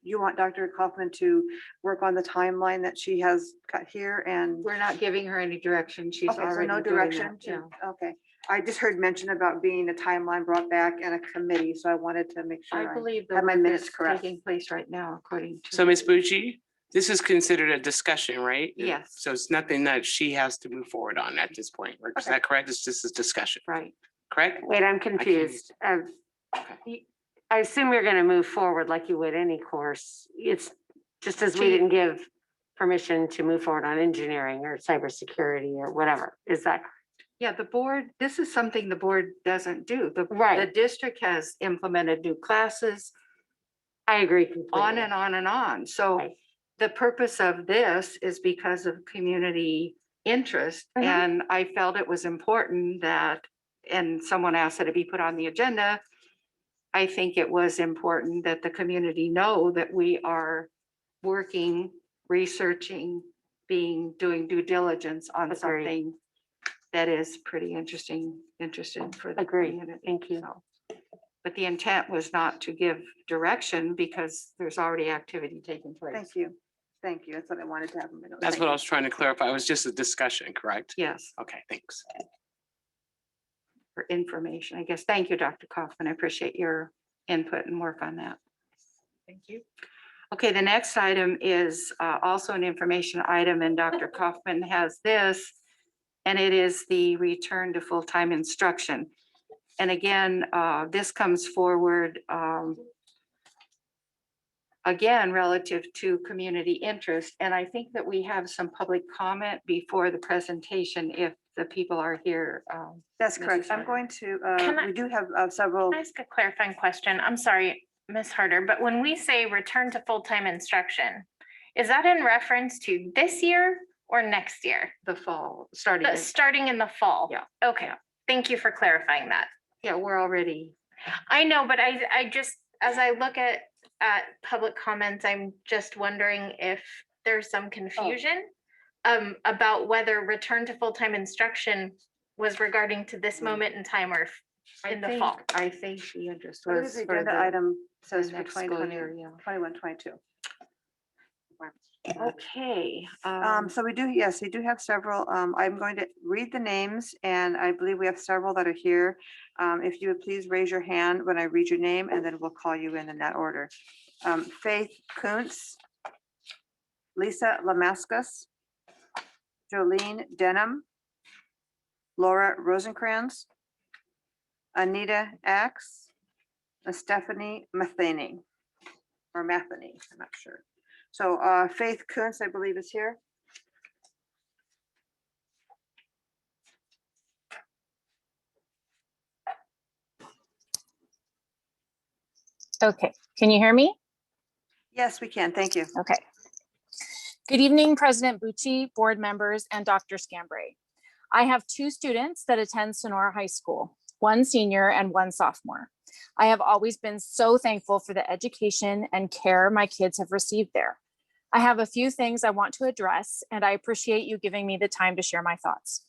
you want Dr. Kaufman to work on the timeline that she has got here and. We're not giving her any direction. She's Okay, so already no doing direction that. Yeah. okay. I just heard mention about being a timeline brought back and a committee, so I wanted to make I sure believe the have my work minutes is correct. taking place right now, according to. So Ms. Bucci, this is considered a discussion, right? Yes. So it's nothing that she has to move forward on at this point. Is Okay. that correct? It's just a discussion, Right. correct? Wait, I'm confused. I assume you're gonna move forward like you would any course. It's just as we She- didn't give permission to move forward on engineering or cybersecurity or whatever. Is that? Yeah, the board, this is something the board doesn't do. The Right. district has implemented new classes I agree completely. on and on and on. So Right. the purpose of this is because of community interest. Mhm. And I felt it was important that, and someone asked that it be put on the agenda. I think it was important that the community know that we are working, researching, doing due diligence on Agreed. something that is pretty interesting for the Agreed. community. Thank you. So, but the intent was not to give direction because there's already activity taking place. Thank you. Thank you. That's what I wanted to have. in my notes. That's Thank what I you. was trying to clarify. It was just a discussion, correct? Yes, Okay, thanks. for information, I guess. Thank you, Dr. Kaufman. I appreciate your input and work on that. Thank you. Okay, the next item is also an information item, and Dr. Kaufman has this, and it is the return to full-time instruction. And again, this comes forward again, relative to community interest. And I think that we have some public comment before the presentation if the people are here. That's Mrs. correct. I'm Harder. going to, Can I- we do have several. Can I ask a clarifying question? I'm sorry, Ms. Harder, but when we say return to full-time instruction, is that in reference to this year or next year? The fall, starting. Starting in the fall? Yeah. Okay, thank you for clarifying that. Yeah, we're already. I know, but I just, as I look at public comments, I'm just wondering if there's some confusion about whether return to full-time instruction was regarding to this moment in time or in the fall. I think the interest What was is the for agenda the item says for next school 2020, year, yeah. 21, 22. Okay. So we do, yes, we do have several. I'm going to read the names and I believe we have several that are here. If you would please raise your hand when I read your name and then we'll call you in that order. Faith Kuntz, Lisa Lamascus, Jolene Denham, Laura Rosencrans, Anita Axe, and Stephanie Matheny, or Matheny, I'm not sure. So Faith Kuntz, I believe, is here. Okay, can you hear me? Yes, we can. Thank you. Okay. Good evening, President Bucci, board members, and Dr. Scambray. I have two students that attend Sonora High School, one senior and one sophomore. I have always been so thankful for the education and care my kids have received there. I have a few things I want to address, and I appreciate you giving me the time to share my thoughts.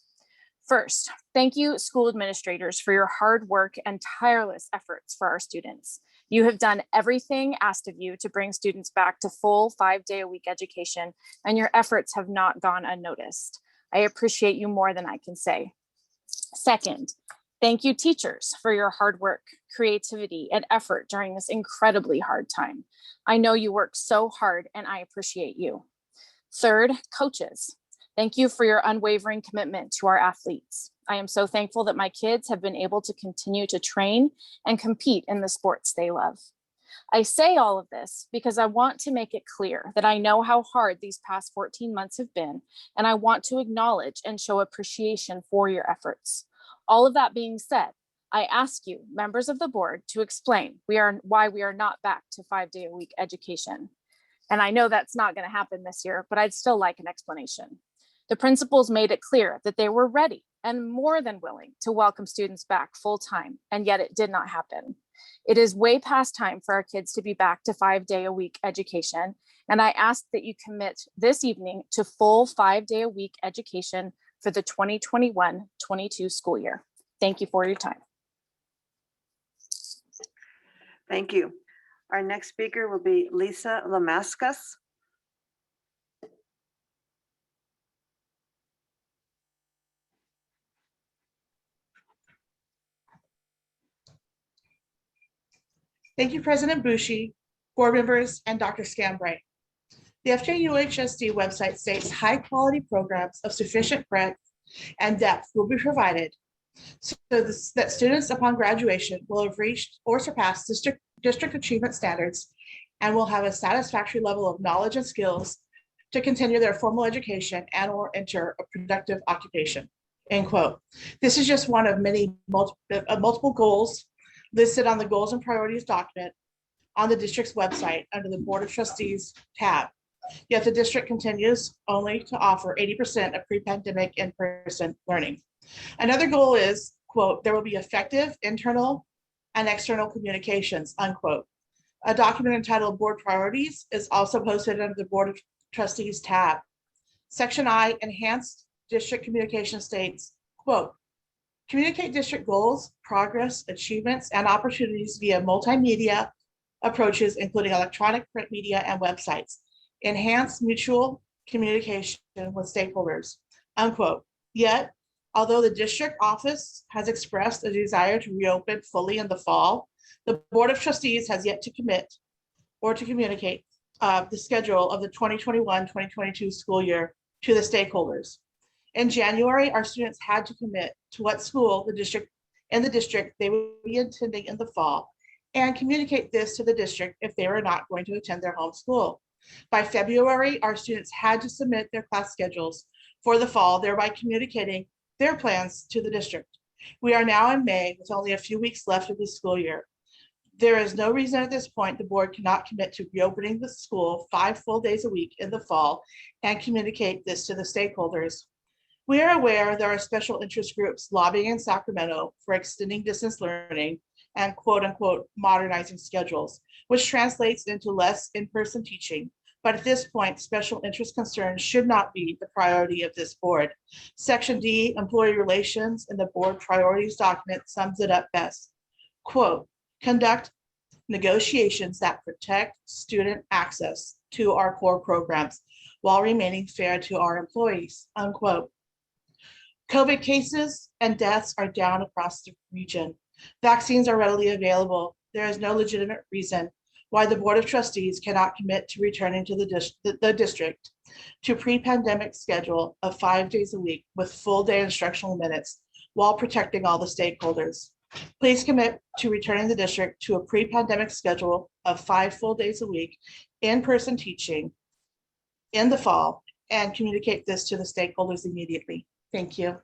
First, thank you, school administrators, for your hard work and tireless efforts for our students. You have done everything asked of you to bring students back to full 5-day-a-week education, and your efforts have not gone unnoticed. I appreciate you more than I can say. Second, thank you, teachers, for your hard work, creativity, and effort during this incredibly hard time. I know you work so hard, and I appreciate you. Third, coaches. Thank you for your unwavering commitment to our athletes. I am so thankful that my kids have been able to continue to train and compete in the sports they love. I say all of this because I want to make it clear that I know how hard these past 14 months have been, and I want to acknowledge and show appreciation for your efforts. All of that being said, I ask you, members of the board, to explain why we are not back to 5-day-a-week education. And I know that's not going to happen this year, but I'd still like an explanation. The principals made it clear that they were ready and more than willing to welcome students back full-time, and yet it did not happen. It is way past time for our kids to be back to 5-day-a-week education, and I ask that you commit this evening to full 5-day-a-week education for the 2021-22 school year. Thank you for your time. Thank you. Our next speaker will be Lisa Lamascus. Thank you, President Bushi, board members, and Dr. Scambray. The FJUHSD website states high-quality programs of sufficient breadth and depth will be provided so that students upon graduation will have reached or surpassed district achievement standards and will have a satisfactory level of knowledge and skills to continue their formal education and or enter a productive occupation, end quote. This is just one of many multiple goals listed on the goals and priorities document on the district's website under the Board of Trustees tab. Yet the district continues only to offer 80% of pre-pandemic in-person learning. Another goal is, quote, there will be effective internal and external communications, unquote. A document entitled Board Priorities is also posted under the Board of Trustees tab. Section I, Enhanced District Communication states, quote, communicate district goals, progress, achievements, and opportunities via multimedia approaches, including electronic, print media, and websites. Enhance mutual communication with stakeholders, unquote. Yet, although the district office has expressed a desire to reopen fully in the fall, the Board of Trustees has yet to commit or to communicate the schedule of the 2021-2022 school year to the stakeholders. In January, our students had to commit to what school the district they would be attending in the fall and communicate this to the district if they were not going to attend their home school. By February, our students had to submit their class schedules for the fall, thereby communicating their plans to the district. We are now in May with only a few weeks left of the school year. There is no reason at this point the board cannot commit to reopening the school 5 full days a week in the fall and communicate this to the stakeholders. We are aware there are special interest groups lobbying in Sacramento for extending distance learning and quote unquote modernizing schedules, which translates into less in-person teaching. But at this point, special interest concerns should not be the priority of this board. Section D, Employee Relations, in the board priorities document sums it up best. Quote, conduct negotiations that protect student access to our core programs while remaining fair to our employees, unquote. COVID cases and deaths are down across the region. Vaccines are readily available. There is no legitimate reason why the Board of Trustees cannot commit to returning to the district to pre-pandemic schedule of 5 days a week with full day instructional minutes while protecting all the stakeholders. Please commit to returning the district to a pre-pandemic schedule of 5 full days a week in-person teaching in the fall and communicate this to the stakeholders immediately. Thank you.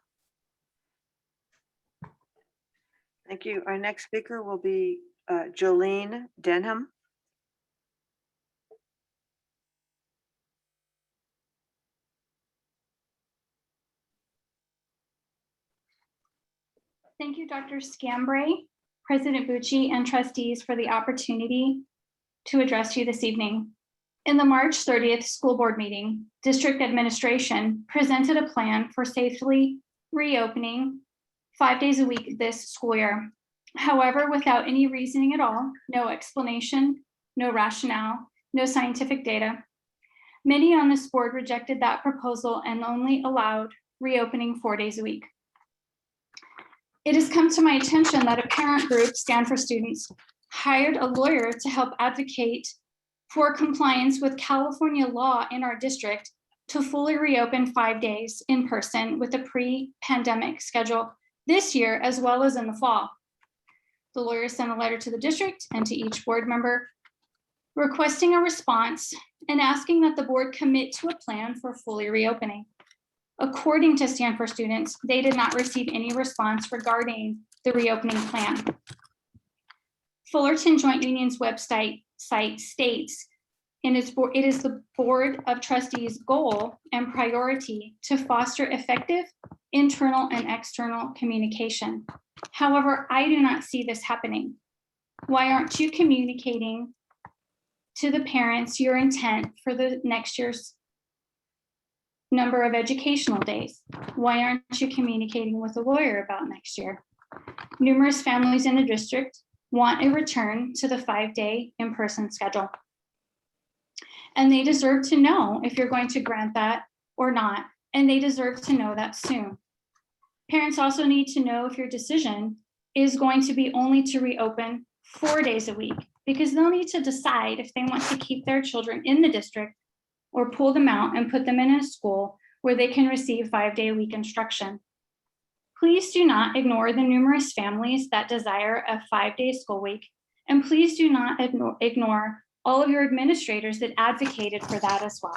Thank you. Our next speaker will be Jolene Denham. Thank you, Dr. Scambray, President Bucci, and trustees for the opportunity to address you this evening. In the March 30th school board meeting, district administration presented a plan for safely reopening 5 days a week this school year. However, without any reasoning at all, no explanation, no rationale, no scientific data, many on this board rejected that proposal and only allowed reopening 4 days a week. It has come to my attention that a parent group, Stand for Students, hired a lawyer to help advocate for compliance with California law in our district to fully reopen 5 days in person with a pre-pandemic schedule this year as well as in the fall. The lawyer sent a letter to the district and to each board member requesting a response and asking that the board commit to a plan for fully reopening. According to Stanford students, they did not receive any response regarding the reopening plan. Fullerton Joint Union's website states, it is the Board of Trustees' goal and priority to foster effective internal and external communication. However, I do not see this happening. Why aren't you communicating to the parents your intent for the next year's number of educational days? Why aren't you communicating with the lawyer about next year? Numerous families in the district want a return to the 5-day in-person schedule. And they deserve to know if you're going to grant that or not, and they deserve to know that soon. Parents also need to know if your decision is going to be only to reopen 4 days a week, because they'll need to decide if they want to keep their children in the district or pull them out and put them in a school where they can receive 5-day-a-week instruction. Please do not ignore the numerous families that desire a 5-day school week, and please do not ignore all of your administrators that advocated for that as well.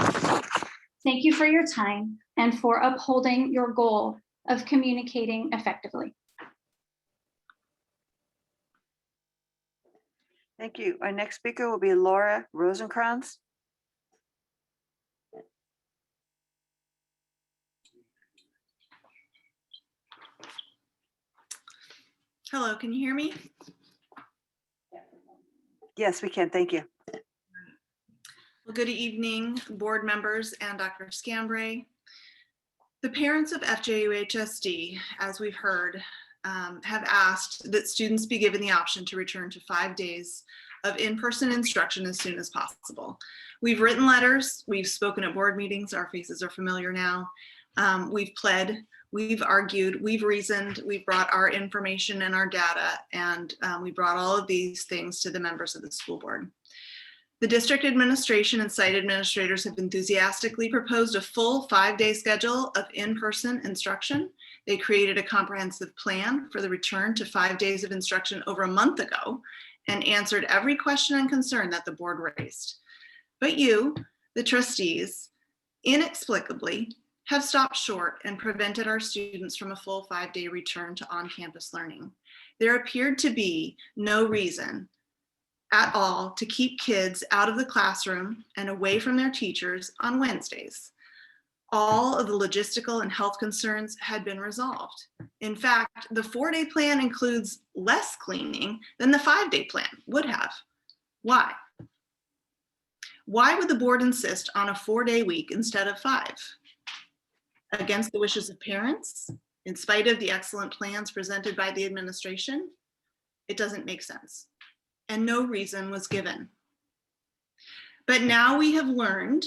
Thank you for your time and for upholding your goal of communicating effectively. Thank you. Our next speaker will be Laura Rosenkrantz. Hello, can you hear me? Yes, we can. Thank you. Well, good evening, board members and Dr. Scambray. The parents of FJUHSD, as we've heard, have asked that students be given the option to return to 5 days of in-person instruction as soon as possible. We've written letters, we've spoken at board meetings, our faces are familiar now. We've pled, we've argued, we've reasoned, we've brought our information and our data, and we brought all of these things to the members of the school board. The district administration and site administrators have enthusiastically proposed a full 5-day schedule of in-person instruction. They created a comprehensive plan for the return to 5 days of instruction over a month ago and answered every question and concern that the board raised. But you, the trustees, inexplicably have stopped short and prevented our students from a full 5-day return to on-campus learning. There appeared to be no reason at all to keep kids out of the classroom and away from their teachers on Wednesdays. All of the logistical and health concerns had been resolved. In fact, the 4-day plan includes less cleaning than the 5-day plan would have. Why? Why would the board insist on a 4-day week instead of 5? Against the wishes of parents, in spite of the excellent plans presented by the administration? It doesn't make sense. And no reason was given. But now we have learned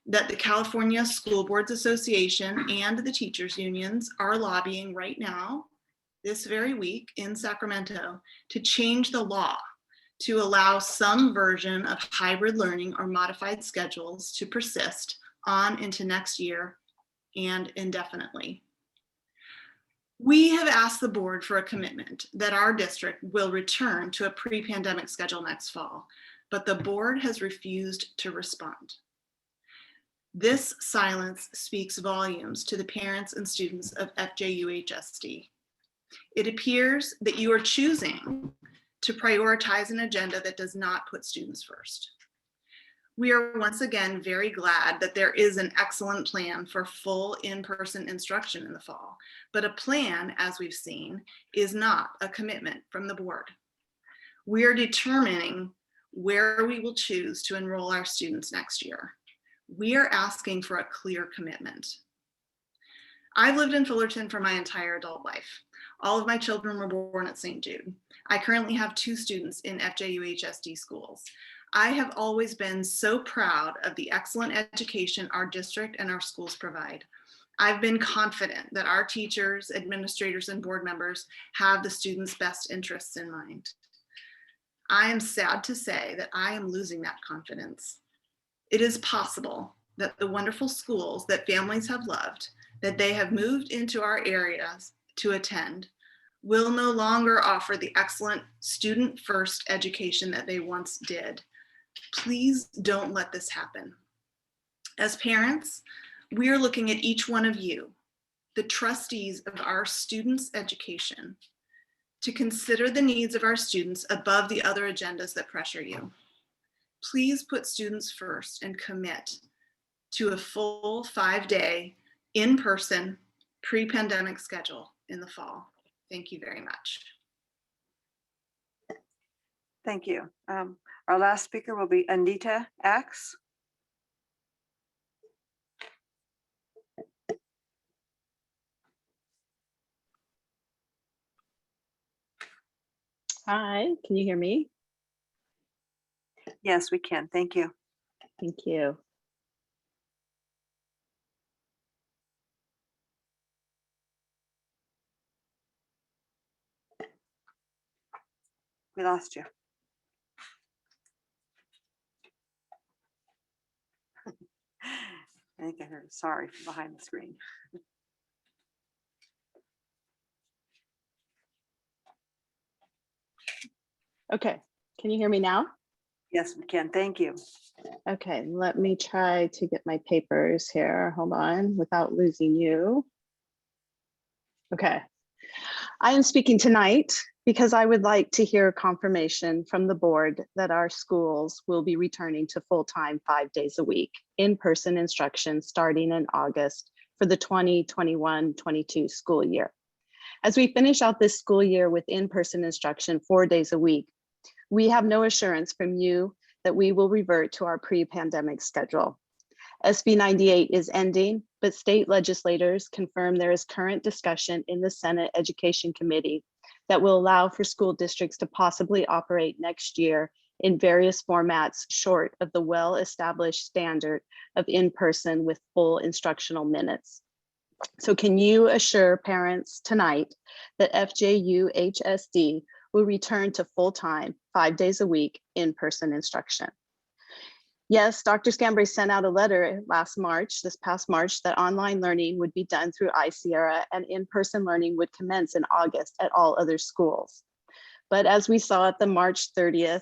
that the California School Boards Association and the teachers unions are lobbying right now, this very week in Sacramento, to change the law to allow some version of hybrid learning or modified schedules to persist on into next year and indefinitely. We have asked the board for a commitment that our district will return to a pre-pandemic schedule next fall, but the board has refused to respond. This silence speaks volumes to the parents and students of FJUHSD. It appears that you are choosing to prioritize an agenda that does not put students first. We are once again very glad that there is an excellent plan for full in-person instruction in the fall, but a plan, as we've seen, is not a commitment from the board. We are determining where we will choose to enroll our students next year. We are asking for a clear commitment. I've lived in Fullerton for my entire adult life. All of my children were born at St. Jude. I currently have 2 students in FJUHSD schools. I have always been so proud of the excellent education our district and our schools provide. I've been confident that our teachers, administrators, and board members have the students' best interests in mind. I am sad to say that I am losing that confidence. It is possible that the wonderful schools that families have loved, that they have moved into our areas to attend, will no longer offer the excellent student-first education that they once did. Please don't let this happen. As parents, we are looking at each one of you, the trustees of our students' education, to consider the needs of our students above the other agendas that pressure you. Please put students first and commit to a full 5-day in-person pre-pandemic schedule in the fall. Thank you very much. Thank you. Our last speaker will be Anita X. Hi, can you hear me? Yes, we can. Thank you. Thank you. We lost you. I think I heard sorry from behind the screen. Okay, can you hear me now? Yes, we can. Thank you. Okay, let me try to get my papers here. Hold on, without losing you. Okay. I am speaking tonight because I would like to hear confirmation from the board that our schools will be returning to full-time 5 days a week, in-person instruction starting in August for the 2021-22 school year. As we finish out this school year with in-person instruction 4 days a week, we have no assurance from you that we will revert to our pre-pandemic schedule. SB 98 is ending, but state legislators confirm there is current discussion in the Senate Education Committee that will allow for school districts to possibly operate next year in various formats short of the well-established standard of in-person with full instructional minutes. So can you assure parents tonight that FJUHSD will return to full-time 5 days a week in-person instruction? Yes, Dr. Scambray sent out a letter this past March, that online learning would be done through iSierra and in-person learning would commence in August at all other schools. But as we saw at the March 30th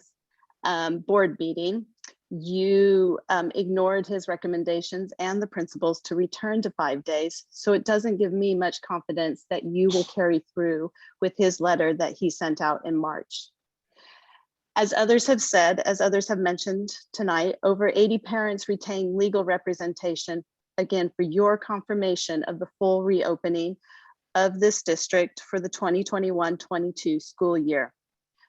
board meeting, you ignored his recommendations and the principals to return to 5 days. So it doesn't give me much confidence that you will carry through with his letter that he sent out in March. As others have said, as others have mentioned tonight, over 80 parents retain legal representation, again, for your confirmation of the full reopening of this district for the 2021-22 school year.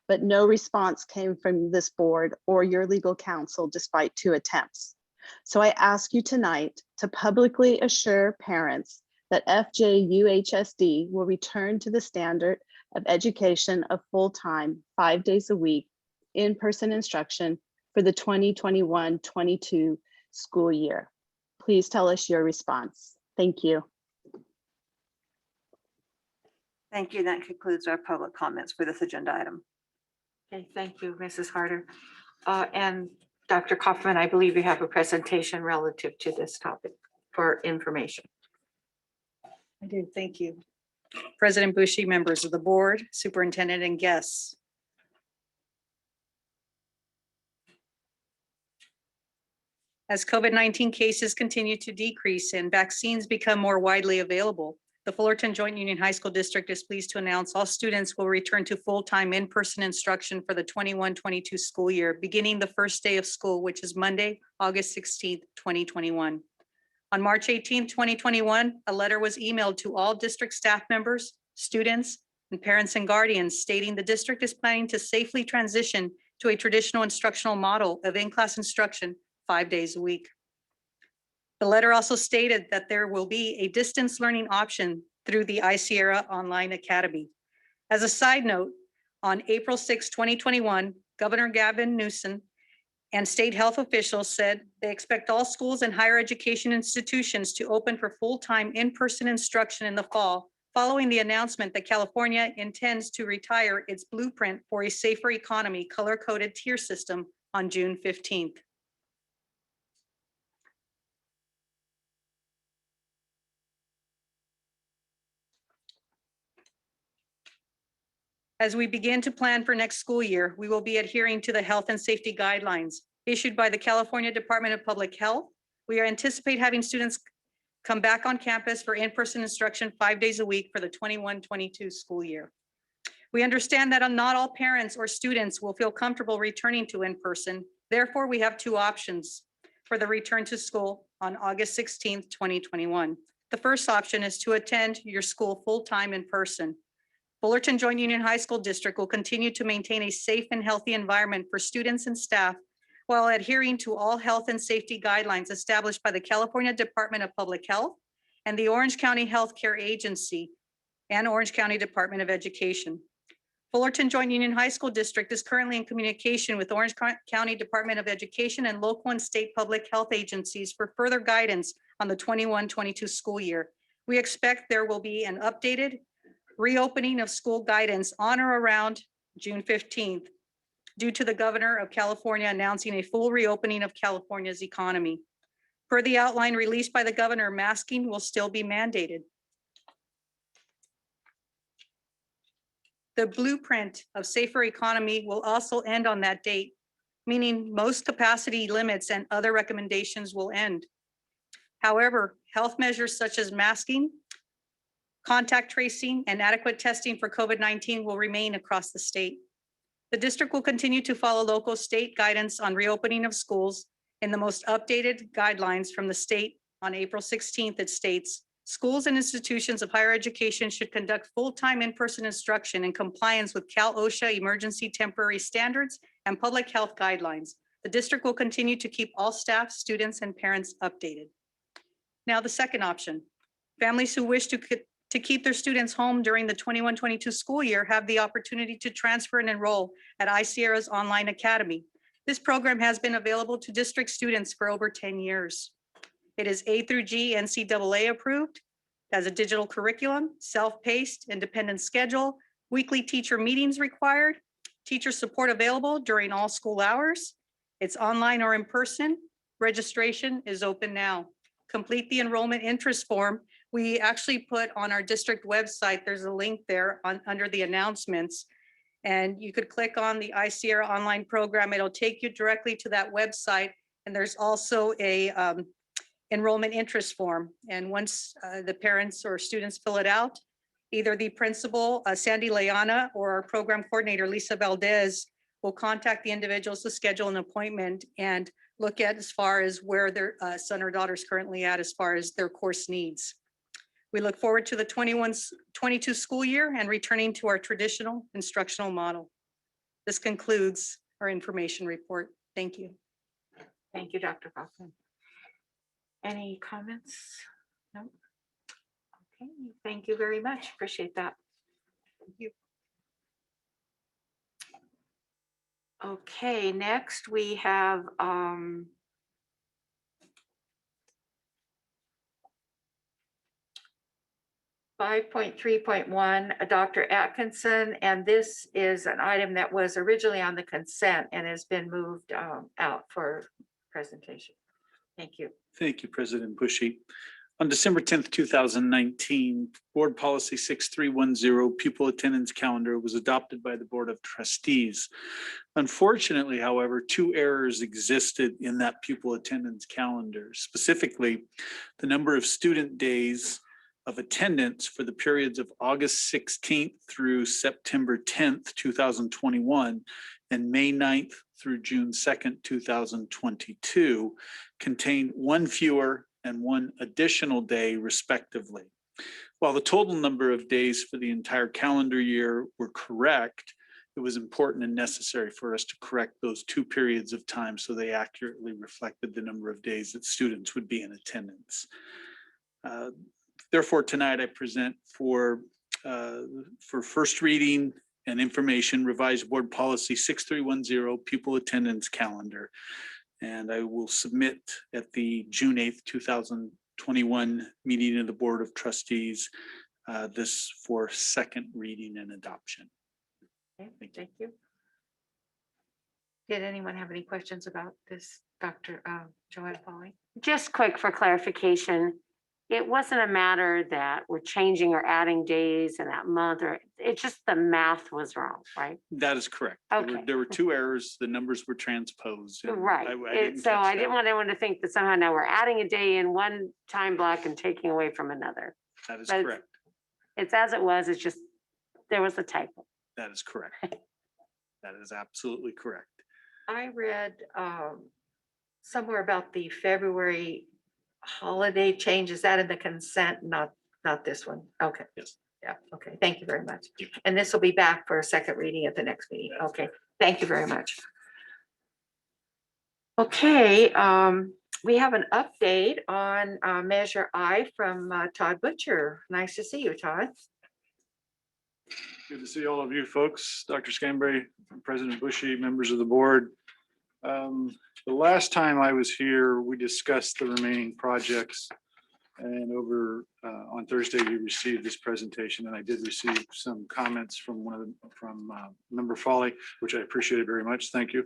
But no response came from this board or your legal counsel despite 2 attempts. So I ask you tonight to publicly assure parents that FJUHSD will return to the standard of education of full-time 5 days a week in-person instruction for the 2021-22 school year. Please tell us your response. Thank you. Thank you. That concludes our public comments for this agenda item. Okay, thank you, Mrs. Harder. And Dr. Kaufman, I believe you have a presentation relative to this topic for information. I do. Thank you. President Bushy, members of the board, superintendent, and guests. As COVID-19 cases continue to decrease and vaccines become more widely available, the Fullerton Joint Union High School District is pleased to announce all students will return to full-time in-person instruction for the 21-22 school year, beginning the first day of school, which is Monday, August 16th, 2021. On March 18th, 2021, a letter was emailed to all district staff members, students, and parents and guardians stating the district is planning to safely transition to a traditional instructional model of in-class instruction 5 days a week. The letter also stated that there will be a distance learning option through the iSierra Online Academy. As a side note, on April 6, 2021, Governor Gavin Newsom and state health officials said they expect all schools and higher education institutions to open for full-time in-person instruction in the fall, following the announcement that California intends to retire its blueprint for a safer economy color-coded tier system on June 15th. As we begin to plan for next school year, we will be adhering to the health and safety guidelines issued by the California Department of Public Health. We anticipate having students come back on campus for in-person instruction 5 days a week for the 21-22 school year. We understand that not all parents or students will feel comfortable returning to in-person. Therefore, we have two options for the return to school on August 16th, 2021. The first option is to attend your school full-time in person. Fullerton Joint Union High School District will continue to maintain a safe and healthy environment for students and staff while adhering to all health and safety guidelines established by the California Department of Public Health and the Orange County Healthcare Agency and Orange County Department of Education. Fullerton Joint Union High School District is currently in communication with Orange County Department of Education and local and state public health agencies for further guidance on the 21-22 school year. We expect there will be an updated reopening of school guidance on or around June 15th due to the Governor of California announcing a full reopening of California's economy. Per the outline released by the governor, masking will still be mandated. The blueprint of safer economy will also end on that date, meaning most capacity limits and other recommendations will end. However, health measures such as masking, contact tracing, and adequate testing for COVID-19 will remain across the state. The district will continue to follow local state guidance on reopening of schools. In the most updated guidelines from the state on April 16th, it states, schools and institutions of higher education should conduct full-time in-person instruction in compliance with Cal-OSHA emergency temporary standards and public health guidelines. The district will continue to keep all staff, students, and parents updated. Now, the second option, families who wish to keep their students home during the 21-22 school year have the opportunity to transfer and enroll at iSierra's online academy. This program has been available to district students for over 10 years. It is A through G NCAA approved, has a digital curriculum, self-paced, independent schedule, weekly teacher meetings required, teacher support available during all school hours. It's online or in person. Registration is open now. Complete the enrollment interest form. We actually put on our district website, there's a link there under the announcements. And you could click on the iSierra online program. It'll take you directly to that website. And there's also a enrollment interest form. And once the parents or students fill it out, either the principal, Sandy Leana, or our program coordinator, Lisa Valdez, will contact the individuals to schedule an appointment and look at as far as where their son or daughter is currently at as far as their course needs. We look forward to the 21-22 school year and returning to our traditional instructional model. This concludes our information report. Thank you. Thank you, Dr. Kaufman. Any comments? No? Okay, thank you very much. Appreciate that. Thank you. Okay, next we have 5.3.1, Dr. Atkinson, and this is an item that was originally on the consent and has been moved out for presentation. Thank you. Thank you, President Bushy. On December 10th, 2019, Board Policy 6310, Pupil Attendance Calendar, was adopted by the Board of Trustees. Unfortunately, however, two errors existed in that pupil attendance calendar. Specifically, the number of student days of attendance for the periods of August 16th through September 10th, 2021, and May 9th through June 2nd, 2022, contained one fewer and one additional day respectively. While the total number of days for the entire calendar year were correct, it was important and necessary for us to correct those two periods of time so they accurately reflected the number of days that students would be in attendance. Therefore, tonight I present for first reading and information revised Board Policy 6310, Pupil Attendance Calendar. And I will submit at the June 8th, 2021 meeting of the Board of Trustees this for second reading and adoption. Okay, thank you. Did anyone have any questions about this, Dr. Joanne Foley? Just quick for clarification, it wasn't a matter that we're changing or adding days in that month, or it's just the math was wrong, right? That is correct. Okay. There were two errors. The numbers were transposed. and Right. So catch I that. didn't want anyone to think that somehow now we're adding a day in one time block and taking away from another. That is But it's- correct. It's as it was, it's just, there was a typo. That is correct. That is absolutely correct. I read somewhere about the February holiday change. Is that in the consent? Not this one? Okay. Yes. Yeah, okay. Thank you very much. And this will be back for a second reading at the next meeting. Okay, thank you very much. Okay, we have an update on Measure I from Todd Butcher. Nice to see you, Todd. Good to see all of you folks, Dr. Scambray, President Bushy, members of the board. The last time I was here, we discussed the remaining projects. And over on Thursday, you received this presentation, and I did receive some comments from Member Foley, which I appreciated very much. Thank you.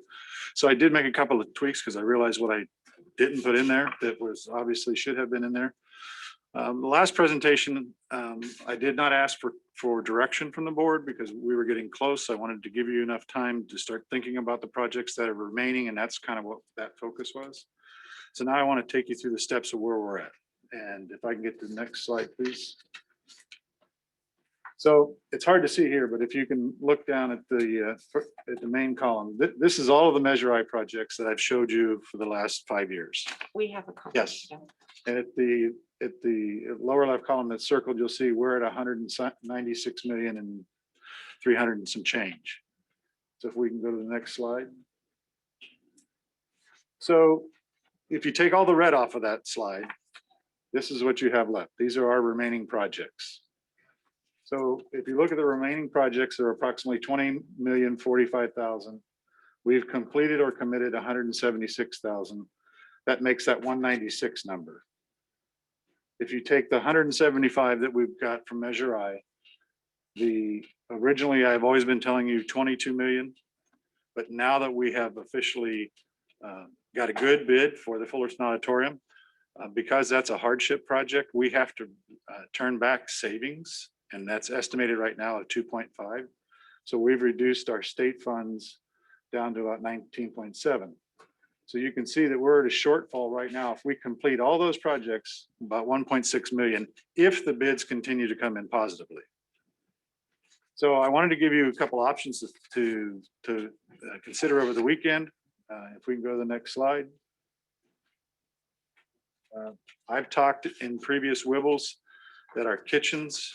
So I did make a couple of tweaks because I realized what I didn't put in there that was obviously should have been in there. The last presentation, I did not ask for direction from the board because we were getting close. I wanted to give you enough time to start thinking about the projects that are remaining, and that's kind of what that focus was. So now I want to take you through the steps of where we're at. And if I can get to the next slide, please. So it's hard to see here, but if you can look down at the main column, this is all of the Measure I projects that I've showed you for the last 5 years. We have a comment. Yes. And at the lower left column that's circled, you'll see we're at 196 million and 300 and some change. So if we can go to the next slide. So if you take all the red off of that slide, this is what you have left. These are our remaining projects. So if you look at the remaining projects, there are approximately 20,045,000. We've completed or committed 176,000. That makes that 196 number. If you take the 175 that we've got from Measure I, originally I've always been telling you 22 million, but now that we have officially got a good bid for the Fullerton Auditorium, because that's a hardship project, we have to turn back savings, and that's estimated right now at 2.5. So we've reduced our state funds down to about 19.7. So you can see that we're at a shortfall right now. If we complete all those projects, about 1.6 million, if the bids continue to come in positively. So I wanted to give you a couple options to consider over the weekend. If we can go to the next slide. I've talked in previous WIBLs that our kitchens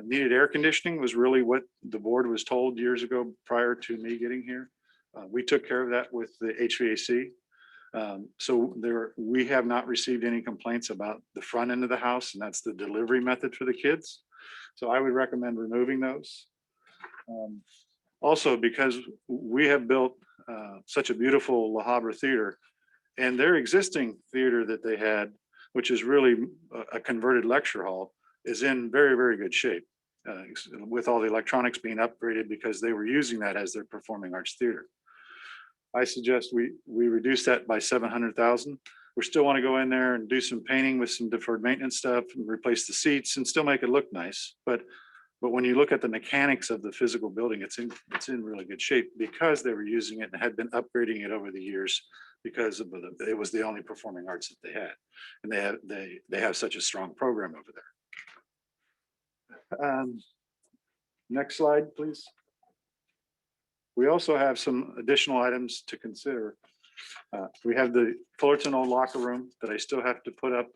needed air conditioning was really what the board was told years ago prior to me getting here. We took care of that with the HVAC. So we have not received any complaints about the front end of the house, and that's the delivery method for the kids. So I would recommend removing those. Also, because we have built such a beautiful La Habra Theater, and their existing theater that they had, which is really a converted lecture hall, is in very, very good shape with all the electronics being upgraded because they were using that as their performing arts theater. I suggest we reduce that by 700,000. We still want to go in there and do some painting with some deferred maintenance stuff and replace the seats and still make it look nice. But when you look at the mechanics of the physical building, it's in really good shape because they were using it and had been upgrading it over the years because it was the only performing arts that they had, and they have such a strong program over there. Next slide, please. We also have some additional items to consider. We have the Fullerton old locker room that I still have to put up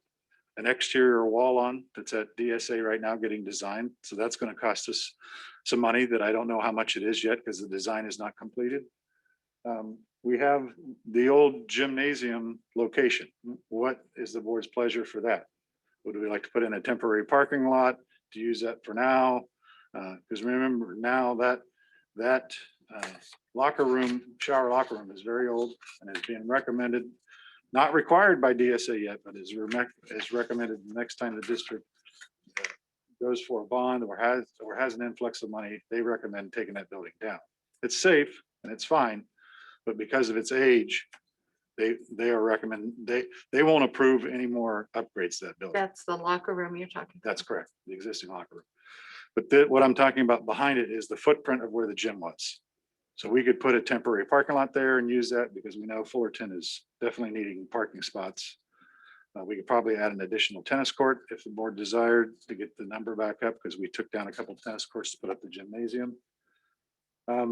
an exterior wall on that's at DSA right now getting designed. So that's going to cost us some money that I don't know how much it is yet because the design is not completed. We have the old gymnasium location. What is the board's pleasure for that? Would we like to put in a temporary parking lot to use that for now? Because remember now that locker room, shower locker room is very old and is being recommended, not required by DSA yet, but is recommended the next time the district goes for a bond or has an influx of money, they recommend taking that building down. It's safe and it's fine, but because of its age, they are they won't approve any more upgrades to that building. That's the locker room you're talking. That's correct, the existing locker room. But what I'm talking about behind it is the footprint of where the gym was. So we could put a temporary parking lot there and use that because we know Fullerton is definitely needing parking spots. We could probably add an additional tennis court if the board desired to get the number back up because we took down a couple of tennis courts to put up the gymnasium. I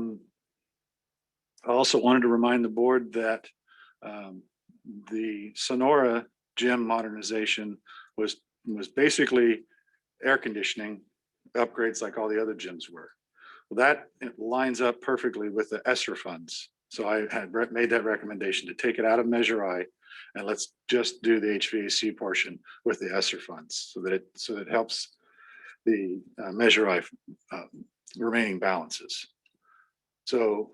also wanted to remind the board that the Sonora gym modernization was basically air conditioning upgrades like all the other gyms were. Well, that it lines up perfectly with the ESSER funds. So I had made that recommendation to take it out of Measure I and let's just do the HVAC portion with the ESSER funds so that it helps the Measure I remaining balances. So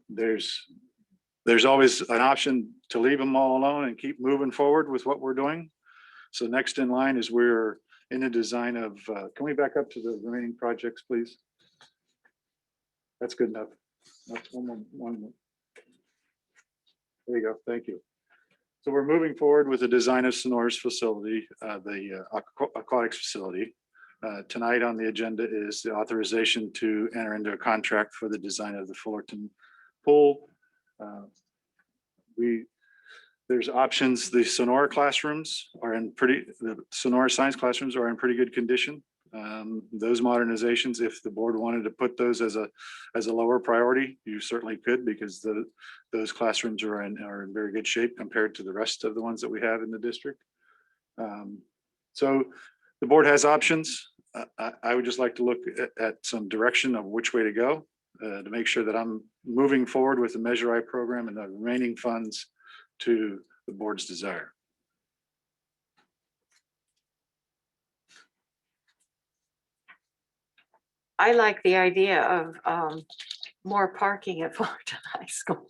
there's always an option to leave them all alone and keep moving forward with what we're doing. So next in line is we're in the design of, can we back up to the remaining projects, please? That's good enough. That's one more. There you go. Thank you. So we're moving forward with the design of Sonora's facility, the aquatics facility. Tonight on the agenda is the authorization to enter into a contract for the design of the Fullerton pool. There's options. The Sonora classrooms are the Sonora science classrooms are in pretty good condition. Those modernizations, if the board wanted to put those as a lower priority, you certainly could because those classrooms are in very good shape compared to the rest of the ones that we have in the district. So the board has options. I would just like to look at some direction of which way to go to make sure that I'm moving forward with the Measure I program and the remaining funds to the board's desire. I like the idea of more parking at Fullerton High School.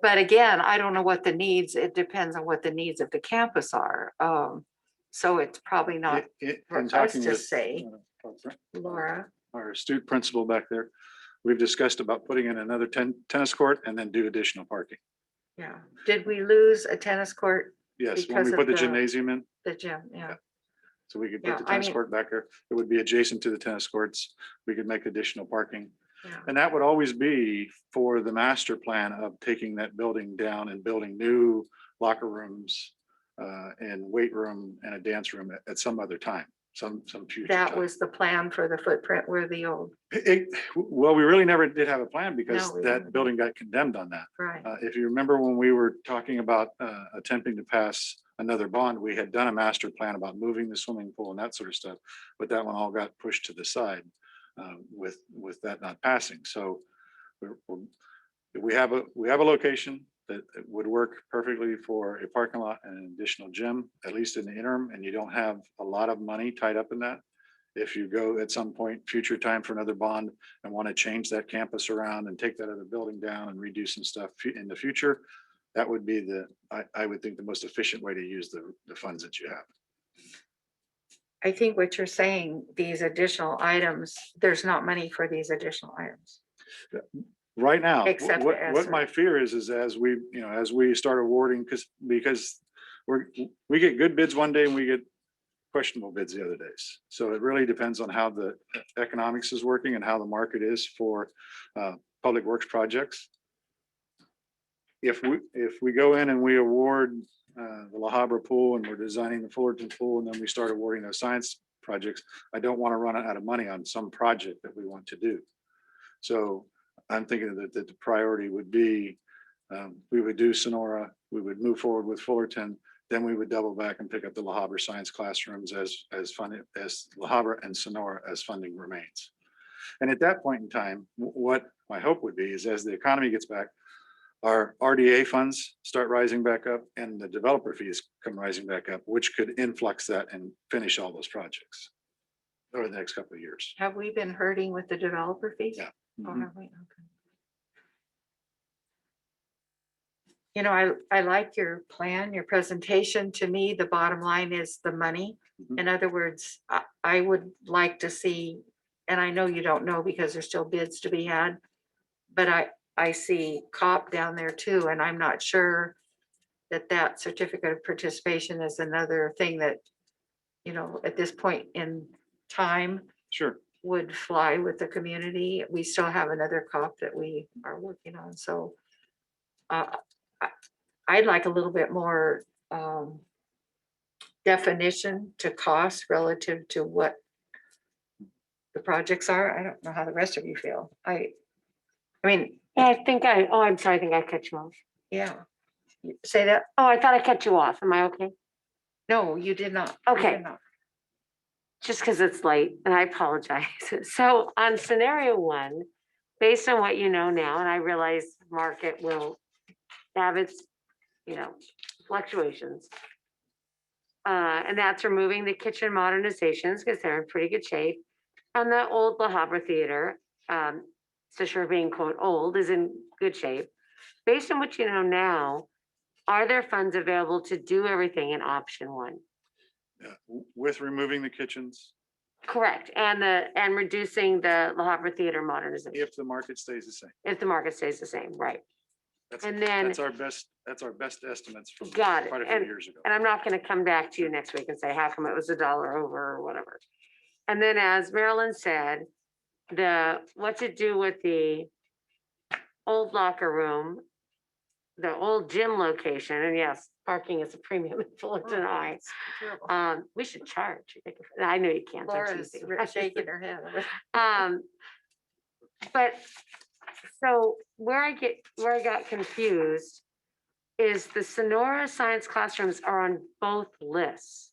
But again, I don't know what the needs, it depends on what the needs of the campus are. So it's probably not for us to say. Laura. Our astute principal back there, we've discussed about putting in another tennis court and then do additional parking. Yeah. Did we lose a tennis court? Yes, when we put the gymnasium in. The gym, yeah. So we could put the tennis court back there. It would be adjacent to the tennis courts. We could make additional parking. Yeah. And that would always be for the master plan of taking that building down and building new locker rooms and weight room and a dance room at some other time, some future That time. was the plan for the footprint where the old. Well, we really never did have a plan because No, we that didn't. building got condemned on that. Right. If you remember when we were talking about attempting to pass another bond, we had done a master plan about moving the swimming pool and that sort of stuff, but that one all got pushed to the side with that not passing. So we have a location that would work perfectly for a parking lot and an additional gym, at least in the interim, and you don't have a lot of money tied up in that. If you go at some point, future time for another bond and want to change that campus around and take that other building down and redo some stuff in the future, that would be I would think the most efficient way to use the funds that you have. I think what you're saying, these additional items, there's not money for these additional items. Right now, Except what the ESSER. my fear is as we start awarding, because we get good bids one day and we get questionable bids the other days. So it really depends on how the economics is working and how the market is for public works projects. If we go in and we award the La Habra pool and we're designing the Fullerton pool and then we start awarding those science projects, I don't want to run out of money on some project that we want to do. So I'm thinking that the priority would be we would do Sonora, we would move forward with Fullerton, then we would double back and pick up the La Habra science classrooms as funding, as La Habra and Sonora as funding remains. And at that point in time, what my hope would be is as the economy gets back, our RDA funds start rising back up and the developer fees come rising back up, which could influx that and finish all those projects over the next couple of years. Have we been hurting with the developer fees? Yeah. Oh, Mhm. have we? Okay. You know, I like your plan, your presentation. To me, the bottom line is the money. Mhm. In other words, I would like to see, and I know you don't know because there's still bids to be had, but I see COP down there too, and I'm not sure that that certificate of participation is another thing that, you know, at this point in time Sure. would fly with the community. We still have another COP that we are working on, so I'd like a little bit more definition to cost relative to what the projects are. I don't know how the rest of you feel. I mean, Yeah, I'm sorry, I think I cut you off. yeah. Say that? Oh, I thought I cut you off. Am I okay? No, you did not. You Okay. did not. Just because it's late, and I apologize. So on scenario one, based on what you know now, and I realize market will have its, fluctuations. And that's removing the kitchen modernizations because they're in pretty good shape. And the old La Habra Theater, so sure being quote old, is in good shape. Based on what you know now, are there funds available to do everything in option one? Yeah, with removing the kitchens, Correct, and reducing the La Habra Theater modernization, if the market stays the same. if the market stays the same, right? That's, And then- that's our best estimates from Got it. quite a few years ago. And I'm not gonna come back to you next week and say, how come it was $1 over or whatever. And then as Marilyn said, what to do with the old locker room, the old gym location, and yes, parking is a premium in Fullerton High. We should charge. I know you can't. that's Laura's easy. shaking her head. But so where I got confused is the Sonora science classrooms are on both lists.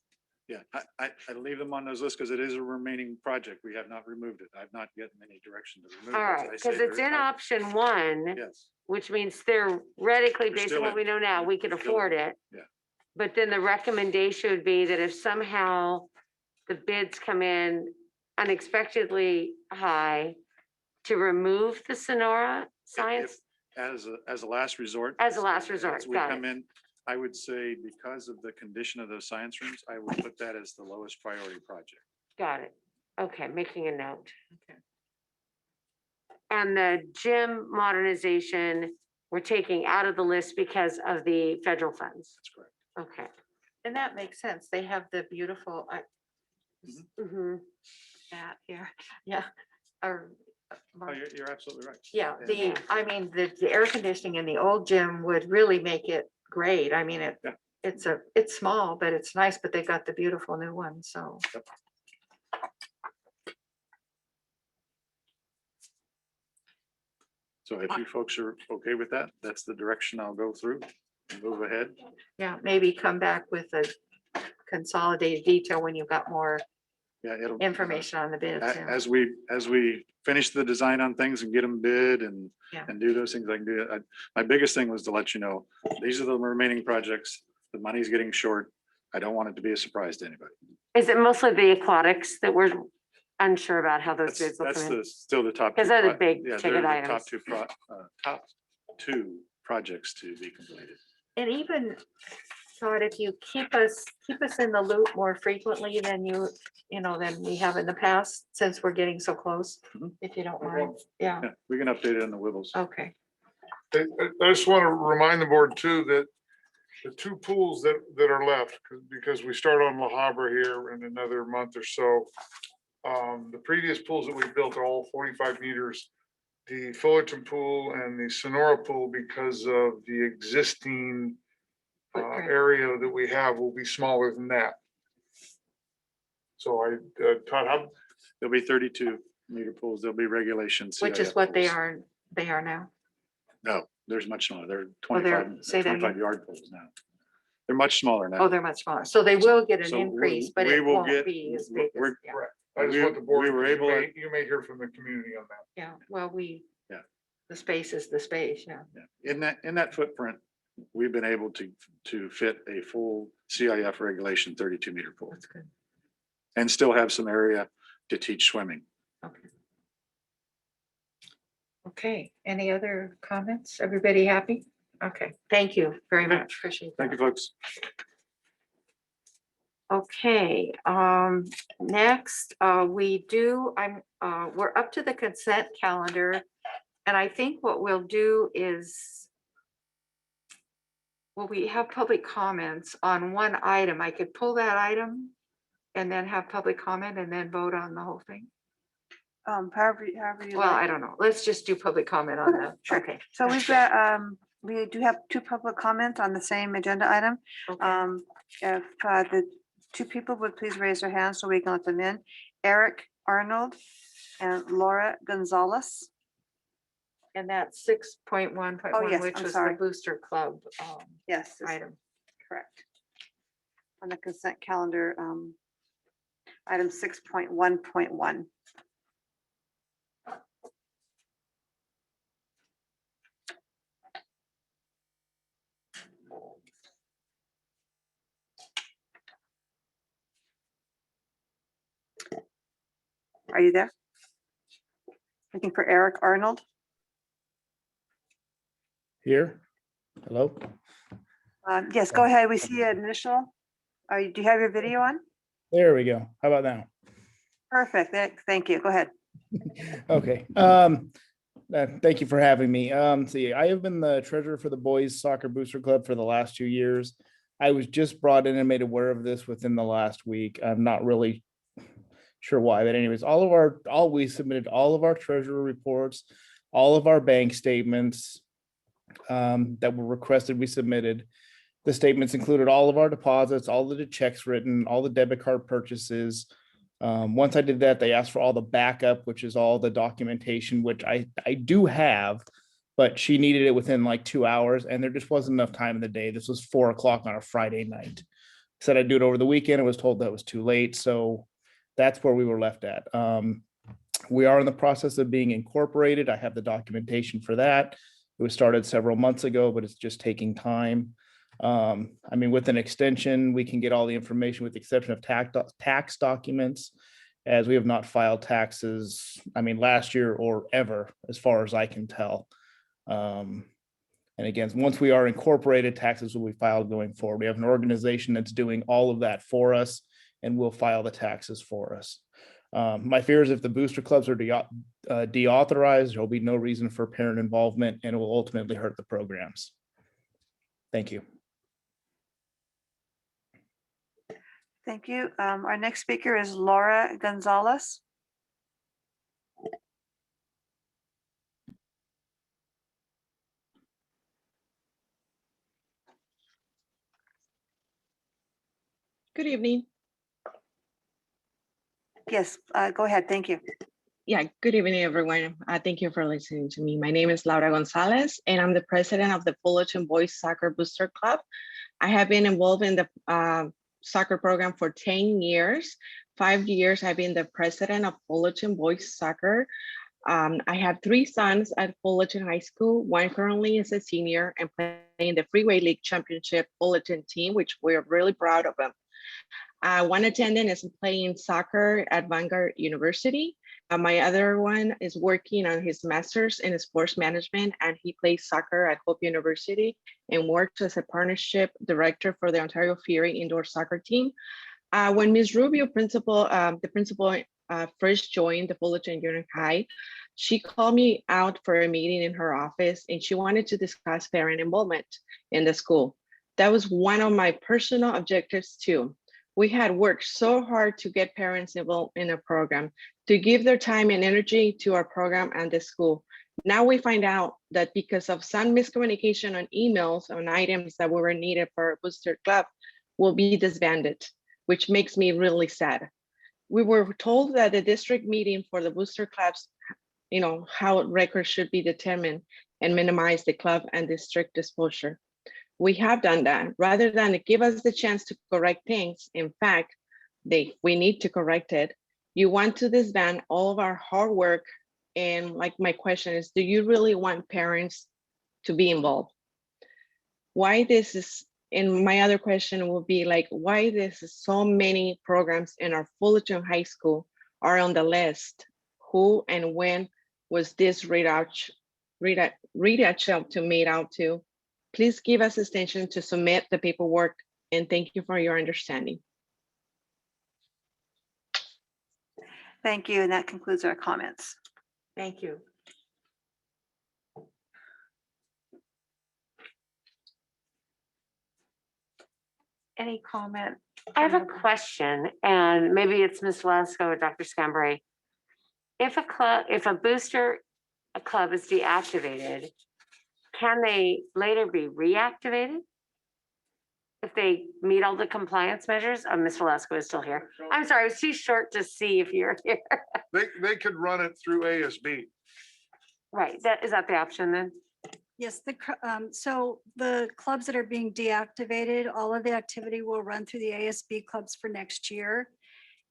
Yeah, I leave them on those lists because it is a remaining project. We have not removed it. I've not gotten any direction to remove it. All As right, I say, because it's there- in option one, Yes, which means theoretically, They're based still on what in. we know now, we could They're still afford in. it. Yeah. But then the recommendation would be that if somehow the bids come in unexpectedly high, to remove the Sonora science. as a last resort. As a last resort, As we got come it. in, I would say because of the condition of those science rooms, I would put that as the lowest priority project. Got it. Okay, making a note. And the gym modernization, we're taking out of the list because of the federal funds. That's correct. Okay. And that makes sense. They have the beautiful Mhm. that here. Yeah. Or, Oh, you're absolutely right. yeah, I mean, the air conditioning in the old gym would really make it great. I mean, it's small, but it's nice, but they got the beautiful new one, so. So if you folks are okay with that, that's the direction I'll go through and move ahead. Yeah, maybe come back with a consolidated detail when you've got more Yeah, it'll. information on the bids. yeah. As we finish the design on things and get them bid and do those things, I can do it. My biggest thing was to let you know, these are the remaining projects. The money's getting short. I don't want it to be a surprise to anybody. Is it mostly the aquatics that we're unsure about how those bids will That's come in? still the top. 'Cause two they're the pro- big yeah, ticket they're the items. top two projects to be completed. And even Todd, if you keep us in the loop more frequently than than we have in the past, since we're getting so close, if you don't mind. Yeah, Yeah, we can update it on the Wibbles. okay. I just want to remind the board too, that the two pools that are left, because we start on La Habra here in another month or so. The previous pools that we built are all 45 meters. The Fullerton pool and the Sonora pool, because of the existing area that we have, will be smaller than that. So Todd, There'll be 32 meter pools. There'll be regulations. Which is what they are now. No, there's much smaller. They're Oh, they're- 25, say that 25 again? yard pools now. They're much smaller now. Oh, they're much smaller. So they will get an So increase, but we it will won't get- be as big as, we're- yeah. correct. I just want the board, we were able to- you may hear from the community on that. Yeah, well, Yeah. the space is the space, yeah. In that footprint, we've been able to fit a full CIF regulation 32 meter pool. That's good. And still have some area to teach swimming. Okay, any other comments? Everybody happy? Okay, thank you very much. Appreciate that. Thank you, folks. Okay, next, we're up to the consent calendar. And I think what we'll do is, well, we have public comments on one item. I could pull that item and then have public comment and then vote on the whole thing. However you Well, like. I don't know. Let's just do public comment on that. Okay. So we've got, we do have two public comments on the same agenda item. If the two people would please raise their hands so we can let them in. Eric Arnold and Laura Gonzalez. And that's 6.1.1, Oh, yes, which I'm was sorry. the booster club Yes. item. Correct. On the consent calendar, item 6.1.1. Are you there? Looking for Eric Arnold. Here, hello? Yes, go ahead. We see an initial. Do you have your video on? There we go. How about now? Perfect. Thank you. Go ahead. Okay. Thank you for having me. See, I have been the treasurer for the Boys Soccer Booster Club for the last 2 years. I was just brought in and made aware of this within the last week. I'm not really sure why, but anyways, we submitted all of our treasurer reports, all of our bank statements that were requested, we submitted. The statements included all of our deposits, all of the checks written, all the debit card purchases. Once I did that, they asked for all the backup, which is all the documentation, which I do have, but she needed it within like 2 hours, and there just wasn't enough time in the day. This was 4 o'clock on a Friday night. Said I'd do it over the weekend. I was told that was too late. So that's where we were left at. We are in the process of being incorporated. I have the documentation for that. It was started several months ago, but it's just taking time. I mean, with an extension, we can get all the information with the exception of tax documents, as we have not filed taxes, I mean, last year or ever, as far as I can tell. And again, once we are incorporated, taxes will be filed going forward. We have an organization that's doing all of that for us and will file the taxes for us. My fear is if the booster clubs are deauthorized, there will be no reason for parent involvement, and it will ultimately hurt the programs. Thank you. Thank you. Our next speaker is Laura Gonzalez. Good evening. Yes, go ahead. Thank you. Yeah, good evening, everyone. Thank you for listening to me. My name is Laura Gonzalez, and I'm the president of the Fullerton Boys Soccer Booster Club. I have been involved in the soccer program for 10 years. 5 years, I've been the president of Fullerton Boys Soccer. I have 3 sons at Fullerton High School. One currently is a senior and playing the Freeway League Championship Fullerton team, which we're really proud of them. One attendant is playing soccer at Vanguard University. My other one is working on his master's in sports management, and he plays soccer at Hope University and works as a partnership director for the Ontario Fury indoor soccer team. When Ms. Rubio, the principal first joined the Fullerton Junior High, she called me out for a meeting in her office, and she wanted to discuss parent involvement in the school. That was one of my personal objectives too. We had worked so hard to get parents involved in a program, to give their time and energy to our program and the school. Now we find out that because of some miscommunication on emails on items that were needed for a booster club will be disbanded, which makes me really sad. We were told that the district meeting for the booster clubs, how records should be determined and minimize the club and district exposure. We have done that. Rather than give us the chance to correct things, in fact, we need to correct it. You want to disband all of our hard work. And like my question is, do you really want parents to be involved? Why this is, and my other question will be like, why this is so many programs in our Fullerton High School are on the list? Who and when was this read out to made out to? Please give us extension to submit the paperwork, and thank you for your understanding. Thank you, and that concludes our comments. Thank you. any comment? I have a question, and maybe it's Ms. Velasco or Dr. Scambray. If a booster club is deactivated, can they later be reactivated? If they meet all the compliance measures? Ms. Velasco is still here. I'm sorry, I was too short to see if you're here. They could run it through ASB. Right, is that the option then? Yes, so the clubs that are being deactivated, all of the activity will run through the ASB clubs for next year.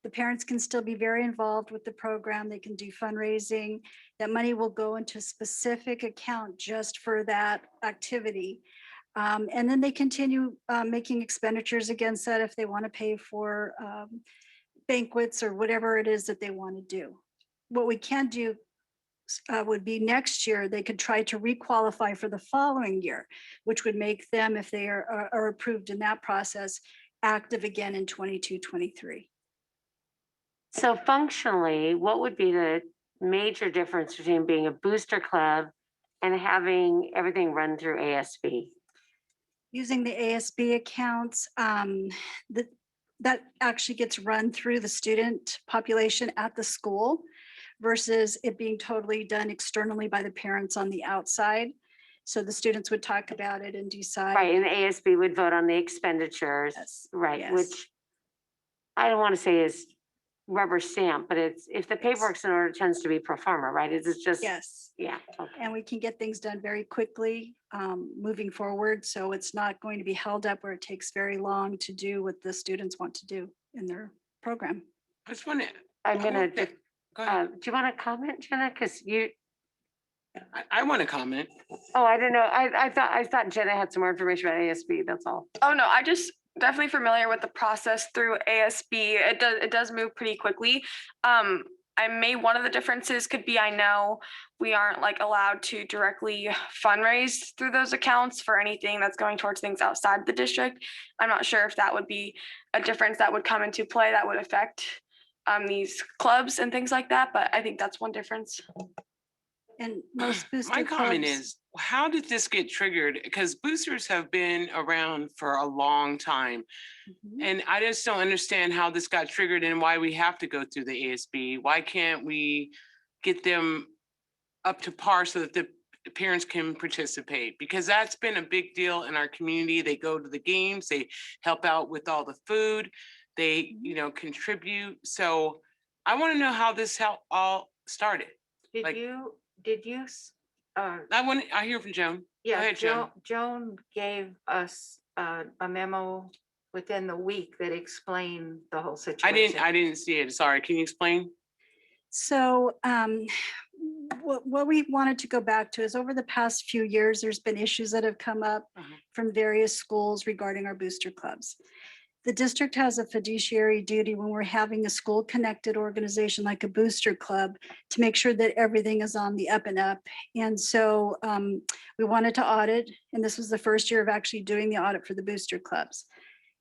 The parents can still be very involved with the program. They can do fundraising. That money will go into a specific account just for that activity. And then they continue making expenditures against that if they want to pay for banquets or whatever it is that they want to do. What we can do would be next year, they could try to requalify for the following year, which would make them, if they are approved in that process, active again in 22-23. So functionally, what would be the major difference between being a booster club and having everything run through ASB? Using the ASB accounts, that actually gets run through the student population at the school versus it being totally done externally by the parents on the outside. So the students would talk about it and decide. Right, and the ASB would vote on the expenditures, right, yes. which I don't want to say is rubber stamp, but it's, if the paperwork's in order, it tends to be pro forma, right? It's just. Yes. Yeah. Okay. And we can get things done very quickly moving forward. So it's not going to be held up where it takes very long to do what the students want to do in their program. I just want to. I'm gonna, Go ahead. do you want to comment, Jenna? Because you. I want to comment. Oh, I don't know. I thought Jenna had some more information about ASB. That's all. Oh, no, I just definitely familiar with the process through ASB. It does move pretty quickly. One of the differences could be, I know we aren't like allowed to directly fundraise through those accounts for anything that's going towards things outside the district. I'm not sure if that would be a difference that would come into play that would affect these clubs and things like that, but I think that's one difference. And most booster My comment clubs- is, how did this get triggered? Because boosters have been around for a long time. And I just don't understand how this got triggered and why we have to go through the ASB. Why can't we get them up to par so that the parents can participate? Because that's been a big deal in our community. They go to the games, they help out with all the food, they, contribute. So I want to know how this all started. Did you? I hear from Joan. Go Yeah, ahead, Joan. Joan gave us a memo within the week that explained the whole situation. I didn't see it. Sorry. Can you explain? So what we wanted to go back to is over the past few years, there's been issues that have come up from various schools regarding our booster clubs. The district has a fiduciary duty when we're having a school connected organization like a booster club to make sure that everything is on the up and up. And so we wanted to audit, and this was the first year of actually doing the audit for the booster clubs.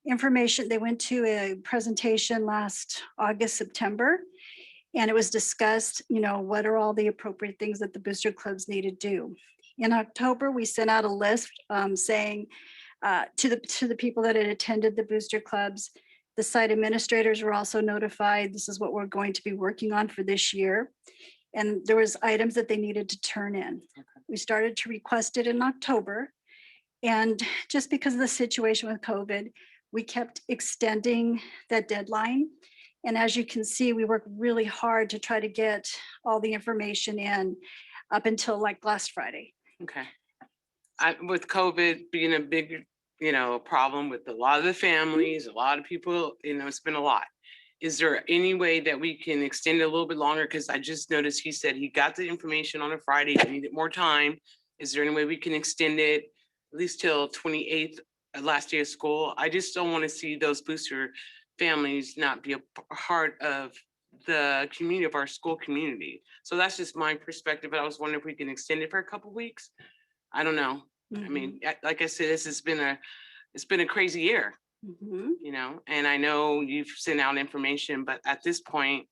They went to a presentation last August, September, and it was discussed, what are all the appropriate things that the booster clubs need to do. In October, we sent out a list saying, to the people that had attended the booster clubs, the site administrators were also notified. This is what we're going to be working on for this year. And there was items that they needed to turn in. We started to request it in October. And just because of the situation with COVID, we kept extending that deadline. And as you can see, we worked really hard to try to get all the information in up until like last Friday. Okay. With COVID being a big, problem with a lot of the families, a lot of people, it's been a lot. Is there any way that we can extend it a little bit longer? Because I just noticed he said he got the information on a Friday, he needed more time. Is there any way we can extend it at least till 28th, last day of school? I just don't want to see those booster families not be a part of the community, of our school community. So that's just my perspective. But I was wondering if we can extend it for a couple of weeks. I don't know. I mean, like I said, it's been a crazy year, and I know you've sent out information, but at this point,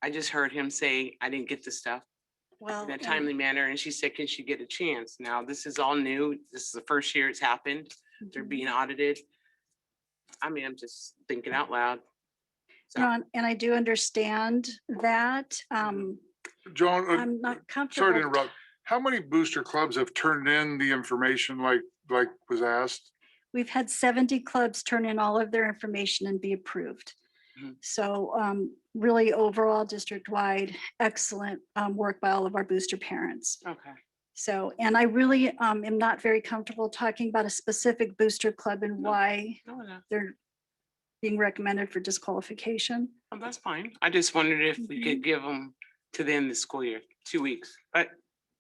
I just heard him say, I didn't get the stuff in a timely manner. And she said, can she get a chance? Now, this is all new. This is the first year it's happened. They're being audited. I mean, I'm just thinking out loud. So, No, and I do understand that. John, I'm not sorry to comfortable. interrupt. How many booster clubs have turned in the information like was asked? We've had 70 clubs turn in all of their information and be approved. Mhm. So really overall district-wide, excellent work by all of our booster parents. okay. So, and I really am not very comfortable talking about a specific booster club and why No, no, they're being recommended for disqualification. oh, that's fine. I just wondered if we could give them to the end of the school year, 2 weeks, but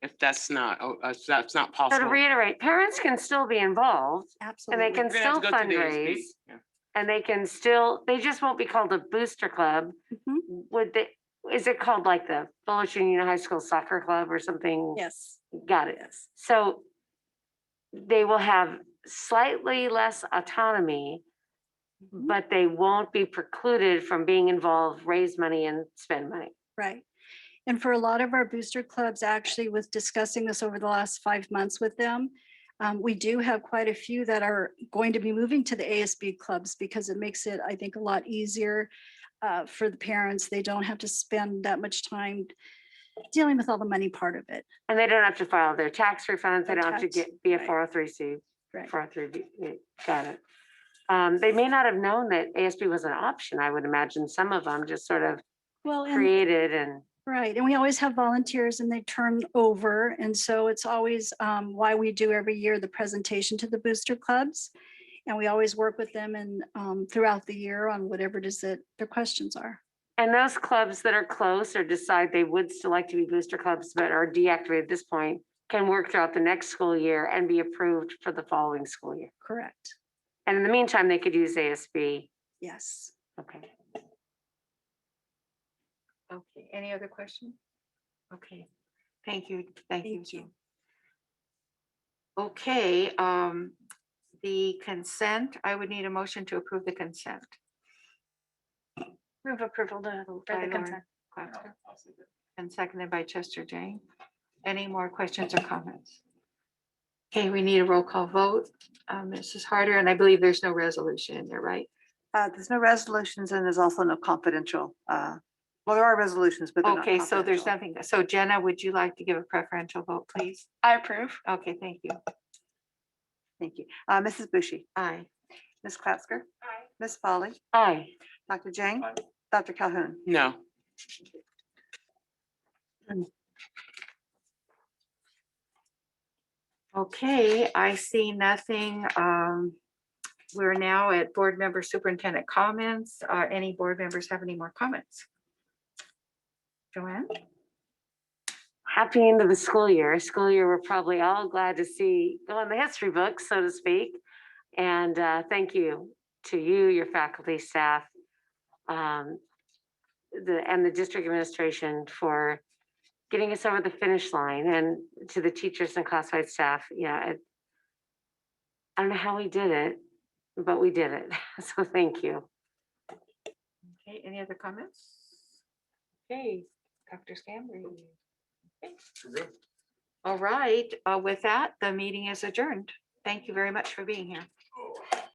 if that's not, if that's not So to possible. reiterate, parents can still be involved and Absolutely. they can we're gonna have still to go through the ASB. fundraise Yeah. and they can still, they just won't be called a booster club. Mhm. Would they, is it called like the Fullerton Union High School Soccer Club or something? Yes. Got it. So they will have slightly less autonomy, but they won't be precluded from being involved, raise money and spend money. Right. And for a lot of our booster clubs, actually with discussing this over the last 5 months with them, we do have quite a few that are going to be moving to the ASB clubs because it makes it, I think, a lot easier for the parents. They don't have to spend that much time dealing with all the money part of it. And they don't have to file their tax refunds. They Their don't have to tax, be a right. 403C, Right. 403B. Got it. They may not have known that ASB was an option. I would imagine some of them just sort of Well, and created and. right, and we always have volunteers and they turn over. And so it's always why we do every year the presentation to the booster clubs. And we always work with them and throughout the year on whatever it is that their questions are. And those clubs that are close or decide they would still like to be booster clubs but are deactivated at this point can work throughout the next school year and be approved for the following school year. Correct. And in the meantime, they could use ASB. Yes. Okay. Okay, any other questions? Okay, thank you, thank you. Jean. Okay, the consent, I would need a motion to approve the consent. Move approval for By the Lauren consent. Clapper, and seconded by Chester Jane. Any more questions or comments? Okay, we need a roll call vote. Mrs. Harder, and I believe there's no resolution in there, right? There's no resolutions and there's also no confidential. Well, there are resolutions, but they're not Okay, so there's confidential. nothing. So Jenna, would you like to give a preferential vote, please? I approve. Okay, thank you. Thank you. Mrs. Bushy, Aye. Ms. Klatzker, Aye. Ms. Foley, Aye. Dr. Jane, Dr. Calhoun. No, Okay, I see nothing. We're now at board member superintendent comments. Any board members have any more comments? Joanne? Happy end of the school year. School year, we're probably all glad to see go in the history books, so to speak. And thank you to you, your faculty, staff, and the district administration for getting us over the finish line, and to the teachers and classified staff. Yeah, I don't know how we did it, but we did it. So thank you. Okay, any other comments? Okay, Dr. Scambray. Okay. All right, with that, the meeting is adjourned. Thank you very much for being here.